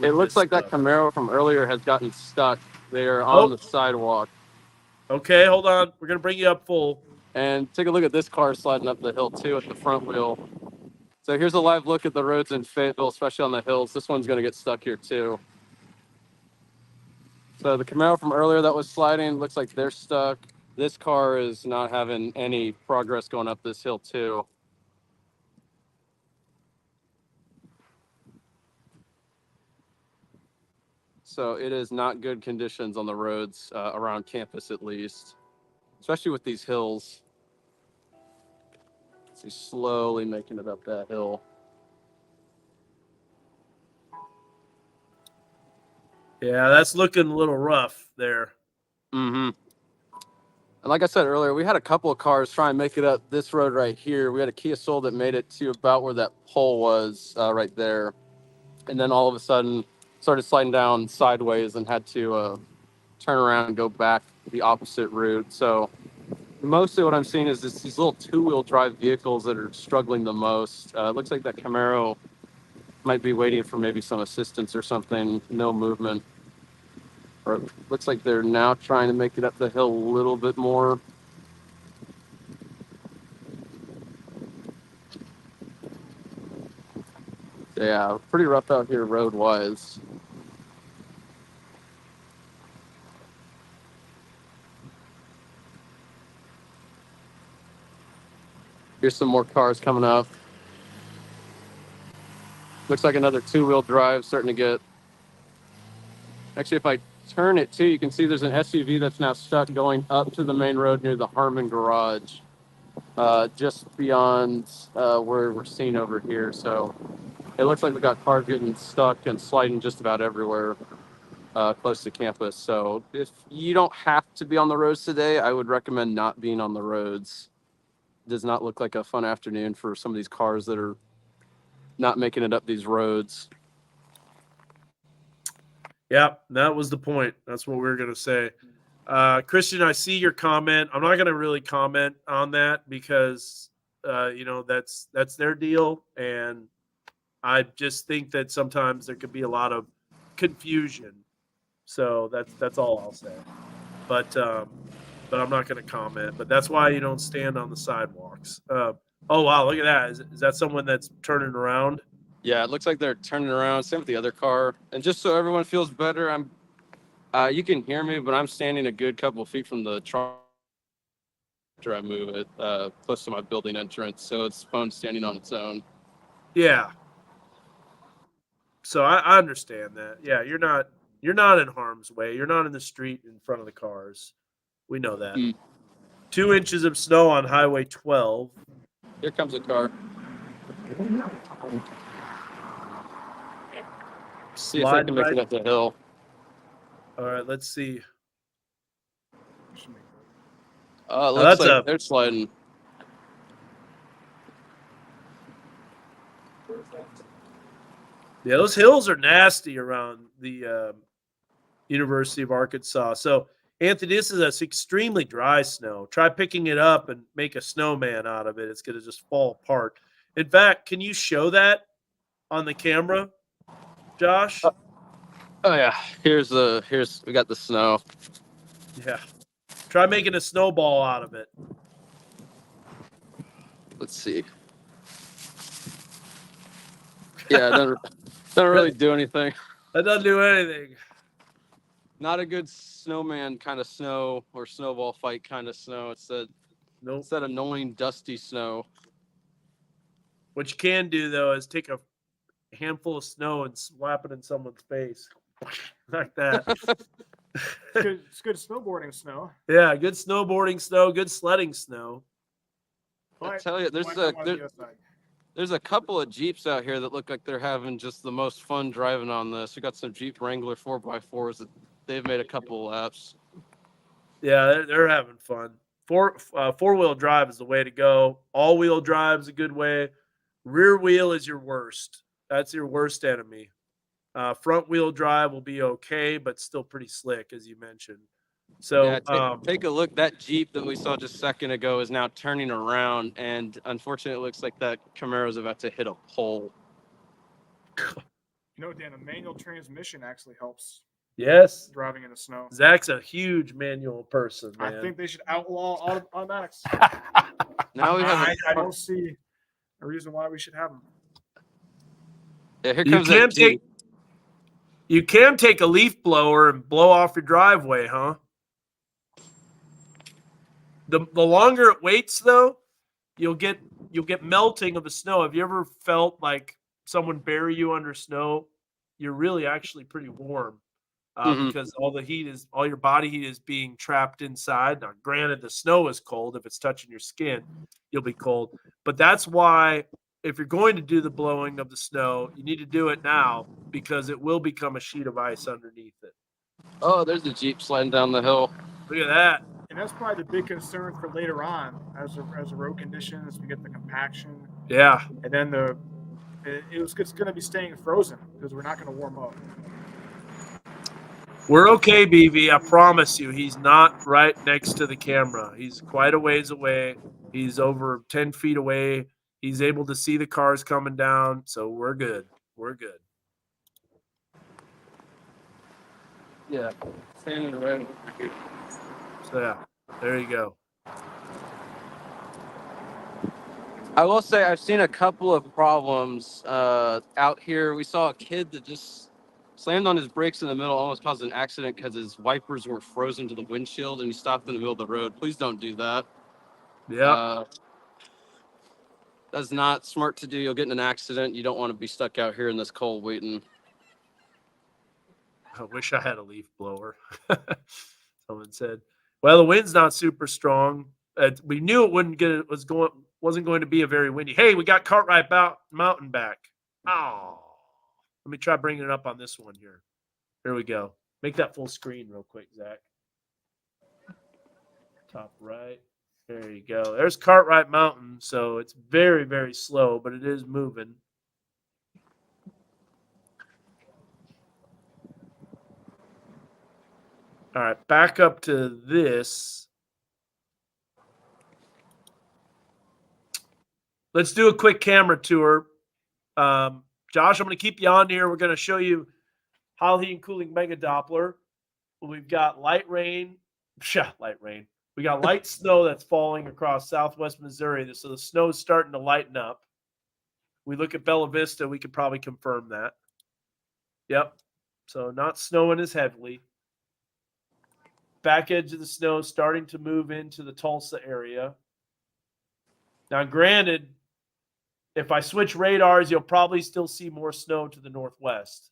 It with looks this like that stuff. Camaro from earlier has gotten stuck there on the sidewalk. Okay, hold on. We're going to bring you up full. And take a look at this car sliding up the hill too at the front wheel. So here's a live look at the roads in Fayetteville, especially on the hills. This one's going to get stuck here too. So the Camaro from earlier that was sliding looks like they're stuck. This car is not having any progress going up this hill too. So it is not good conditions on the roads around campus, at least, especially with these hills. So he's slowly making it up that hill. Yeah, that's looking a little rough there. Mm-hmm. And like I said earlier, we had a couple of cars try and make it up this road right here. We had a Kia Soul that made it to about where that pole was right there. And then all of a sudden started sliding down sideways and had to turn around and go back the opposite route. So mostly what I'm seeing is these little two-wheel drive vehicles that are struggling the most. It looks like that Camaro might be waiting for maybe some assistance or something. No movement. Or it looks like they're now trying to make it up the hill a little bit more. Yeah, pretty rough out here road-wise. Here's some more cars coming up. Looks like another two-wheel drive starting to get... Actually, if I turn it too, you can see there's an SUV that's now stuck going up to the main road near the Harmon garage, just beyond where we're seeing over here. So it looks like we got cars getting stuck and sliding just about everywhere close to campus. So if you don't have to be on the roads today, I would recommend not being on the roads. It does not look like a fun afternoon for some of these cars that are not making it up these roads. Yeah, that was the point. That's what we were going to say. Christian, I see your comment. I'm not going to really comment on that because, that's their deal. And I just think that sometimes there could be a lot of confusion. So that's all I'll say. But I'm not going to comment. But that's why you don't stand on the sidewalks. Oh, wow, look at that. Is that someone that's turning around? Yeah, it looks like they're turning around. Same with the other car. And just so everyone feels better, you can hear me, but I'm standing a good couple of feet from the truck after I move it, close to my building entrance. So it's phone standing on its own. Yeah. So I understand that. Yeah, you're not in harm's way. You're not in the street in front of the cars. We know that. 2 inches of snow on Highway 12. Here comes a car. See if they can make it up the hill. All right, let's see. Looks like they're sliding. Yeah, those hills are nasty around the University of Arkansas. So, Anthony, this is a extremely dry snow. Try picking it up and make a snowman out of it. It's going to just fall apart. In fact, can you show that on the camera, Josh? Oh yeah, here's we got the snow. Yeah. Try making a snowball out of it. Let's see. Yeah, it doesn't really do anything. That doesn't do anything. Not a good snowman kind of snow or snowball fight kind of snow. Nope. It's that annoying dusty snow. What you can do though is take a handful of snow and slap it in someone's face, like that. It's good snowboarding snow. Yeah, good snowboarding snow, good sledding snow. I But tell you, you might not wanna be outside. there's a couple of Jeeps out here that look like they're having just the most fun driving on this. We got some Jeep Wrangler 4x4s that they've made a couple of laps. Yeah, they're having fun. Four-wheel drive is the way to go. All-wheel drive is a good way. Rear wheel is your worst. That's your worst enemy. Front-wheel drive will be okay, but still pretty slick, as you mentioned. So, yeah, take a look. That Jeep that we saw just a second ago is now turning around, and unfortunately, it looks like that Camaro's about to hit a pole. You know, Dan, a manual transmission actually helps yes, driving in the snow. Zach's a huge manual person, man. I think they should outlaw automatics. Now we have. I don't see a reason why we should have them. Yeah, here You comes can that Jeep. You can take a leaf blower and blow off your driveway, huh? The longer it waits, though, you'll get melting of the snow. Have you ever felt like someone bury you under snow? You're really actually pretty warm because all your body heat is being trapped inside. Now, granted, the snow is cold. If it's touching your skin, you'll be cold. But that's why if you're going to do the blowing of the snow, you need to do it now because it will become a sheet of ice underneath it. Oh, there's the Jeep sliding down the hill. Look at that. And that's probably the big concern for later on as the road conditions, we get the compaction, Yeah. and then it's going to be staying frozen because we're not going to warm up. We're okay, BV. I promise you. He's not right next to the camera. He's quite a ways away. He's over 10 feet away. He's able to see the cars coming down. So we're good. We're good. Yeah, standing right. So, yeah, there you go. I will say I've seen a couple of problems out here. We saw a kid that just slammed on his brakes in the middle, almost caused an accident because his wipers were frozen to the windshield, and he stopped in the middle of the road. Please don't do that. Yeah. That's not smart to do. You'll get in an accident. You don't want to be stuck out here in this cold waiting. I wish I had a leaf blower. Someone said, well, the wind's not super strong. We knew it wasn't going to be a very windy. Hey, we got Cartwright Mountain back. Oh, let me try bringing it up on this one here. Here we go. Make that full screen real quick, Zach. Top right. There you go. There's Cartwright Mountain. So it's very, very slow, but it is moving. All right, back up to this. Let's do a quick camera tour. Josh, I'm going to keep you on here. We're going to show you High Heat and Cooling Mega Doppler. We've got light rain. We got light snow that's falling across southwest Missouri. So the snow is starting to lighten up. We look at Bella Vista, we could probably confirm that. Yep. So not snowing as heavily. Back edge of the snow starting to move into the Tulsa area. Now, granted, if I switch radars, you'll probably still see more snow to the northwest.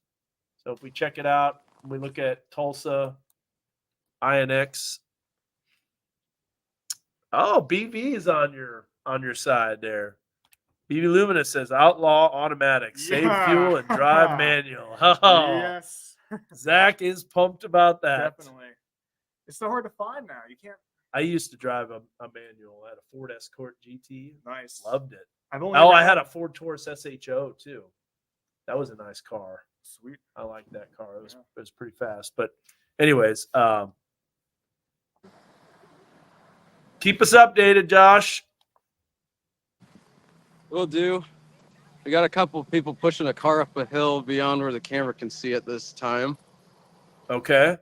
So if we check it out, we look at Tulsa, INX. Oh, BV is on your side there. BV Lumina says outlaw automatic, save fuel and drive manual. Oh, Yes, Zach is pumped about that. definitely. It's so hard to find now. You can't. I used to drive a manual. I had a Ford Escort GT. Nice. Loved it. I I had a Ford Taurus SHO too. That was a nice car. Sweet. I liked that car. It was pretty fast. But anyways, keep us updated, Josh. Will do. We got a couple of people pushing a car up a hill beyond where the camera can see it this time. Okay.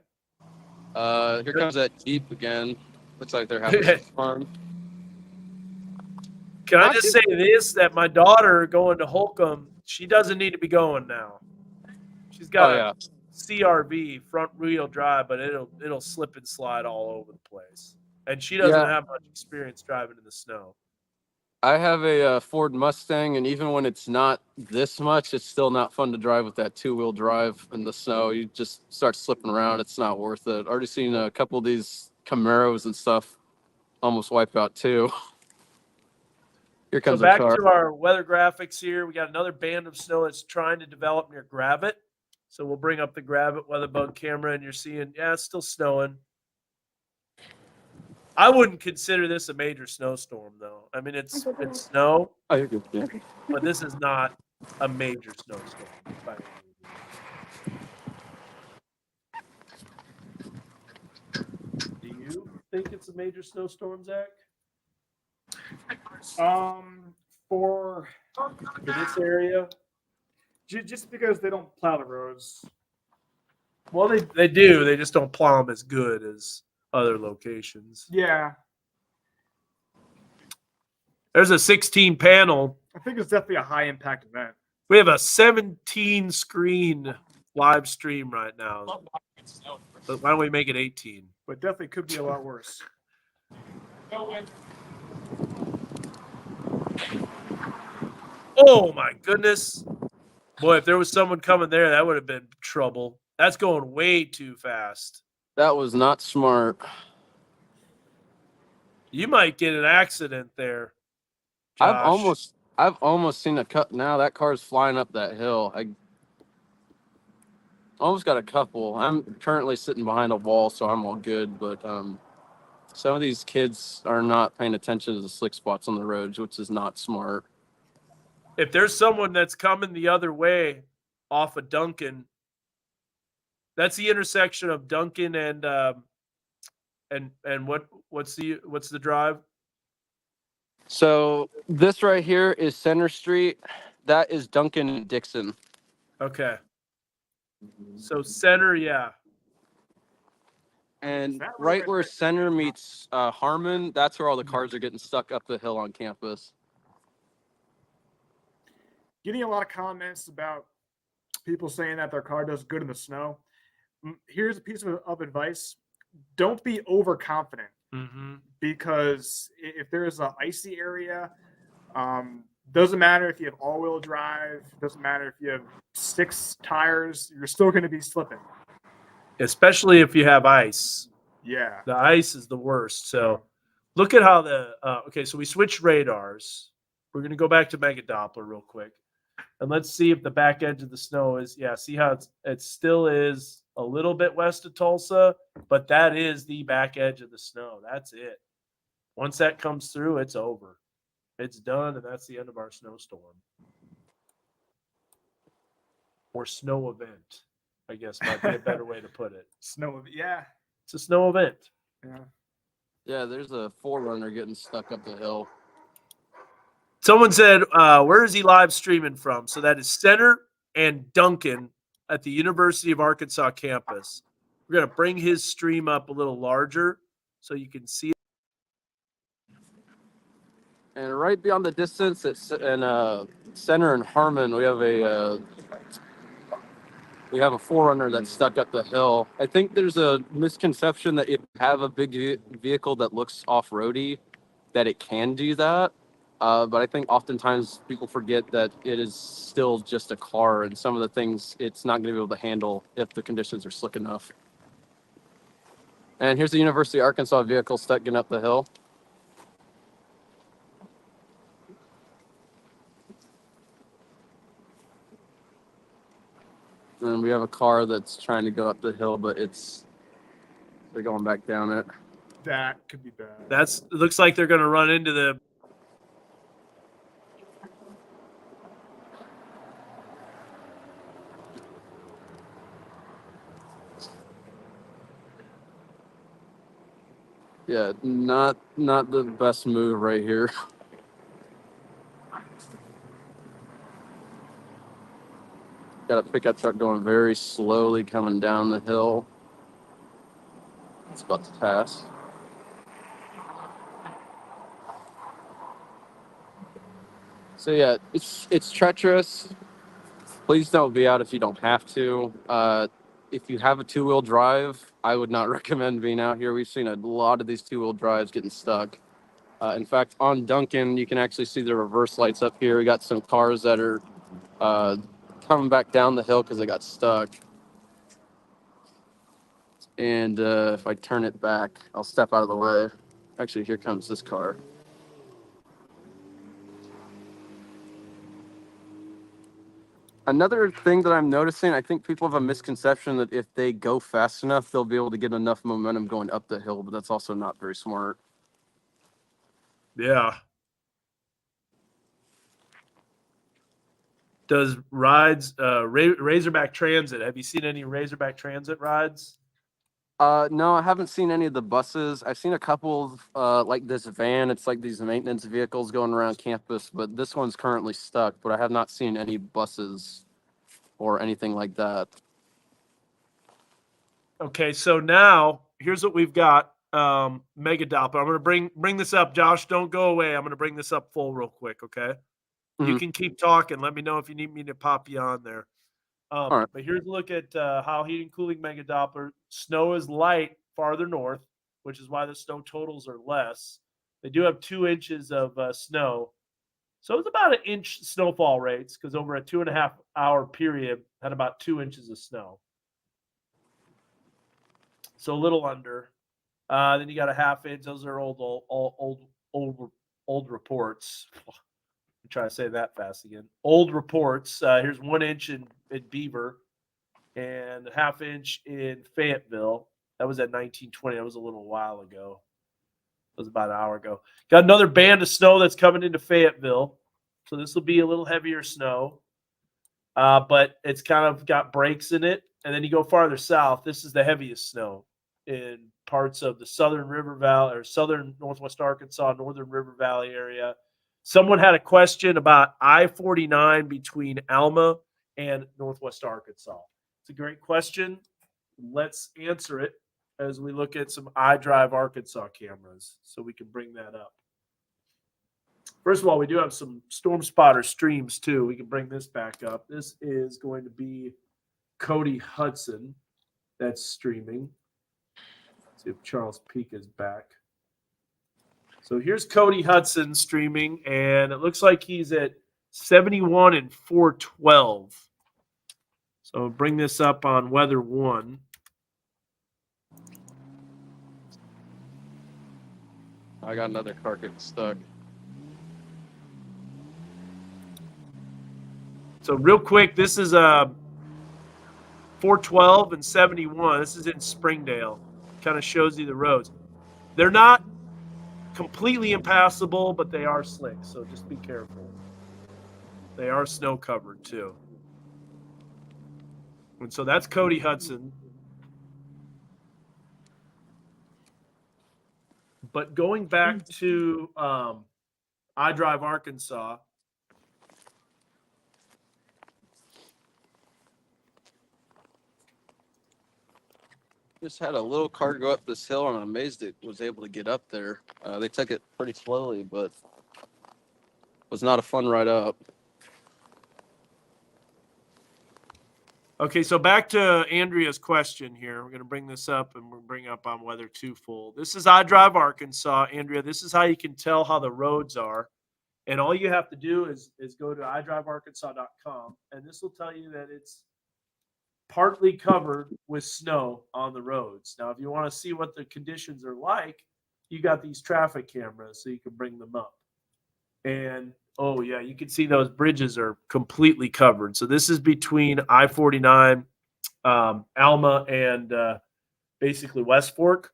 Here comes that Jeep again. Looks like they're having some fun. Can I just say this, that my daughter going to Holcomb, She doesn't need to be going now. She's Oh got yeah. a CRV front wheel drive, but it'll slip and slide all over the place. And she doesn't Yeah. have much experience driving in the snow. I have a Ford Mustang, and even when it's not this much, it's still not fun to drive with that two-wheel drive in the snow. You just start slipping around. It's not worth it. Already seen a couple of these Camaros and stuff almost wipe out too. Here So comes a back car. to our weather graphics here. We got another band of snow that's trying to develop near Gravette. So we'll bring up the Gravette weather bug camera, and you're seeing, yeah, it's still snowing. I wouldn't consider this a major snowstorm, though. I mean, it's snow, Oh, you're good. Yeah. but this is not a major snowstorm by any means. Do you think it's a major snowstorm, Zach? For For this area? just because they don't plow the roads. Well, they do. They just don't plow them as good as other locations. Yeah, There's a 16 panel. I think it's definitely a high impact event. We have a 17 screen live stream right now. But why don't we make it 18? But definitely could be a lot worse. Oh my goodness. Boy, if there was someone coming there, that would have been trouble. That's going way too fast. That was not smart. You might get an accident there. I've Josh. almost seen a cut. Now that car's flying up that hill. I almost got a couple. I'm currently sitting behind a wall, so I'm all good. But some of these kids are not paying attention to the slick spots on the roads, which is not smart. If there's someone that's coming the other way off of Duncan, that's the intersection of Duncan and what's the drive? So this right here is Center Street. That is Duncan and Dixon. Okay. So center, yeah. And That right right where there. Center meets Harmon, that's where all the cars are getting stuck up the hill on campus. Getting a lot of comments about people saying that their car does good in the snow. Here's a piece of advice: don't be overconfident, Mm-hmm. because if there's an icy area, doesn't matter if you have all-wheel drive, doesn't matter if you have 6 tires, you're still going to be slipping. Especially if you have ice. Yeah. The ice is the worst. So look at how okay, so we switched radars. We're going to go back to Mega Doppler real quick. And let's see if the back edge of the snow is, yeah, see how it still is a little bit west of Tulsa, but that is the back edge of the snow. That's it. Once that comes through, it's over. It's done, and that's the end of our snowstorm. Or snow event, I guess might be a better way to put it. Snow. Yeah. It's a snow event. Yeah. Yeah, there's a 4Runner getting stuck up the hill. Someone said, where is he live streaming from? So that is Center and Duncan at the University of Arkansas campus. We're going to bring his stream up a little larger so you can see it. And right beyond the distance, it's in Center and Harmon. We have a 4Runner that's stuck up the hill. I think there's a misconception that if you have a big vehicle that looks off-roady, that it can do that. But I think oftentimes people forget that it is still just a car, and some of the things it's not going to be able to handle if the conditions are slick enough. And here's the University of Arkansas vehicle stuck getting up the hill. And we have a car that's trying to go up the hill, but they're going back down it. That could be bad. It looks like they're going to run into the. Yeah, not the best move right here. Got a pickup truck going very slowly coming down the hill. It's about to pass. So yeah, it's treacherous. Please don't be out if you don't have to. If you have a two-wheel drive, I would not recommend being out here. We've seen a lot of these two-wheel drives getting stuck. In fact, on Duncan, you can actually see the reverse lights up here. We got some cars that are coming back down the hill because they got stuck. And if I turn it back, I'll step out of the way. Actually, here comes this car. Another thing that I'm noticing, I think people have a misconception that if they go fast enough, they'll be able to get enough momentum going up the hill, but that's also not very smart. Yeah. Does rides Razorback Transit? Have you seen any Razorback Transit rides? No, I haven't seen any of the buses. I've seen a couple of like this van. It's like these maintenance vehicles going around campus, but this one's currently stuck. But I have not seen any buses or anything like that. Okay, so now here's what we've got. Mega Doppler. I'm gonna bring this up, Josh. Don't go away. I'm gonna bring this up full real quick, okay? You Mhm. can keep talking. Let me know if you need me to pop you on there. All right. But here's a look at how heating and cooling Mega Doppler. Snow is light farther north, which is why the snow totals are less. They do have 2 inches of snow. So it's about an inch snowfall rates because over a 2.5 hour period had about 2 inches of snow. So a little under. Then you got a half inch. Those are old reports. I'm trying to say that fast again. Old reports. Here's 1 inch in Beaver and a half inch in Fayetteville. That was at 1920. That was a little while ago. It was about an hour ago. Got another band of snow that's coming into Fayetteville. So this will be a little heavier snow. But it's kind of got breaks in it. And then you go farther south. This is the heaviest snow in parts of the southern River Valley or southern Northwest Arkansas, northern River Valley area. Someone had a question about I-49 between Alma and Northwest Arkansas. It's a great question. Let's answer it as we look at some iDrive Arkansas cameras so we can bring that up. First of all, we do have some Storm Spotter streams too. We can bring this back up. This is going to be Cody Hudson that's streaming. Let's see if Charles Peak is back. So here's Cody Hudson streaming, and it looks like he's at 71 and 412. So bring this up on Weather 1. I got another car getting stuck. So real quick, this is 412 and 71. This is in Springdale. Kind of shows you the roads. They're not completely impassable, but they are slick, so just be careful. They are snow covered too. And so that's Cody Hudson. But going back to iDrive Arkansas, Just had a little car go up this hill, and I'm amazed it was able to get up there. They took it pretty slowly, but was not a fun ride up. okay, so back to Andrea's question here. We're going to bring this up and we'll bring up on Weather 2 full. This is iDrive Arkansas. Andrea, this is how you can tell how the roads are. And all you have to do is go to idrivearkansas.com, and this will tell you that it's partly covered with snow on the roads. Now, if you want to see what the conditions are like, you got these traffic cameras so you can bring them up. And oh yeah, you can see those bridges are completely covered. So this is between I-49, Alma, and basically West Fork.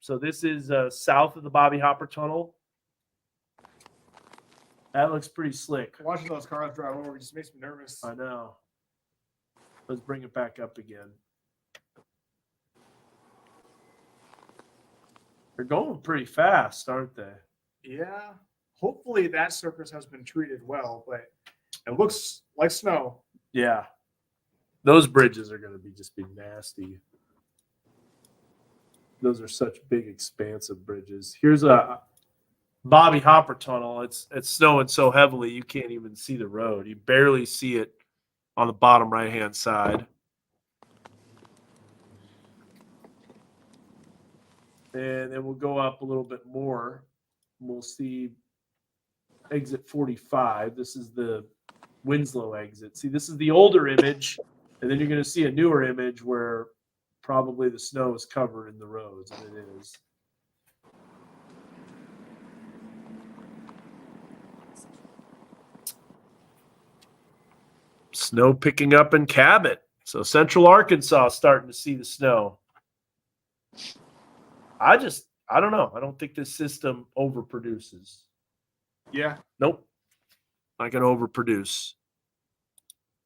So this is south of the Bobby Hopper Tunnel. That looks pretty slick. Watching those cars drive over just makes me nervous. I know. Let's bring it back up again. They're going pretty fast, aren't they? Yeah. Hopefully that surface has been treated well, but it looks like snow. Yeah. Those bridges are going to be nasty. Those are such big, expansive bridges. Here's a Bobby Hopper Tunnel. It's snowing so heavily you can't even see the road. You barely see it on the bottom right-hand side. And then we'll go up a little bit more. We'll see exit 45. This is the Winslow exit. See, this is the older image, and then you're going to see a newer image where probably the snow is covering the roads, and it is. Snow picking up in Cabot. So Central Arkansas starting to see the snow. I don't know. I don't think this system overproduces. Yeah. Nope. Not going to overproduce.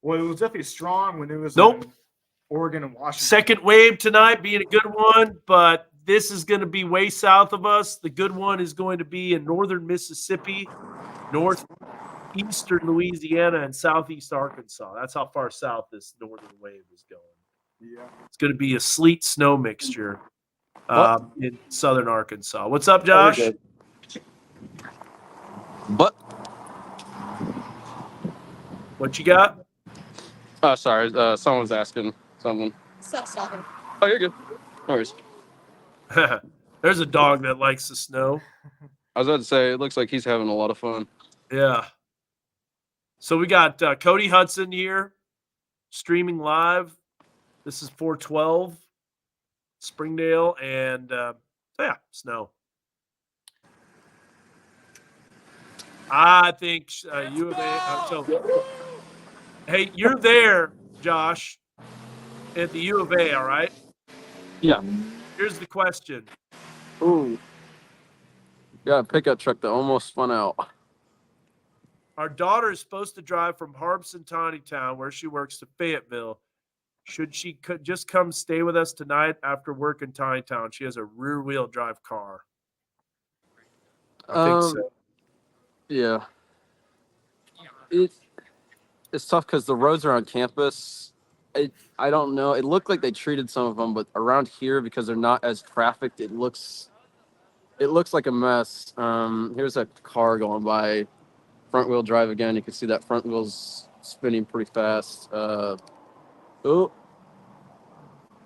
Well, it was definitely strong when it was Nope. in Oregon and Washington. Second wave tonight being a good one, but this is going to be way south of us. The good one is going to be in northern Mississippi, northeastern Louisiana, and southeast Arkansas. That's how far south this northern wave is going. Yeah. It's going to be a sleet snow mixture in southern Arkansas. What's up, Oh, Josh? you're good. But What you got? oh, sorry, someone was asking something. Oh, you're good. No worries. There's a dog that likes the snow. I was about to say, it looks like he's having a lot of fun. Yeah. So we got Cody Hudson here streaming live. This is 412 Springdale, and yeah, snow. I think U of A. So, hey, you're there, Josh, at the U of A, all right? Yeah. Here's the question. Ooh. Got a pickup truck that almost spun out. Our daughter is supposed to drive from Harbison Town, where she works, to Fayetteville. Should she just come stay with us tonight after work in Town? She has a rear-wheel drive car. I think so. Yeah. It's tough because the roads are on campus. I don't know. It looked like they treated some of them, but around here, because they're not as trafficked, it looks like a mess. Here's a car going by, front wheel drive again. You can see that front wheel's spinning pretty fast.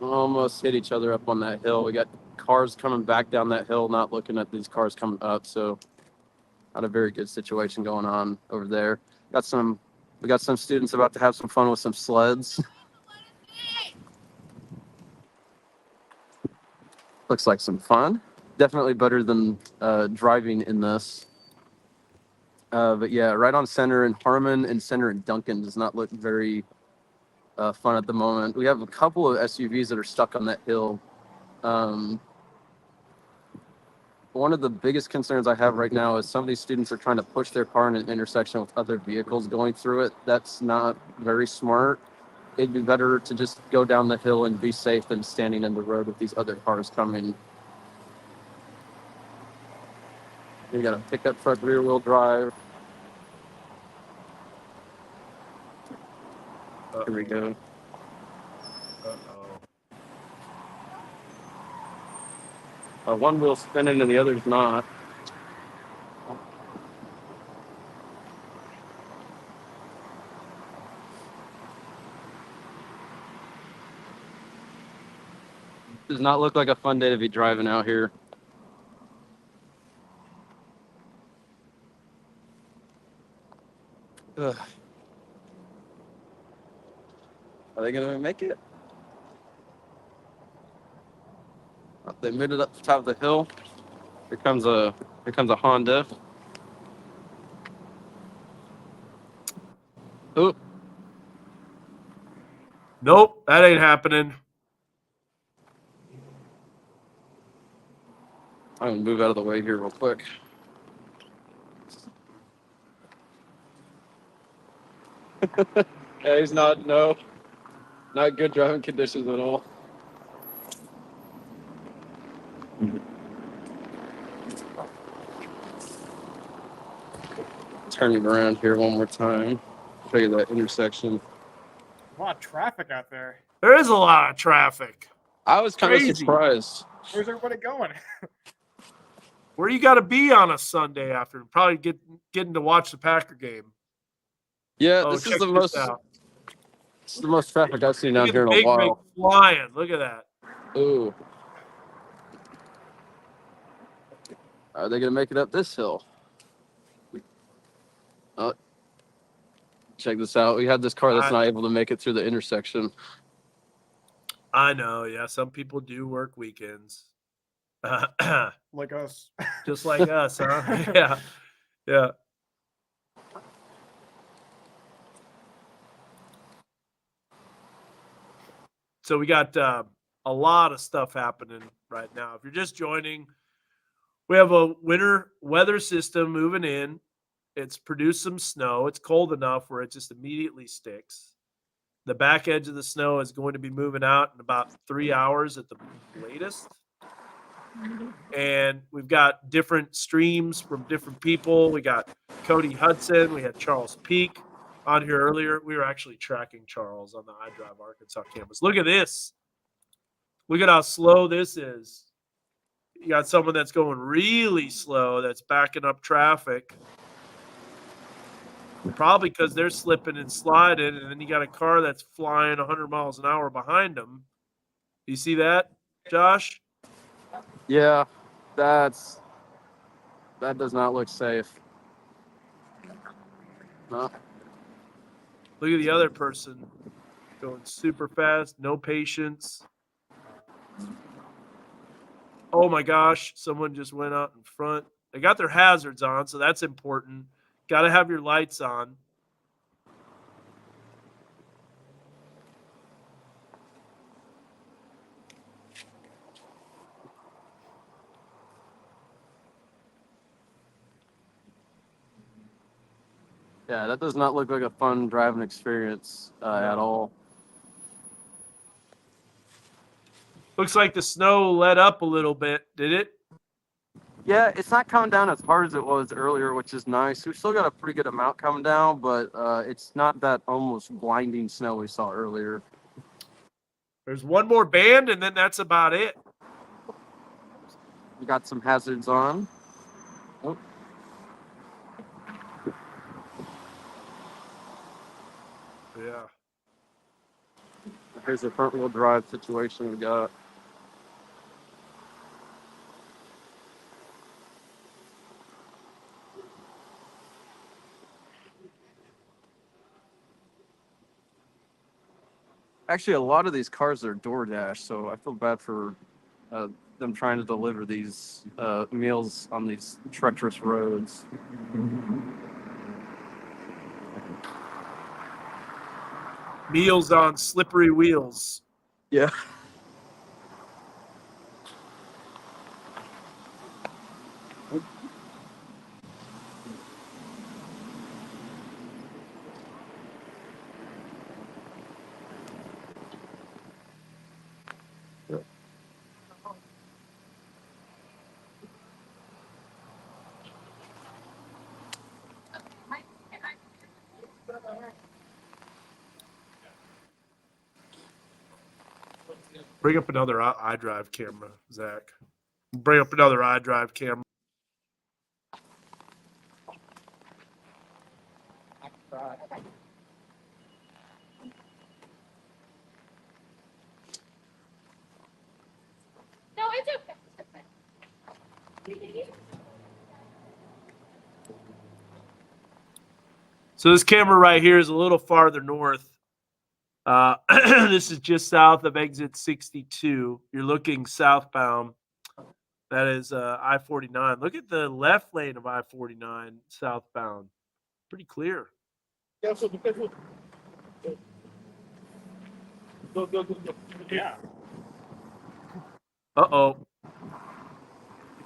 Almost hit each other up on that hill. We got cars coming back down that hill, not looking at these cars coming up. So not a very good situation going on over there. We got some students about to have some fun with some sleds. Looks like some fun. Definitely better than driving in this. But yeah, right on center in Harmon and center in Duncan does not look very fun at the moment. We have a couple of SUVs that are stuck on that hill. One of the biggest concerns I have right now is some of these students are trying to push their car in an intersection with other vehicles going through it. That's not very smart. It'd be better to just go down the hill and be safe than standing in the road with these other cars coming. We got a pickup truck rear-wheel drive. Here we go. One wheel's spinning and the other's not. Does not look like a fun day to be driving out here. Ugh. Are they gonna make it? They made it up the top of the hill. Here comes a Honda. Oh, Nope, that ain't happening. I'm gonna move out of the way here real quick. Yeah, he's not good driving conditions at all. Turning around here one more time. Show you that intersection. A lot of traffic out there. There is a lot of traffic. I was kind of Crazy. surprised. Where's everybody going? Where you got to be on a Sunday afternoon? Probably getting to watch the Packer game. Yeah, Oh, this is check the this most. out. It's the most traffic I've seen down Look at here the in a big rig while. flying. Look at that. Ooh. Are they gonna make it up this hill? Oh, check this out. We have this car that's not able to make it through the intersection. I know. Yeah, some people do work weekends. Like us. Just like us, huh? Yeah. Yeah. So we got a lot of stuff happening right now. If you're just joining, we have a winter weather system moving in. It's produced some snow. It's cold enough where it just immediately sticks. The back edge of the snow is going to be moving out in about 3 hours at the latest. And we've got different streams from different people. We got Cody Hudson. We had Charles Peak on here earlier. We were actually tracking Charles on the iDrive Arkansas campus. Look at this. Look at how slow this is. You got someone that's going really slow that's backing up traffic. Probably because they're slipping and sliding, and then you got a car that's flying 100 miles an hour behind them. You see that, Josh? Yeah, that does not look safe. No. Look at the other person going super fast, no patience. Oh my gosh, someone just went out in front. They got their hazards on, so that's important. Got to have your lights on. Yeah, that does not look like a fun driving experience at all. Looks like the snow let up a little bit, did it? Yeah, it's not coming down as hard as it was earlier, which is nice. We've still got a pretty good amount coming down, but it's not that almost blinding snow we saw earlier. There's one more band, and then that's about it. We got some hazards on. Oh. Yeah. Here's the front wheel drive situation we got. Actually, a lot of these cars are DoorDash, so I feel bad for them trying to deliver these meals on these treacherous roads. Meals on slippery wheels. Yeah. Bring up another iDrive camera, Zach. Bring up another iDrive camera. No, it's okay. So this camera right here is a little farther north. This is just south of exit 62. You're looking southbound. That is I-49. Look at the left lane of I-49 southbound. Pretty clear. Yeah. Uh-oh.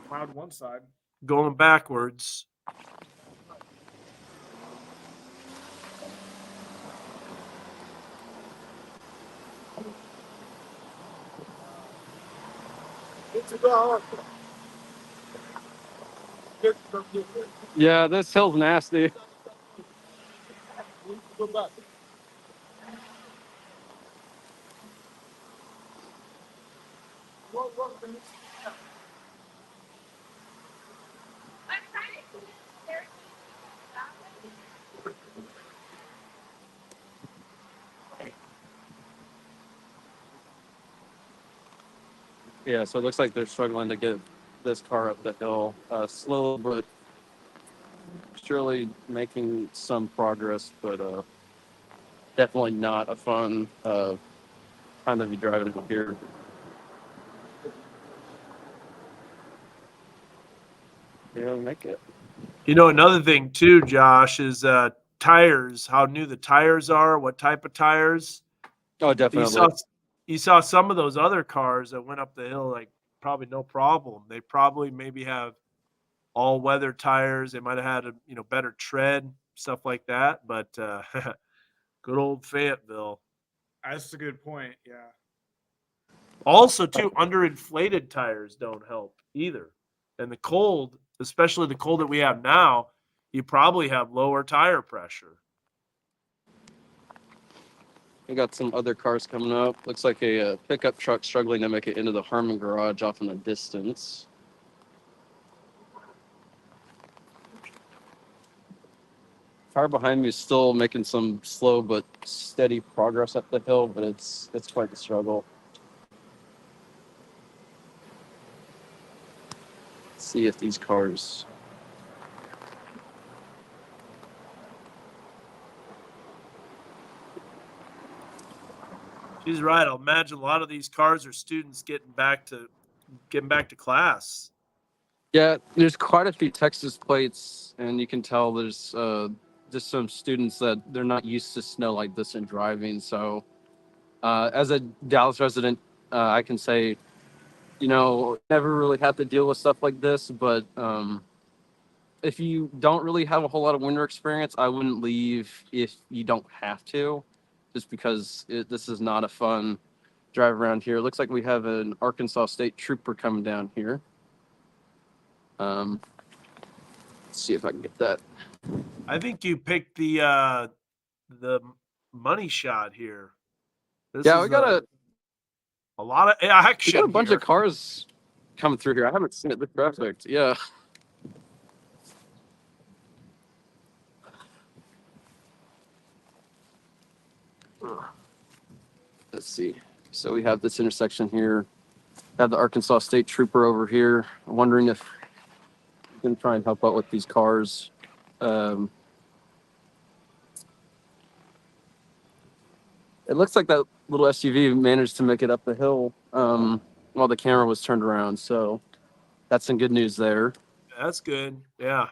Cloud one side. Going backwards. Yeah, this hill's nasty. Yeah, so it looks like they're struggling to get this car up the hill. Slow but surely making some progress, but definitely not a fun time to be driving up here. Yeah, make it. You know, another thing too, Josh, is tires. How new the tires are. What type of tires? Oh, You definitely. saw you saw some of those other cars that went up the hill like probably no problem. They probably maybe have all weather tires. They might have had a better tread, stuff like that. But good old Fayetteville. That's a good point. Yeah. Also, too, underinflated tires don't help either. And the cold, especially the cold that we have now, you probably have lower tire pressure. We got some other cars coming up. Looks like a pickup truck struggling to make it into the Harmon garage off in the distance. Car behind me is still making some slow but steady progress up the hill, but it's quite the struggle. Let's see if these cars. She's right. I'll imagine a lot of these cars are students getting back to class. Yeah, there's quite a few Texas plates, and you can tell there's just some students that they're not used to snow like this in driving. So, as a Dallas resident, I can say, never really have to deal with stuff like this. But if you don't really have a whole lot of winter experience, I wouldn't leave if you don't have to, just because this is not a fun drive around here. It looks like we have an Arkansas State Trooper coming down here. Let's see if I can get that. I think you picked the money shot here. This Yeah, is we got a lot of action. we got a bunch here. of cars coming through here. I haven't seen it. Look perfect. Yeah. Let's see. So we have this intersection here. Have the Arkansas State Trooper over here. I'm wondering if we can try and help out with these cars. It looks like that little SUV managed to make it up the hill while the camera was turned around. So that's some good news there. That's good. Yeah.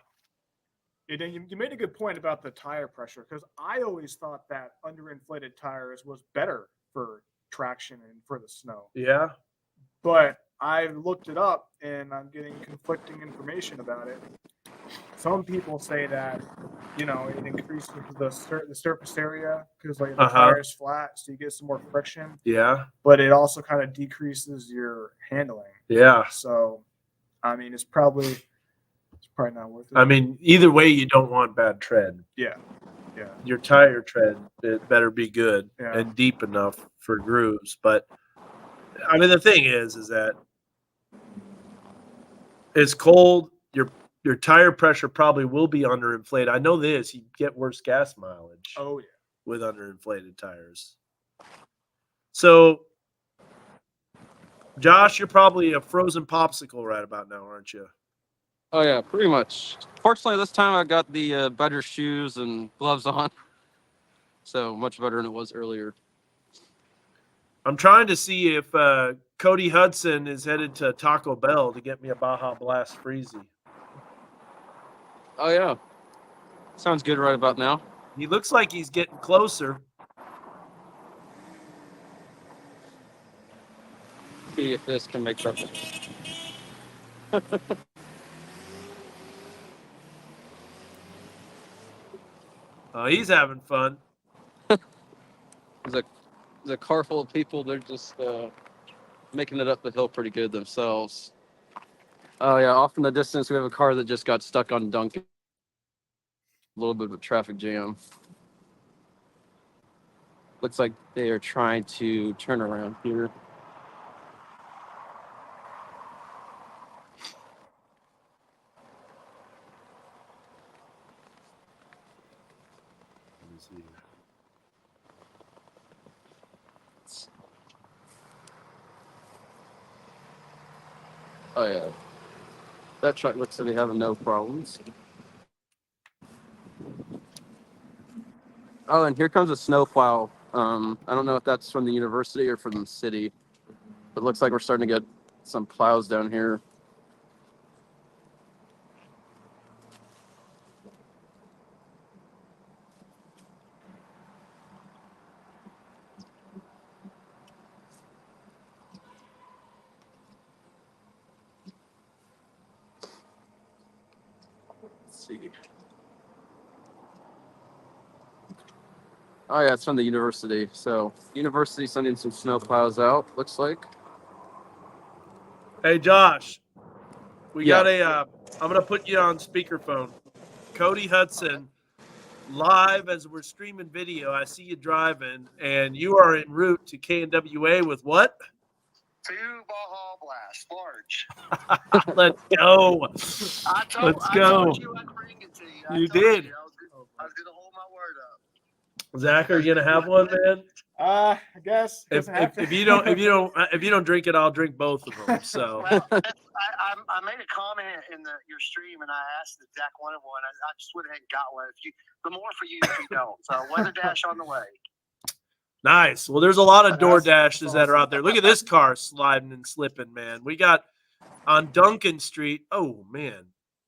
You made a good point about the tire pressure, because I always thought that underinflated tires was better for traction and for the snow. Yeah. But I looked it up and I'm getting conflicting information about it. Some people say that it increases the surface area because like the tire is flat, so you get some more friction. Yeah. But it also kind of decreases your handling. Yeah. So, I mean, it's probably not worth it. I mean, either way, you don't want bad tread. Yeah. Your tire tread, it better be good Yeah. and deep enough for grooves. But I mean, the thing is that it's cold. Your tire pressure probably will be underinflated. I know this. You get worse gas mileage Oh yeah. with underinflated tires. So, Josh, you're probably a frozen popsicle right about now, aren't you? Oh yeah, pretty much. Fortunately, this time I got the better shoes and gloves on, so much better than it was earlier. I'm trying to see if Cody Hudson is headed to Taco Bell to get me a Baja Blast Freezy. Oh yeah, sounds good right about now. He looks like he's getting closer. See if this can make something. Oh, he's having fun. There's a car full of people. They're just making it up the hill pretty good themselves. Oh yeah, off in the distance we have a car that just got stuck on Duncan. A little bit of a traffic jam. Looks like they are trying to turn around here. Let me see. Oh yeah, that truck looks to be having no problems. Oh, and here comes a snowplow. I don't know if that's from the university or from the city, but it looks like we're starting to get some plows down here. Let's see. Oh yeah, it's from the university. So university sending some snow plows out. Looks like. Hey, Josh, we Yeah. got I'm going to put you on speakerphone. Cody Hudson, live as we're streaming video. I see you driving, and you are en route to KNWA with what? 2 Baja Blast, large. Let's go. Let's Let's go. you I'd bring it to you. You did. I was gonna hold my word up. Zach, are you going to have one, man? I guess. If you don't drink it, I'll drink both of them. So Well, I made a comment in your stream, and I asked if Zach wanted one. I just went ahead and got one. The more for you if you don't. So Weather Dash on the way. nice. Well, there's a lot of door That's dashes that are out there. Look at this car sliding and slipping, man. We got on Duncan Street. Oh man,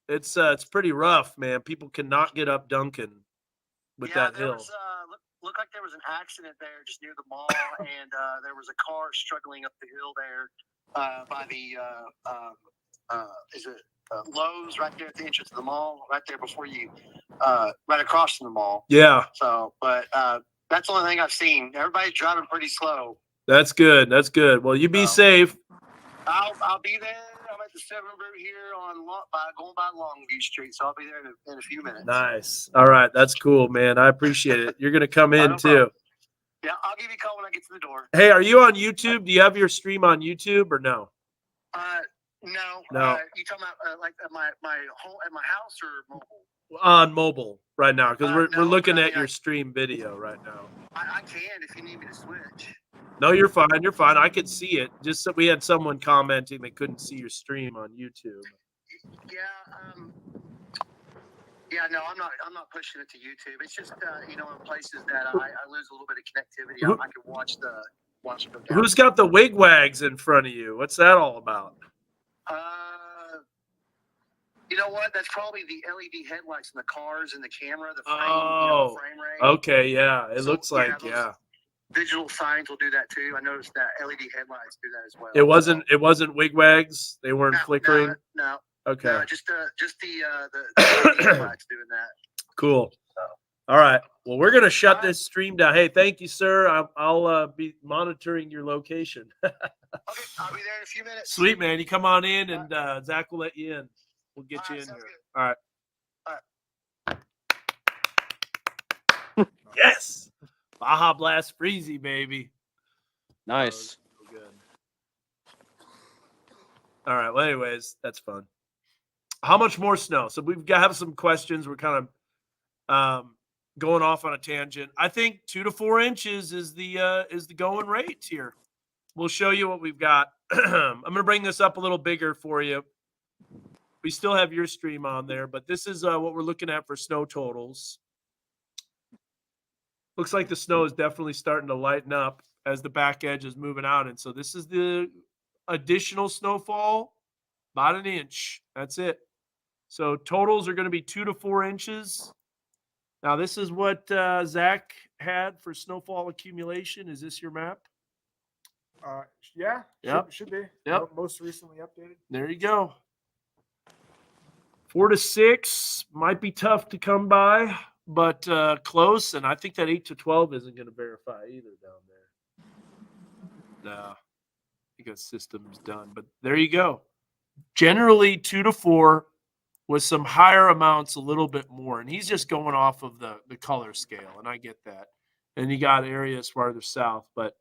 it's pretty rough, man. People cannot get up Duncan with that there hill. was looked like there was an accident there just near the mall, and there was a car struggling up the hill there by the is it Lowe's right there at the entrance of the mall, right there before you right across from the mall. Yeah, So, but that's the only thing I've seen. Everybody's driving pretty slow. that's good. That's good. Well, you be So, safe. I'll be there. I'm at the 7 route here going by Longview Street, so I'll be there in a few minutes. Nice. All right, that's cool, man. I appreciate it. You're gonna come in No too. problem. Yeah, I'll give you a call when I get to the door. Hey, are you on YouTube? Do you have your stream on YouTube or no? No. No. You talking about like at my home at my house or mobile? On mobile right now, because we're No, looking but I at mean, your stream video right now. I can if you need me to switch. No, you're fine. You're fine. I could see it. Just that we had someone commenting they couldn't see your stream on YouTube. Yeah. Yeah. No, I'm not pushing it to YouTube. It's just in places that I lose a little bit of connectivity. I can watch it go down. Who's got the wigwags in front of you? What's that all about? You know what? That's probably the LED headlights in the cars and the camera, the frame, Oh, frame rate. Okay, yeah. It So, looks like those yeah. Digital signs will do that too. I noticed that LED headlights do that as well. It wasn't wigwags. They weren't flickering. No. Okay. No, just the LED headlights doing that. Cool. So. All right. Well, we're gonna shut All right. this stream down. Hey, thank you, sir. I'll be monitoring your location. Okay, I'll be there in a few minutes. Sweet, man. You come on in, and Zach will let you in. We'll get All you right, in here. sounds All right. Yes. Baja Blast Freezy, baby. Nice. Oh, so good. All right. Well, anyways, that's fun. How much more snow? So we've got have some questions. We're kind of going off on a tangent. I think 2 to 4 inches is the going rate here. We'll show you what we've got. I'm going to bring this up a little bigger for you. We still have your stream on there, but this is what we're looking at for snow totals. Looks like the snow is definitely starting to lighten up as the back edge is moving out. And so this is the additional snowfall, about an inch. That's it. So totals are going to be 2 to 4 inches. Now, this is what Zach had for snowfall accumulation. Is this your map? Yeah. Yep. Should be. Yep. Most recently updated. There you go. 4 to 6 might be tough to come by, but close. And I think that 8 to 12 isn't going to verify either down there. No, I think that system's done. But there you go. Generally 2 to 4 with some higher amounts, a little bit more. And he's just going off of the color scale, and I get that. And you got areas farther south. But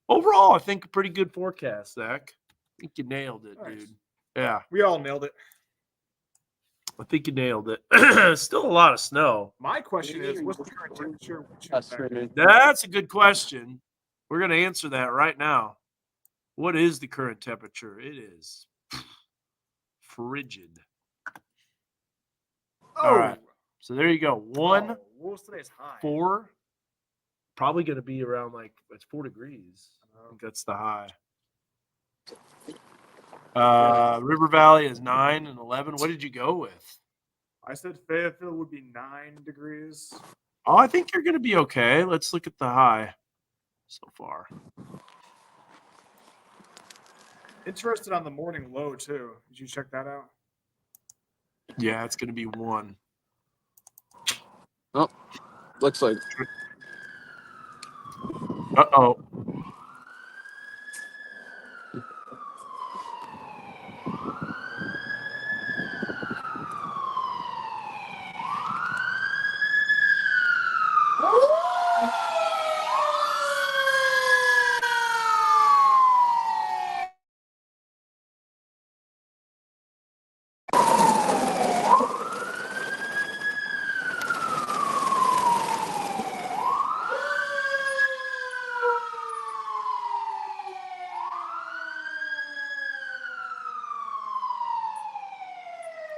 overall, I think a pretty good forecast, Zach. I think you nailed it, Nice. dude. Yeah. We all nailed it. I think you nailed it. Still a lot of snow. My question is, what's the current temperature? That's a good question. We're going to answer that right now. What is the current temperature? It is frigid. Oh, All right. So there you go. One, oh, what was today's high? 4. Probably going to be around like it's 4 degrees. I think that's the high. River Valley is 9 and 11. What did you go with? I said Fayetteville would be 9 degrees. Oh, I think you're going to be okay. Let's look at the high so far. Interested on the morning low too. Did you check that out? Yeah, it's going to be 1. Oh, looks like Uh-oh.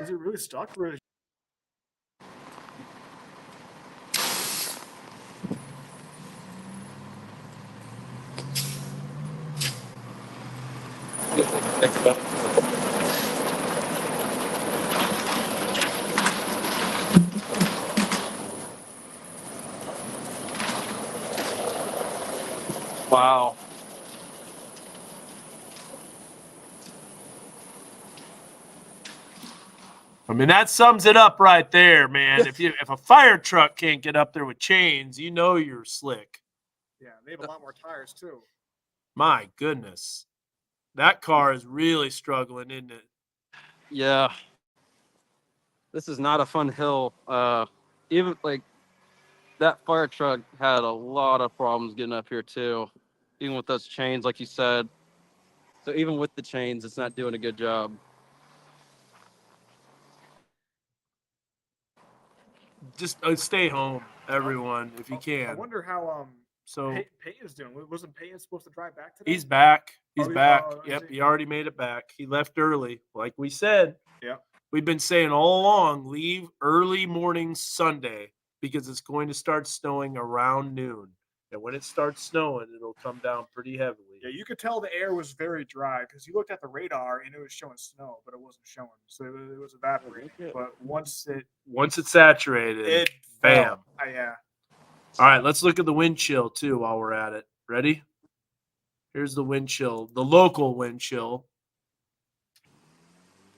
Is it really stuck? Or is wow. I mean, that sums it up right there, man. If a fire truck can't get up there with chains, you know you're slick. yeah, they have a lot more tires too. My goodness. That car is really struggling, isn't it? Yeah. This is not a fun hill. Even like that fire truck had a lot of problems getting up here too. Even with those chains, like you said. So even with the chains, it's not doing a good job. Just stay home, everyone, if you I can. wonder how So Peyton's doing. Wasn't Peyton supposed to drive back today? he's back. He's Oh, back. is Yep, he? he already made it back. He left early, like we said. Yeah. We've been saying all along, leave early morning Sunday because it's going to start snowing around noon. And when it starts snowing, it'll come down pretty heavily. Yeah, you could tell the air was very dry because you looked at the radar and it was showing snow, but it wasn't showing. So it was evaporating. But once it's saturated, it bam. fell, yeah. All right, let's look at the wind chill too while we're at it. Ready? Here's the wind chill, the local wind chill.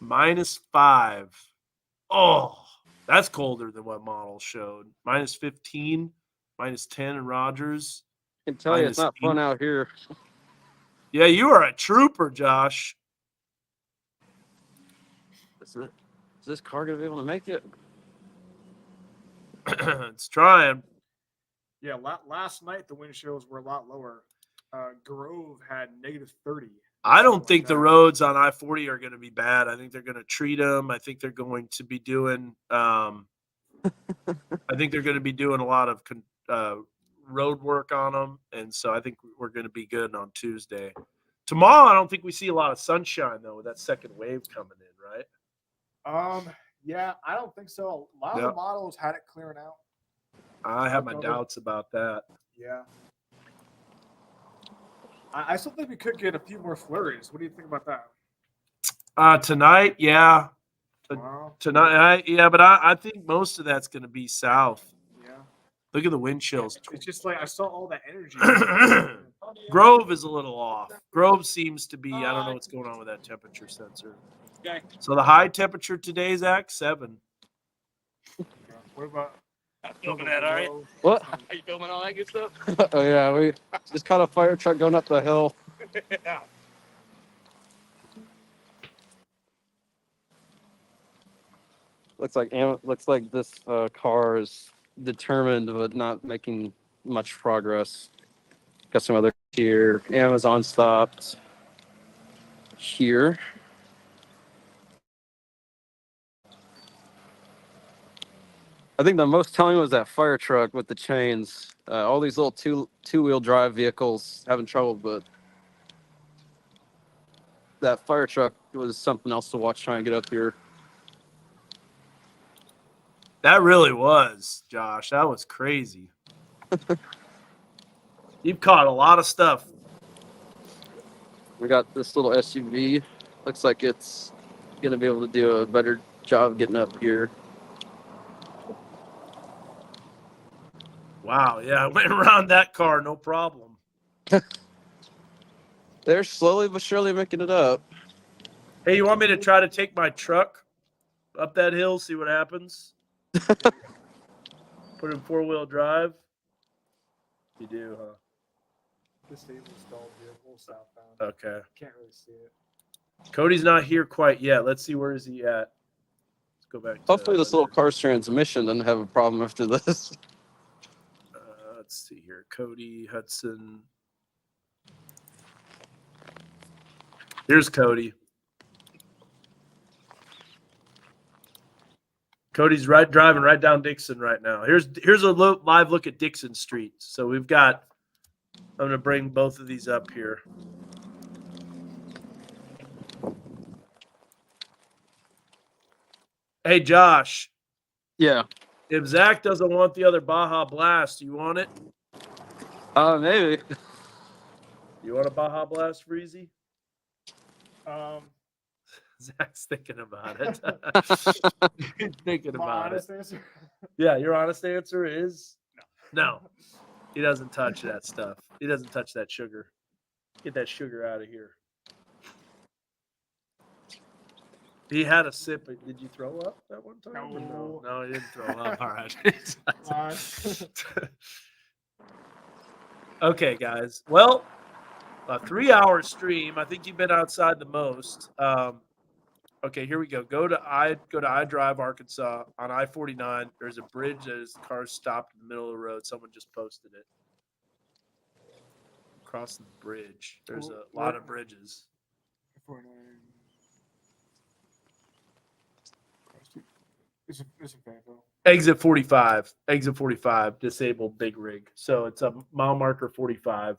-5. Oh, that's colder than what models showed. -15, -10 in Rogers. I can tell you it's not fun -8. out here. Yeah, you are a trooper, Josh. Is this car gonna be able to make it? It's trying. Yeah, last night the wind chills were a lot lower. Grove had -30. I don't something think like the that. roads on I-40 are going to be bad. I think they're going to treat them. I think they're going to be doing. I think they're going to be doing a lot of road work on them, and so I think we're going to be good on Tuesday. Tomorrow, I don't think we see a lot of sunshine though with that second wave coming in, right? Yeah, I don't think so. A lot of the models had it clearing out. I have my doubts about that. Yeah. I still think we could get a few more flurries. What do you think about that? Tonight, yeah. Tomorrow? Tonight, yeah, but I think most of that's going to be south. Yeah. Look at the wind chills. It's just like I saw all that energy. Grove is a little off. Grove seems to be, I don't know what's going on with that temperature sensor. So the high temperature today, Zach, 7. What about Filming that, all right? What? Are you filming all that good stuff? Oh yeah, we just caught a fire truck going up the hill. Yeah. Looks like this car is determined but not making much progress. Got some other here. Amazon stopped here. I think the most telling was that fire truck with the chains. All these little two-wheel drive vehicles having trouble, but that fire truck was something else to watch trying to get up here. That really was, Josh. That was crazy. You've caught a lot of stuff. We got this little SUV. Looks like it's gonna be able to do a better job getting up here. Wow, yeah, I went around that car, no problem. They're slowly but surely making it up. Hey, you want me to try to take my truck up that hill, see what happens? Put it in 4-wheel drive? You do, huh? Disabled stalled vehicle southbound. Okay. Can't really see it. Cody's not here quite yet. Let's see, where is he at? Let's go back to Hopefully this little car's transmission doesn't have a problem after this. let's see here. Cody Hudson. Here's Cody. Cody's driving right down Dixon right now. Here's a live look at Dixon Street. So we've got. I'm gonna bring both of these up here. Hey Josh, Yeah. if Zach doesn't want the other Baja Blast, do you want it? Maybe. You want a Baja Blast, Freezy? Um, Zach's thinking about it. He's thinking my about it. honest answer. Yeah, your honest answer is no. He doesn't touch that stuff. He doesn't touch that sugar. Get that sugar out of here. He had a sip. Did you throw up that one time? or No. No, he didn't throw up. All right. Okay, guys. Well, a 3-hour stream. I think you've been outside the most. Okay, here we go. Go to iDrive Arkansas on I-49. There's a bridge that is cars stopped in the middle of the road. Someone just posted it. Across the bridge. There's a lot of bridges. It's a Fayetteville. Exit 45. Exit 45. Disabled big rig. So it's a mile marker 45.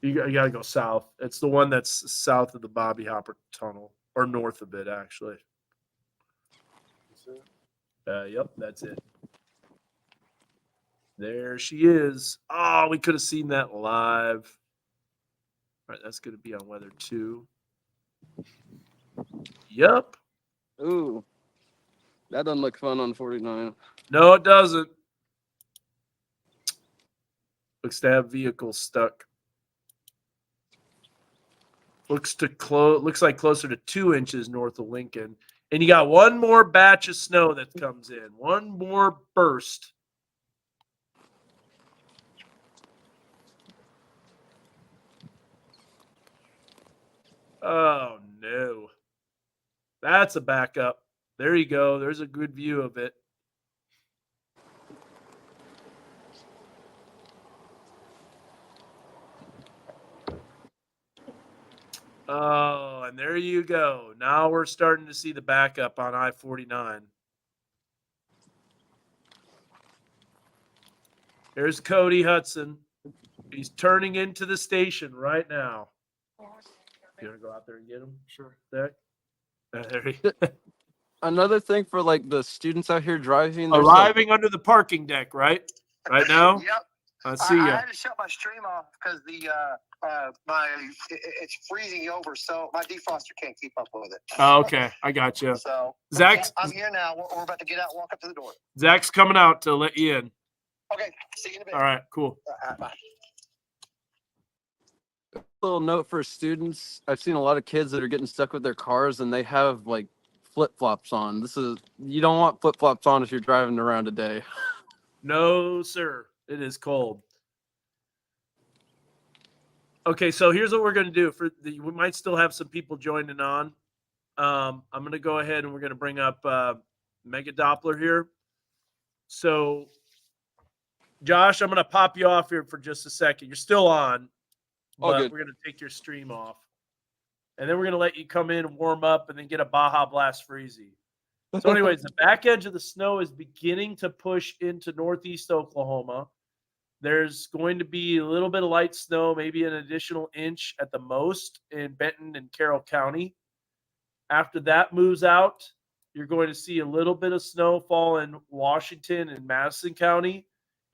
You got to go south. It's the one that's south of the Bobby Hopper Tunnel, or north of it, actually. Yep, that's it. There she is. Oh, we could have seen that live. All right, that's going to be on weather 2. Yep. Ooh. That doesn't look fun on 49. No, it doesn't. Looks to have vehicles stuck. Looks like closer to 2 inches north of Lincoln. And you got one more batch of snow that comes in. One more burst. Oh, no. That's a backup. There you go. There's a good view of it. Oh, and there you go. Now we're starting to see the backup on I-49. There's Cody Hudson. He's turning into the station right now. You want to go out there and get him? Sure. There he Another thing for like the students out here driving. there's, arriving under the parking deck, right? Right now? Yep. I see I ya. had to shut my stream off because it's freezing over, so my defroster can't keep up with it. Oh, okay, I got you. So Zach's I'm here now. We're about to get out, walk up to the door. Zach's coming out to let you in. Okay, see you in a bit. All right, cool. Bye. little note for students. I've seen a lot of kids that are getting stuck with their cars and they have like flip-flops on. You don't want flip-flops on if you're driving around today. No, sir. It is cold. Okay, so here's what we're going to do. We might still have some people joining on. I'm going to go ahead and we're going to bring up Mega Doppler here. So, Josh, I'm going to pop you off here for just a second. You're still on, but we're going to take your stream off. And then we're going to let you come in and warm up and then get a Baja Blast Freezy. So anyways, the back edge of the snow is beginning to push into northeast Oklahoma. There's going to be a little bit of light snow, maybe an additional inch at the most in Benton and Carroll County. After that moves out, you're going to see a little bit of snowfall in Washington and Madison County.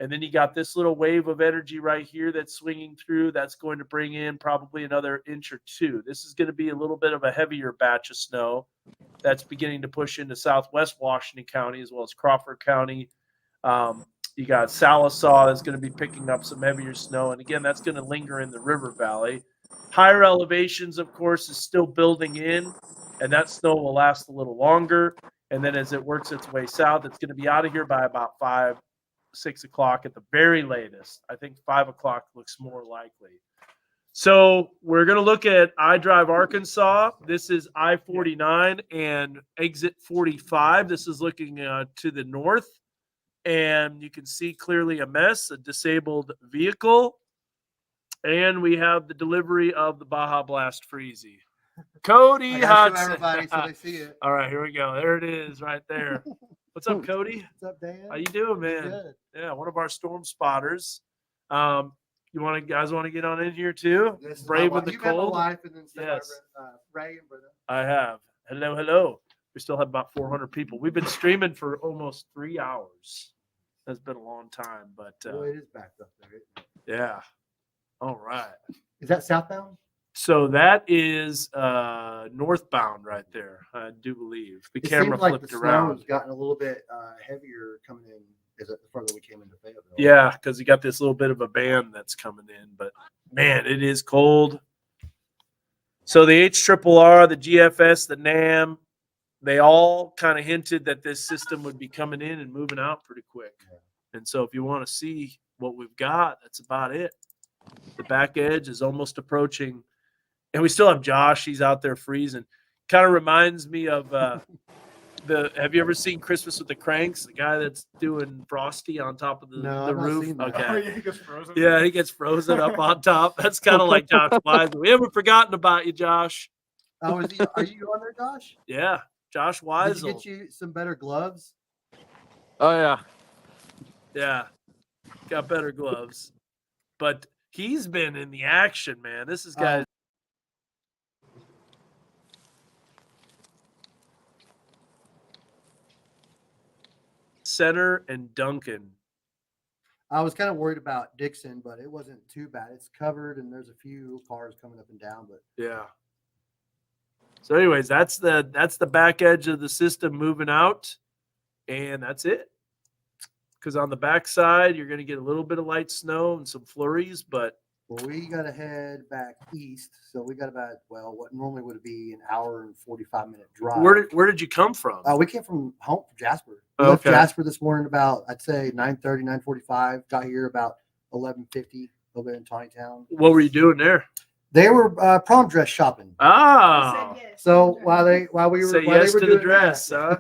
And then you got this little wave of energy right here that's swinging through. That's going to bring in probably another inch or two. This is going to be a little bit of a heavier batch of snow that's beginning to push into southwest Washington County as well as Crawford County. You got Salisaw that's going to be picking up some heavier snow. And again, that's going to linger in the river valley. Higher elevations, of course, is still building in, and that snow will last a little longer. And then as it works its way south, it's going to be out of here by about 5, 6 o'clock at the very latest. I think 5 o'clock looks more likely. So we're going to look at iDrive Arkansas. This is I-49 and exit 45. This is looking to the north. And you can see clearly a mess, a disabled vehicle. And we have the delivery of the Baja Blast Freezy. Cody I gotta show Hudson. everybody so they see it. All right, here we go. There it is right there. What's up, Cody? What's up, Dan? How you doing, man? Good. Yeah, one of our storm spotters. Guys want to get on in here too? This is Brave my in wife. the You met my cold. wife and then Yes. Ray and Britta. I have. Hello, hello. We still have about 400 people. We've been streaming for almost 3 hours. That's been a long time, but Boy, it is backed up there. Isn't it? yeah. All right. Is that southbound? So that is northbound right there. I do believe the It camera seems like flipped the around. snow's gotten a little bit heavier coming in as the further we came into Fayetteville. Yeah, because you got this little bit of a band that's coming in, but man, it is cold. So the HRRR, the GFS, the NAM, they all kind of hinted that this system would be coming in and moving out pretty quick. And so if you want to see what we've got, that's about it. The back edge is almost approaching, and we still have Josh. He's out there freezing. Kind of reminds me of have you ever seen Christmas with the Cranks? The guy that's doing Frosty on top of the, No, the I've not roof. seen that. Okay. Oh, yeah, he gets frozen. Yeah, he gets frozen up on top. That's kind of like Josh Weisel. We haven't forgotten about you, Josh. Oh, are you on there, Josh? Yeah, Josh Did you Weisel. get you some better gloves? Oh yeah. Yeah, got better gloves. But he's been in the action, man. This is guys. Center and Duncan. I was kind of worried about Dixon, but it wasn't too bad. It's covered, and there's a few cars coming up and down. But Yeah. So, anyways, that's the back edge of the system moving out, and that's it. Because on the back side, you're going to get a little bit of light snow and some flurries, but well, we got to head back east, so we got about what normally would be an hour and 45-minute drive. where did you come from? We came from home from Jasper. We Okay. left Jasper this morning about, I'd say 9:30, 9:45. Got here about 11:50 over there in Tawnytown. What were you doing there? They were prom dress shopping. Ah, So while we were say while yes they were to doing the dress, that, huh?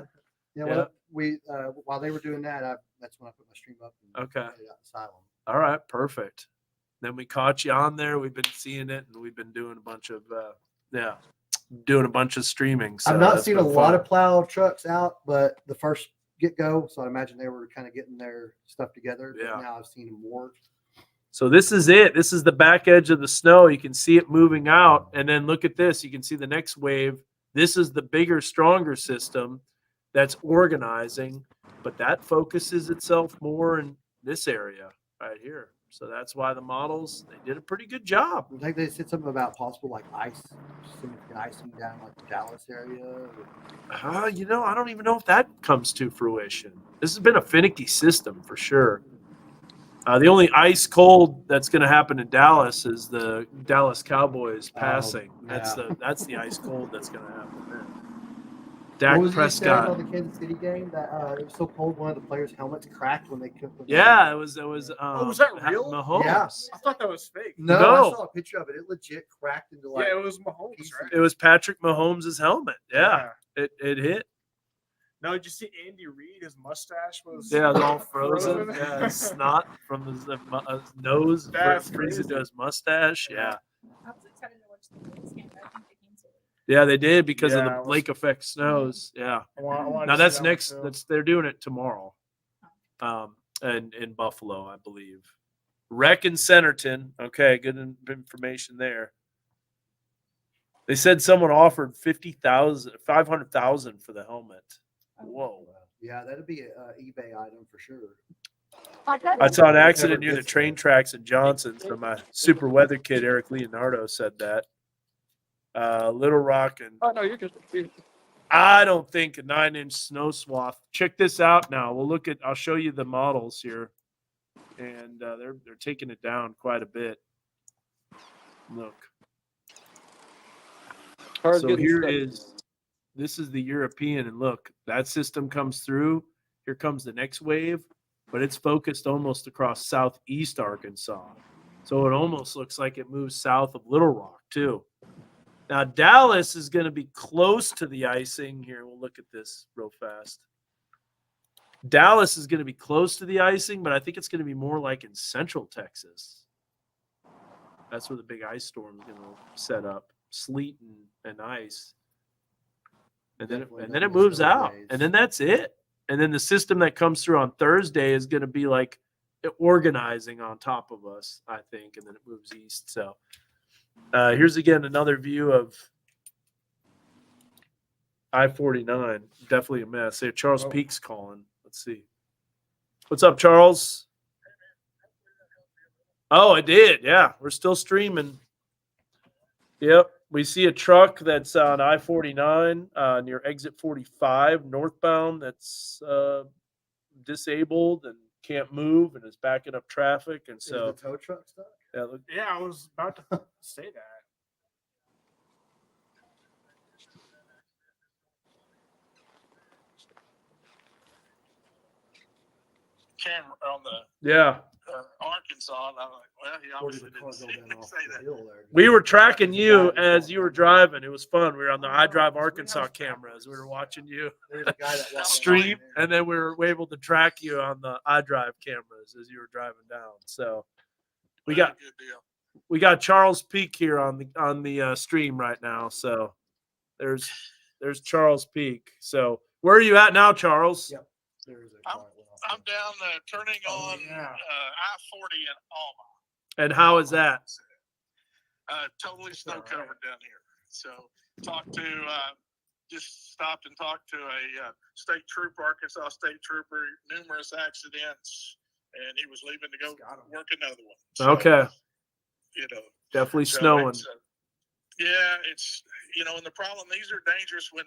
yeah, Yeah. while they were doing that, that's when I put my stream up. And Okay. headed out to Asylum. All right, perfect. Then we caught you on there. We've been seeing it, and we've been doing a bunch of streaming. So I've not that's seen a been lot fun. of plow trucks out, but the first get go, so I imagine they were kind of getting their stuff together. Yeah. But now I've seen more. So this is it. This is the back edge of the snow. You can see it moving out. And then look at this. You can see the next wave. This is the bigger, stronger system that's organizing, but that focuses itself more in this area right here. So that's why the models, they did a pretty good job. I think they said something about possible like significant icing down like the Dallas area. I don't even know if that comes to fruition. This has been a finicky system for sure. The only ice cold that's going to happen in Dallas is the Dallas Cowboys passing. That's the ice cold that's going to happen there. Dak What was you saying Prescott. on the Kansas City game that it was so cold one of the players' helmets cracked when they cooked them? Yeah, it was. was that real? Mahomes. Yeah. I thought that was fake. No, No. I saw a picture of it. It legit cracked into like. Yeah, it was Mahomes, right? It was Patrick Mahomes' helmet. Yeah, it hit. Now, did you see Andy Reid? His mustache was Yeah, it was all frozen. Yeah, snot from his nose That's freezing to crazy. his mustache. Yeah, I was excited to watch the Bills game. I think they canceled it. yeah, they did because of Yeah, the it was- lake effect snows. Yeah. I wanted Now to see that's that one next. too. They're doing it tomorrow, and in Buffalo, I believe. Wreck in Centerton. Okay, good information there. They said someone offered 500,000 for the helmet. Whoa. Yeah, that'd be a eBay item for sure. I saw an accident Never near the gets train there. tracks in Johnson. So my super weather kid, Eric Leonardo, said that. Little Rock and Oh no, you're good. I don't think a 9-inch snow swath. Check this out now. I'll show you the models here. And they're taking it down quite a bit. Look. Car's So getting stuck. this is the European, and look, that system comes through. Here comes the next wave, but it's focused almost across southeast Arkansas. So it almost looks like it moves south of Little Rock too. Now Dallas is going to be close to the icing. Here, we'll look at this real fast. Dallas is going to be close to the icing, but I think it's going to be more like in central Texas. That's where the big ice storm is going to set up. Sleet and ice. And then it moves out. And then that's it. And then the system that comes through on Thursday is going to be like organizing on top of us, I think, and then it moves east. So here's again another view of I-49. Definitely a mess. Hey, Charles Peak's calling. Let's see. What's up, Charles? Oh, I did. Yeah, we're still streaming. Yep. We see a truck that's on I-49 near exit 45 northbound that's disabled and can't move and is backing up traffic. And so Is the tow truck stuck? yeah, look, Yeah, I was about to say that. Camera on the yeah. Arkansas, and I'm like, well, he Or did obviously the car go didn't down off say the that. hill there? We were tracking you as you were driving. It was fun. We were on the iDrive Arkansas cameras. We were watching you There's a guy that walked stream, down and then we were able to track you on the iDrive cameras as you were driving down. So we got Good deal. we got Charles Peak here on the stream right now. So there's Charles Peak. So where are you at now, Charles? Yep. There's a car that went off I'm there. down turning on yeah. I-40 in Alma. And how is that? Totally snow covered down here. So just stopped and talked to a state trooper, Arkansas state trooper, numerous accidents, and he was leaving to go work another one. So, Okay. You know, Definitely so snowing. it's and the problem, these are dangerous when,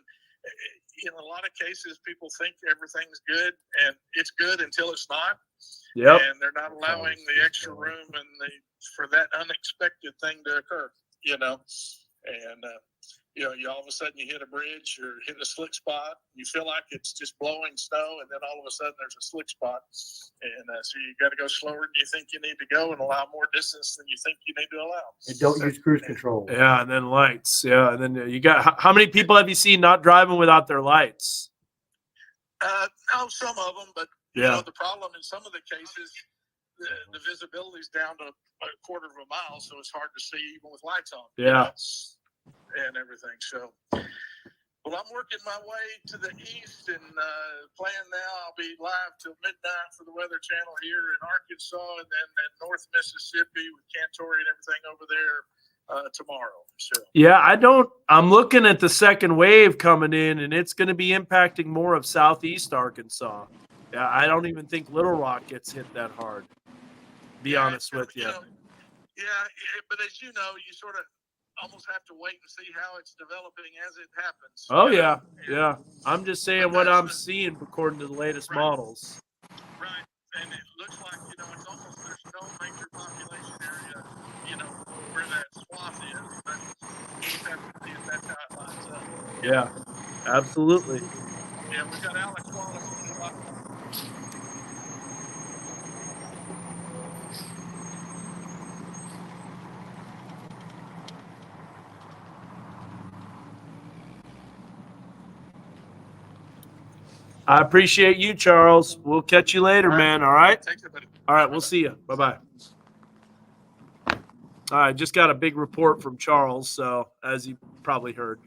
in a lot of cases, people think everything's good, and it's good until it's not. Yep. And they're not allowing the extra room and for that unexpected thing to occur, and you all of a sudden you hit a bridge or hit a slick spot. You feel like it's just blowing snow, and then all of a sudden there's a slick spot, and so you got to go slower than you think you need to go and allow more distance than you think you need to allow. And don't use cruise control. Yeah, and then lights. Yeah, and then you got how many people have you seen not driving without their lights? No, some of them, but the problem in some of the cases, the visibility is down to a quarter of a mile, so it's hard to see even with lights on. Yeah. And everything. So, well, I'm working my way to the east and plan now. I'll be live till midnight for the Weather Channel here in Arkansas, and then in North Mississippi with Cantori and everything over there tomorrow. So. Yeah, I'm looking at the second wave coming in, and it's going to be impacting more of southeast Arkansas. Yeah, I don't even think Little Rock gets hit that hard. Be honest with you. But as you know, you sort of almost have to wait and see how it's developing as it happens. Oh yeah. I'm just saying what I'm seeing according to the latest models. Right, and it looks like it's almost there's no major population area, where that swath is. But we'll just have to see if that's how it lines up. Yeah, absolutely. Yeah, we've got Alex Wallace on the line. I appreciate you, Charles. We'll catch you later, man. All right? Thanks, everybody. All right, we'll see you. Bye-bye. All right, just got a big report from Charles, so as you probably heard.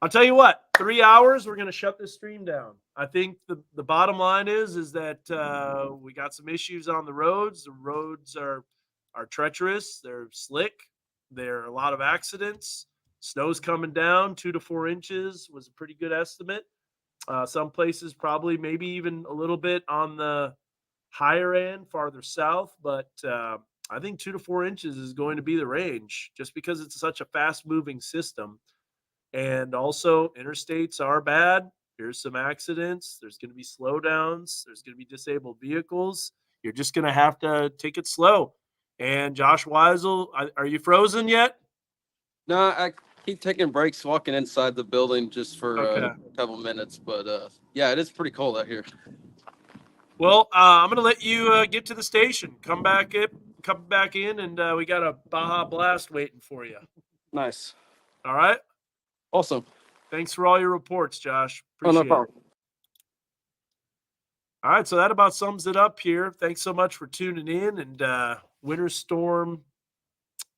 I'll tell you what, 3 hours, we're going to shut this stream down. I think the bottom line is that we got some issues on the roads. The roads are are treacherous. They're slick. There are a lot of accidents. Snow's coming down. 2 to 4 inches was a pretty good estimate. Some places probably maybe even a little bit on the higher end, farther south, but I think 2 to 4 inches is going to be the range just because it's such a fast moving system. And also, interstates are bad. Here's some accidents. There's going to be slowdowns. There's going to be disabled vehicles. You're just going to have to take it slow. And Josh Weisel, are you frozen yet? No, I keep taking breaks walking inside the building just for Okay. a couple minutes. But yeah, it is pretty cold out here. Well, I'm going to let you get to the station. Come back in, and we got a Baja Blast waiting for you. Nice. All right? Awesome. Thanks for all your reports, Josh. Oh, Appreciate no it. problem. All right, so that about sums it up here. Thanks so much for tuning in. And Winter Storm,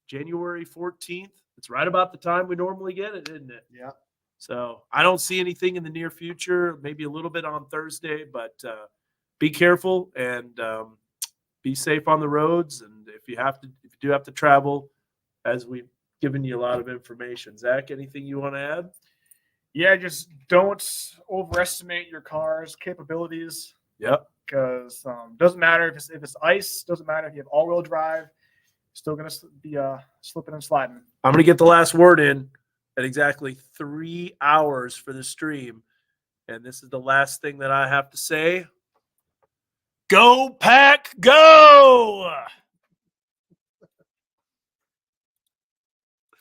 January 14th. It's right about the time we normally get it, isn't it? Yeah. So I don't see anything in the near future. Maybe a little bit on Thursday, but be careful and be safe on the roads. And if you do have to travel, as we've given you a lot of information. Zach, anything you want to add? Yeah, just don't overestimate your car's capabilities. Yep. Because doesn't matter if it's ice, doesn't matter if you have all-wheel drive, still gonna be slipping and sliding. I'm gonna get the last word in at exactly 3 hours for the stream, and this is the last thing that I have to say. Go Pack, go!